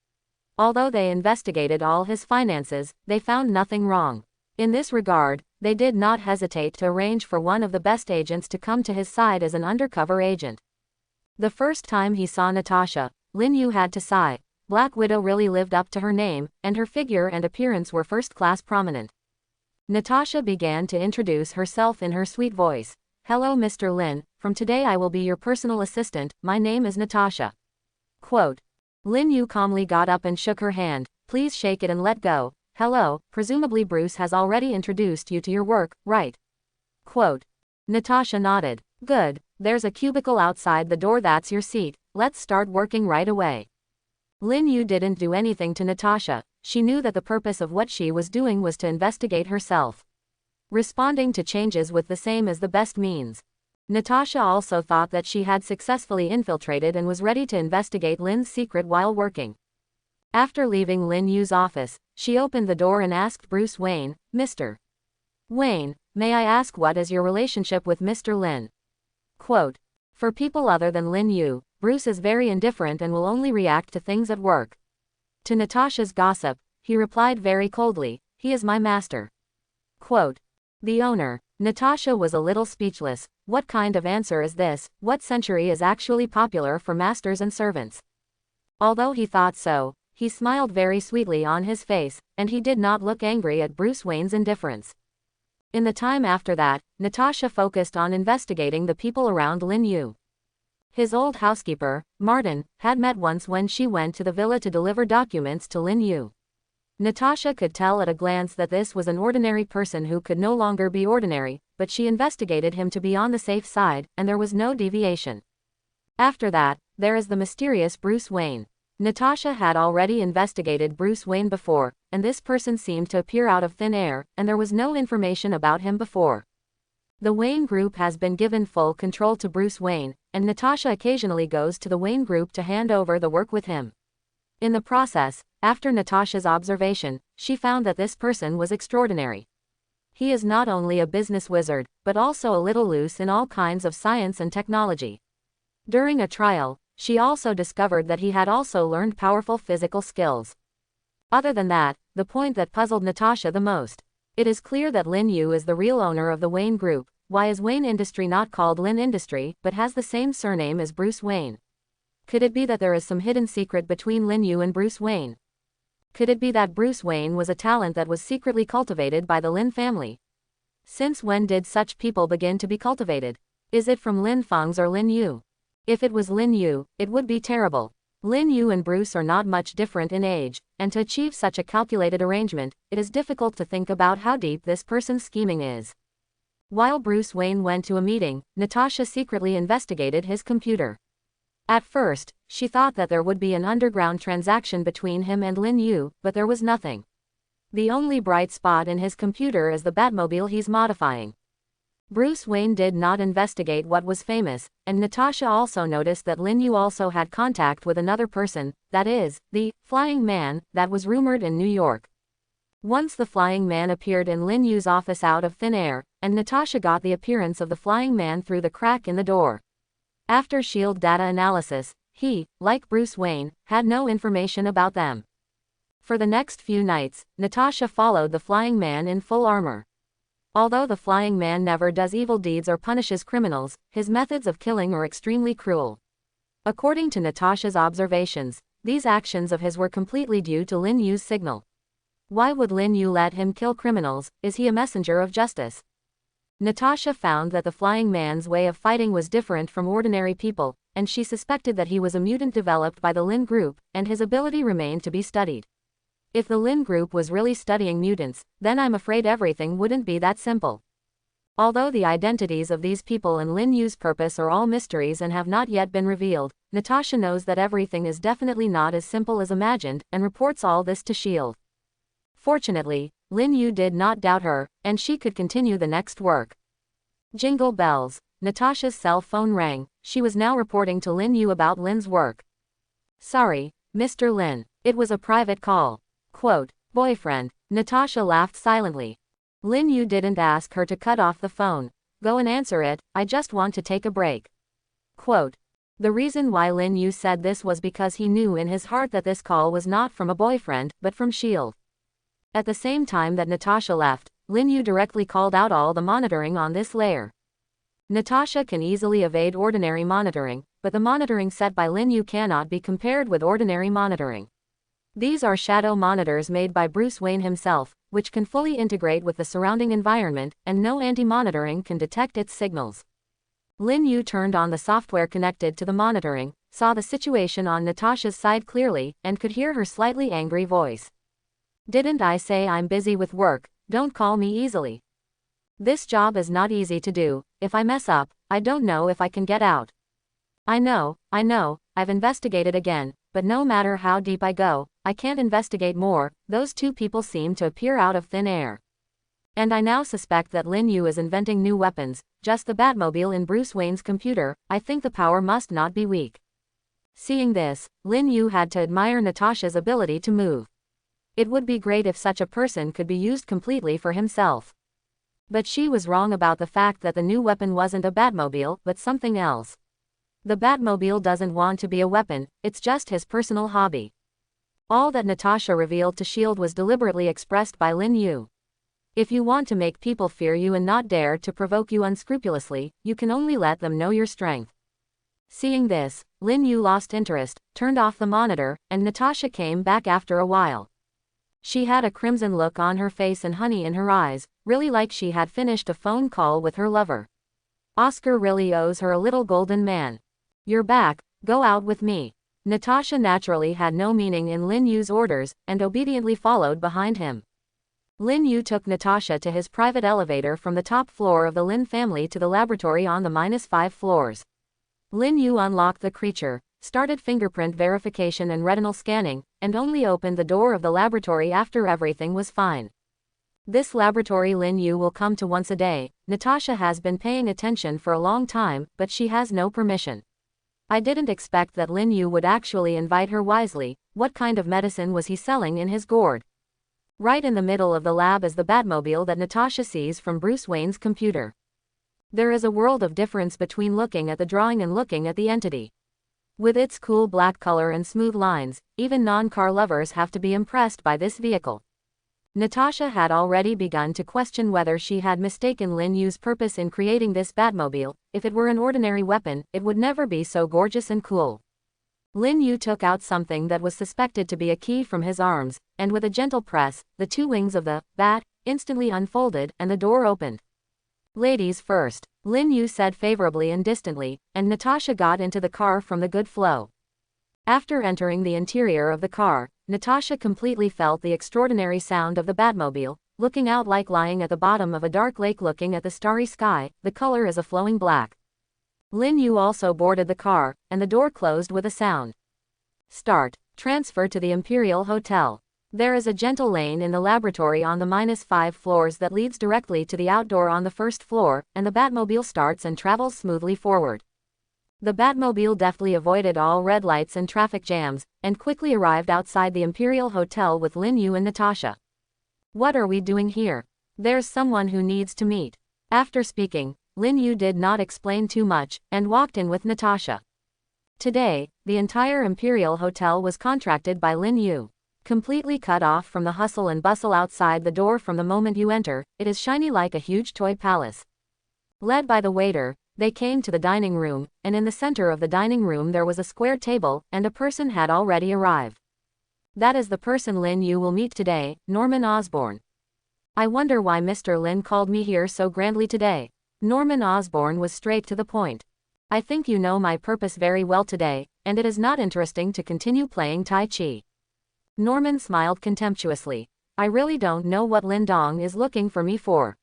Although they investigated all his finances, they found nothing wrong. In this regard, they did not hesitate to arrange for one of the best agents to come to his side as an undercover agent. The first time he saw Natasha, Lin Yu had to sigh. Black Widow really lived up to her name, and her figure and appearance were first-class prominent. Natasha began to introduce herself in her sweet voice. Hello Mr. Lin, from today I will be your personal assistant, my name is Natasha. Quote. Lin Yu calmly got up and shook her hand. Please shake it and let go. Hello, presumably Bruce has already introduced you to your work, right? Quote. Natasha nodded. Good, there's a cubicle outside the door, that's your seat, let's start working right away. Lin Yu didn't do anything to Natasha. She knew that the purpose of what she was doing was to investigate herself. Responding to changes with the same as the best means. Natasha also thought that she had successfully infiltrated and was ready to investigate Lin's secret while working. After leaving Lin Yu's office, she opened the door and asked Bruce Wayne, Mr. Wayne, may I ask what is your relationship with Mr. Lin? Quote. For people other than Lin Yu, Bruce is very indifferent and will only react to things at work. To Natasha's gossip, he replied very coldly, he is my master. Quote. The owner. Natasha was a little speechless. What kind of answer is this? What century is actually popular for masters and servants? Although he thought so, he smiled very sweetly on his face, and he did not look angry at Bruce Wayne's indifference. In the time after that, Natasha focused on investigating the people around Lin Yu. His old housekeeper, Martin, had met once when she went to the villa to deliver documents to Lin Yu. Natasha could tell at a glance that this was an ordinary person who could no longer be ordinary, but she investigated him to be on the safe side, and there was no deviation. After that, there is the mysterious Bruce Wayne. Natasha had already investigated Bruce Wayne before, and this person seemed to appear out of thin air, and there was no information about him before. The Wayne Group has been given full control to Bruce Wayne, and Natasha occasionally goes to the Wayne Group to hand over the work with him. In the process, after Natasha's observation, she found that this person was extraordinary. He is not only a business wizard, but also a little loose in all kinds of science and technology. During a trial, she also discovered that he had also learned powerful physical skills. Other than that, the point that puzzled Natasha the most. It is clear that Lin Yu is the real owner of the Wayne Group. Why is Wayne Industry not called Lin Industry, but has the same surname as Bruce Wayne? Could it be that there is some hidden secret between Lin Yu and Bruce Wayne? Could it be that Bruce Wayne was a talent that was secretly cultivated by the Lin family? Since when did such people begin to be cultivated? Is it from Lin Feng's or Lin Yu? If it was Lin Yu, it would be terrible. Lin Yu and Bruce are not much different in age, and to achieve such a calculated arrangement, it is difficult to think about how deep this person's scheming is. While Bruce Wayne went to a meeting, Natasha secretly investigated his computer. At first, she thought that there would be an underground transaction between him and Lin Yu, but there was nothing. The only bright spot in his computer is the Batmobile he's modifying. Bruce Wayne did not investigate what was famous, and Natasha also noticed that Lin Yu also had contact with another person, that is, the Flying Man, that was rumored in New York. Once the Flying Man appeared in Lin Yu's office out of thin air, and Natasha got the appearance of the Flying Man through the crack in the door. After SHIELD data analysis, he, like Bruce Wayne, had no information about them. For the next few nights, Natasha followed the Flying Man in full armor. Although the Flying Man never does evil deeds or punishes criminals, his methods of killing are extremely cruel. According to Natasha's observations, these actions of his were completely due to Lin Yu's signal. Why would Lin Yu let him kill criminals? Is he a messenger of justice? Natasha found that the Flying Man's way of fighting was different from ordinary people, and she suspected that he was a mutant developed by the Lin group, and his ability remained to be studied. If the Lin group was really studying mutants, then I'm afraid everything wouldn't be that simple. Although the identities of these people and Lin Yu's purpose are all mysteries and have not yet been revealed, Natasha knows that everything is definitely not as simple as imagined, and reports all this to SHIELD. Fortunately, Lin Yu did not doubt her, and she could continue the next work. Jingle bells. Natasha's cell phone rang. She was now reporting to Lin Yu about Lin's work. Sorry, Mr. Lin. It was a private call. Quote, boyfriend. Natasha laughed silently. Lin Yu didn't ask her to cut off the phone. Go and answer it, I just want to take a break. Quote. The reason why Lin Yu said this was because he knew in his heart that this call was not from a boyfriend, but from SHIELD. At the same time that Natasha left, Lin Yu directly called out all the monitoring on this layer. Natasha can easily evade ordinary monitoring, but the monitoring set by Lin Yu cannot be compared with ordinary monitoring. These are shadow monitors made by Bruce Wayne himself, which can fully integrate with the surrounding environment, and no anti-monitoring can detect its signals. Lin Yu turned on the software connected to the monitoring, saw the situation on Natasha's side clearly, and could hear her slightly angry voice. Didn't I say I'm busy with work? Don't call me easily. This job is not easy to do. If I mess up, I don't know if I can get out. I know, I've investigated again, but no matter how deep I go, I can't investigate more. Those two people seem to appear out of thin air. And I now suspect that Lin Yu is inventing new weapons, just the Batmobile in Bruce Wayne's computer. I think the power must not be weak. Seeing this, Lin Yu had to admire Natasha's ability to move. It would be great if such a person could be used completely for himself. But she was wrong about the fact that the new weapon wasn't a Batmobile, but something else. The Batmobile doesn't want to be a weapon, it's just his personal hobby. All that Natasha revealed to SHIELD was deliberately expressed by Lin Yu. If you want to make people fear you and not dare to provoke you unscrupulously, you can only let them know your strength. Seeing this, Lin Yu lost interest, turned off the monitor, and Natasha came back after a while. She had a crimson look on her face and honey in her eyes, really like she had finished a phone call with her lover. Oscar really owes her a little golden man. You're back, go out with me. Natasha naturally had no meaning in Lin Yu's orders, and obediently followed behind him. Lin Yu took Natasha to his private elevator from the top floor of the Lin family to the laboratory on the -5 floors. Lin Yu unlocked the creature, started fingerprint verification and retinal scanning, and only opened the door of the laboratory after everything was fine. This laboratory Lin Yu will come to once a day. Natasha has been paying attention for a long time, but she has no permission. I didn't expect that Lin Yu would actually invite her wisely. What kind of medicine was he selling in his gourd? Right in the middle of the lab is the Batmobile that Natasha sees from Bruce Wayne's computer. There is a world of difference between looking at the drawing and looking at the entity. With its cool black color and smooth lines, even non-car lovers have to be impressed by this vehicle. Natasha had already begun to question whether she had mistaken Lin Yu's purpose in creating this Batmobile. If it were an ordinary weapon, it would never be so gorgeous and cool. Lin Yu took out something that was suspected to be a key from his arms, and with a gentle press, the two wings of the bat instantly unfolded and the door opened. Ladies first, Lin Yu said favorably and distantly, and Natasha got into the car from the good flow. After entering the interior of the car, Natasha completely felt the extraordinary sound of the Batmobile, looking out like lying at the bottom of a dark lake looking at the starry sky. The color is a flowing black. Lin Yu also boarded the car, and the door closed with a sound. Start. Transfer to the Imperial Hotel. There is a gentle lane in the laboratory on the -5 floors that leads directly to the outdoor on the first floor, and the Batmobile starts and travels smoothly forward. The Batmobile deftly avoided all red lights and traffic jams, and quickly arrived outside the Imperial Hotel with Lin Yu and Natasha. What are we doing here? There's someone who needs to meet. After speaking, Lin Yu did not explain too much, and walked in with Natasha. Today, the entire Imperial Hotel was contracted by Lin Yu. Completely cut off from the hustle and bustle outside the door from the moment you enter, it is shiny like a huge toy palace. Led by the waiter, they came to the dining room, and in the center of the dining room there was a square table, and a person had already arrived. That is the person Lin Yu will meet today, Norman Osborn. I wonder why Mr. Lin called me here so grandly today. Norman Osborn was straight to the point. I think you know my purpose very well today, and it is not interesting to continue playing Tai Chi. Norman smiled contemptuously. I really don't know what Lin Dong is looking for me for.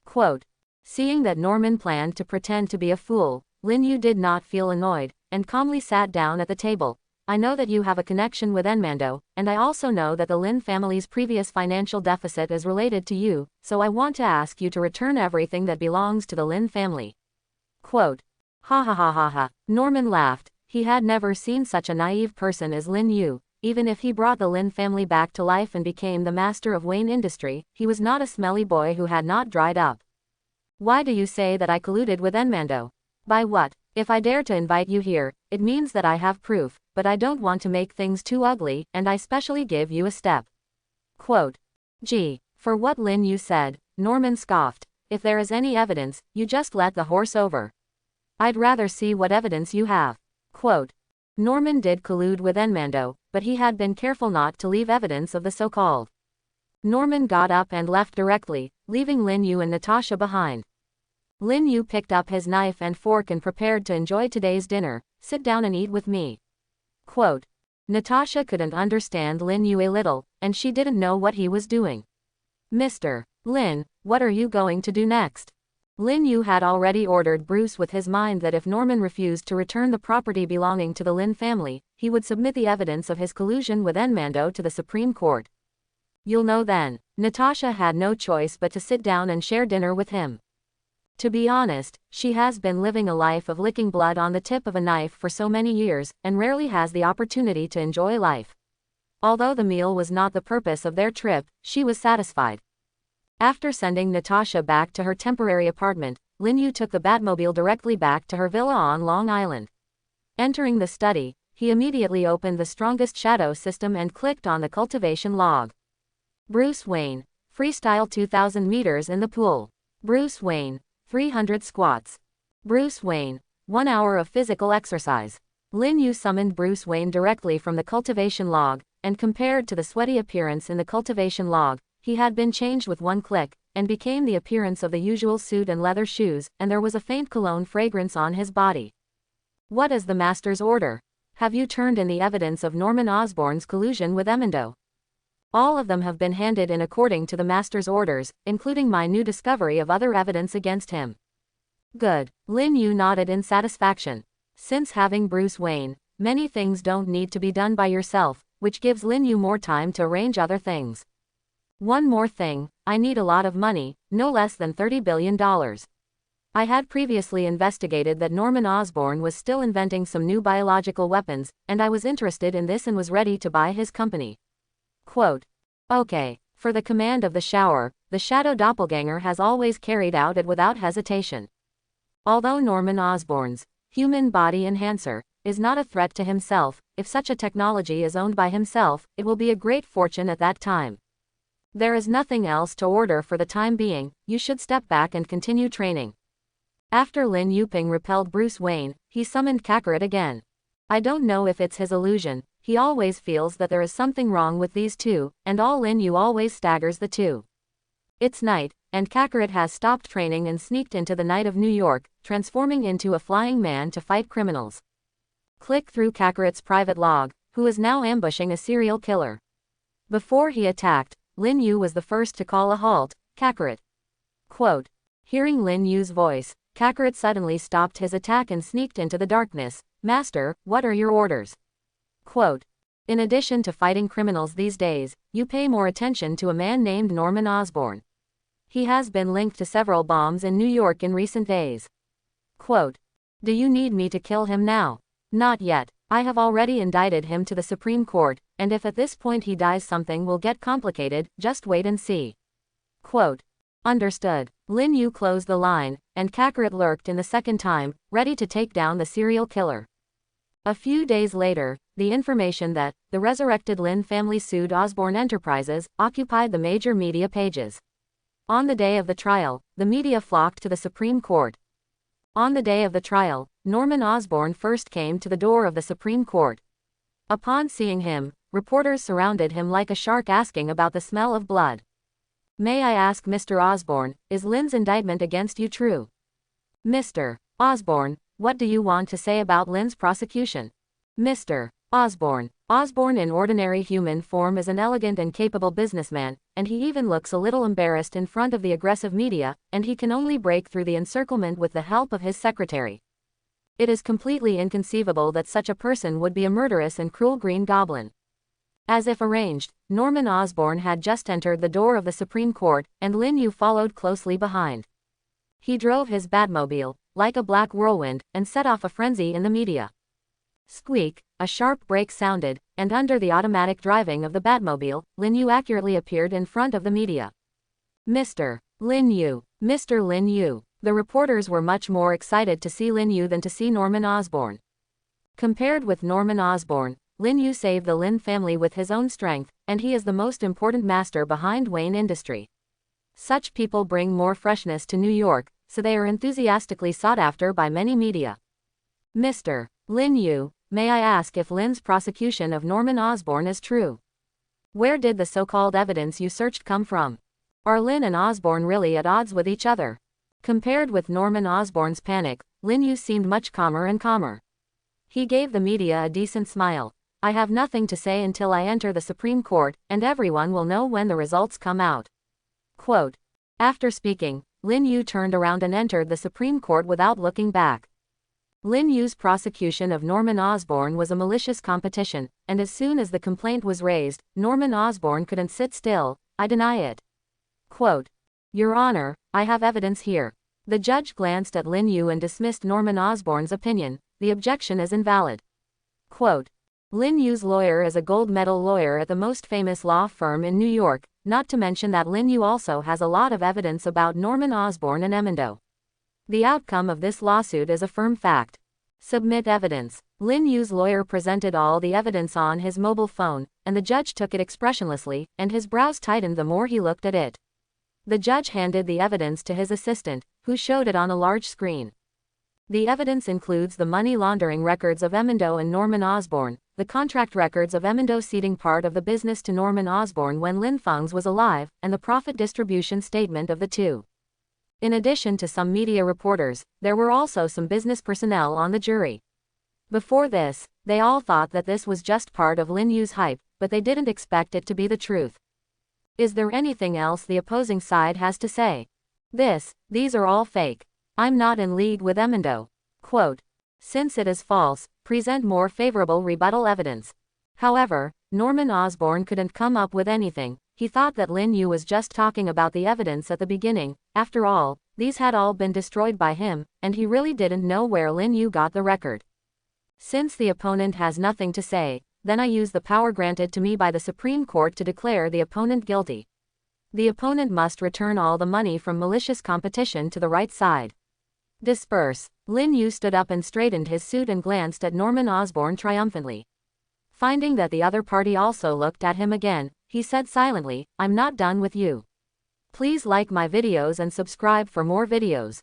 Quote. Seeing that Norman planned to pretend to be a fool, Lin Yu did not feel annoyed, and calmly sat down at the table. I know that you have a connection with Enmando, and I also know that the Lin family's previous financial deficit is related to you, so I want to ask you to return everything that belongs to the Lin family. Quote. Ha ha ha ha ha. Norman laughed. He had never seen such a naive person as Lin Yu. Even if he brought the Lin family back to life and became the master of Wayne Industry, he was not a smelly boy who had not dried up. Why do you say that I colluded with Enmando? By what? If I dare to invite you here, it means that I have proof, but I don't want to make things too ugly, and I specially give you a step. Quote. Gee, for what Lin Yu said, Norman scoffed. If there is any evidence, you just let the horse over. I'd rather see what evidence you have. Quote. Norman did collude with Enmando, but he had been careful not to leave evidence of the so-called. Norman got up and left directly, leaving Lin Yu and Natasha behind. Lin Yu picked up his knife and fork and prepared to enjoy today's dinner. Sit down and eat with me. Quote. Natasha couldn't understand Lin Yu a little, and she didn't know what he was doing. Mr. Lin, what are you going to do next? Lin Yu had already ordered Bruce with his mind that if Norman refused to return the property belonging to the Lin family, he would submit the evidence of his collusion with Enmando to the Supreme Court. You'll know then. Natasha had no choice but to sit down and share dinner with him. To be honest, she has been living a life of licking blood on the tip of a knife for so many years, and rarely has the opportunity to enjoy life. Although the meal was not the purpose of their trip, she was satisfied. After sending Natasha back to her temporary apartment, Lin Yu took the Batmobile directly back to her villa on Long Island. Entering the study, he immediately opened the strongest shadow system and clicked on the cultivation log. Bruce Wayne, freestyle 2,000 meters in the pool. Bruce Wayne, 300 squats. Bruce Wayne, 1 hour of physical exercise. Lin Yu summoned Bruce Wayne directly from the cultivation log, and compared to the sweaty appearance in the cultivation log, he had been changed with one click, and became the appearance of the usual suit and leather shoes, and there was a faint cologne fragrance on his body. What is the master's order? Have you turned in the evidence of Norman Osborn's collusion with Enmando? All of them have been handed in according to the master's orders, including my new discovery of other evidence against him. Good. Lin Yu nodded in satisfaction. Since having Bruce Wayne, many things don't need to be done by yourself, which gives Lin Yu more time to arrange other things. One more thing, I need a lot of money, no less than $30 billion. I had previously investigated that Norman Osborn was still inventing some new biological weapons, and I was interested in this and was ready to buy his company. Quote. Okay, for the command of the shower, the shadow doppelganger has always carried out it without hesitation. Although Norman Osborn's human body enhancer is not a threat to himself, if such a technology is owned by himself, it will be a great fortune at that time. There is nothing else to order for the time being, you should step back and continue training. After Lin Yuping repelled Bruce Wayne, he summoned Kakarot again. I don't know if it's his illusion, he always feels that there is something wrong with these two, and all Lin Yu always staggers the two. It's night, and Kakarot has stopped training and sneaked into the night of New York, transforming into a flying man to fight criminals. Click through Kakarot's private log, who is now ambushing a serial killer. Before he attacked, Lin Yu was the first to call a halt. Kakarot. Quote. Hearing Lin Yu's voice, Kakarot suddenly stopped his attack and sneaked into the darkness. Master, what are your orders? Quote. In addition to fighting criminals these days, you pay more attention to a man named Norman Osborn. He has been linked to several bombs in New York in recent days. Quote, "Do you need me to kill him now? Not yet. I have already indicted him to the Supreme Court, and if at this point he dies something will get complicated, just wait and see." Quote, "Understood." Lin Yu closed the line, and Kakarot lurked in the second time, ready to take down the serial killer. A few days later, the information that the resurrected Lin family sued Osborn Enterprises occupied the major media pages. On the day of the trial, the media flocked to the Supreme Court. On the day of the trial, Norman Osborn first came to the door of the Supreme Court. Upon seeing him, reporters surrounded him like a shark asking about the smell of blood. "May I ask Mr. Osborn, is Lin's indictment against you true?" "Mr. Osborn, what do you want to say about Lin's prosecution?" "Mr. Osborn. Osborn in ordinary human form is an elegant and capable businessman, and he even looks a little embarrassed in front of the aggressive media, and he can only break through the encirclement with the help of his secretary. It is completely inconceivable that such a person would be a murderous and cruel green goblin." As if arranged, Norman Osborn had just entered the door of the Supreme Court, and Lin Yu followed closely behind. He drove his Batmobile, like a black whirlwind, and set off a frenzy in the media. Squeak, a sharp brake sounded, and under the automatic driving of the Batmobile, Lin Yu accurately appeared in front of the media. "Mr. Lin Yu. Mr. Lin Yu." The reporters were much more excited to see Lin Yu than to see Norman Osborn. Compared with Norman Osborn, Lin Yu saved the Lin family with his own strength, and he is the most important master behind Wayne Industry. Such people bring more freshness to New York, so they are enthusiastically sought after by many media. "Mr. Lin Yu, may I ask if Lin's prosecution of Norman Osborn is true? Where did the so-called evidence you searched come from? Are Lin and Osborn really at odds with each other?" Compared with Norman Osborn's panic, Lin Yu seemed much calmer and calmer. He gave the media a decent smile. "I have nothing to say until I enter the Supreme Court, and everyone will know when the results come out." Quote, after speaking, Lin Yu turned around and entered the Supreme Court without looking back. Lin Yu's prosecution of Norman Osborn was a malicious competition, and as soon as the complaint was raised, Norman Osborn couldn't sit still. "I deny it." Quote, "Your Honor, I have evidence here." The judge glanced at Lin Yu and dismissed Norman Osborn's opinion. "The objection is invalid." Quote, Lin Yu's lawyer is a gold medal lawyer at the most famous law firm in New York, not to mention that Lin Yu also has a lot of evidence about Norman Osborn and Emmendo. The outcome of this lawsuit is a firm fact. Submit evidence. Lin Yu's lawyer presented all the evidence on his mobile phone, and the judge took it expressionlessly, and his brows tightened the more he looked at it. The judge handed the evidence to his assistant, who showed it on a large screen. The evidence includes the money laundering records of Emmendo and Norman Osborn, the contract records of Emmendo ceding part of the business to Norman Osborn when Lin Feng's was alive, and the profit distribution statement of the two. In addition to some media reporters, there were also some business personnel on the jury. Before this, they all thought that this was just part of Lin Yu's hype, but they didn't expect it to be the truth. Is there anything else the opposing side has to say? These are all fake. I'm not in league with Emmendo. Quote, since it is false, present more favorable rebuttal evidence. However, Norman Osborn couldn't come up with anything. He thought that Lin Yu was just talking about the evidence at the beginning. After all, these had all been destroyed by him, and he really didn't know where Lin Yu got the record. Since the opponent has nothing to say, then I use the power granted to me by the Supreme Court to declare the opponent guilty. The opponent must return all the money from malicious competition to the right side. Disperse. Lin Yu stood up and straightened his suit and glanced at Norman Osborn triumphantly. Finding that the other party also looked at him again, he said silently, I'm not done with you. Please like my videos and subscribe for more videos.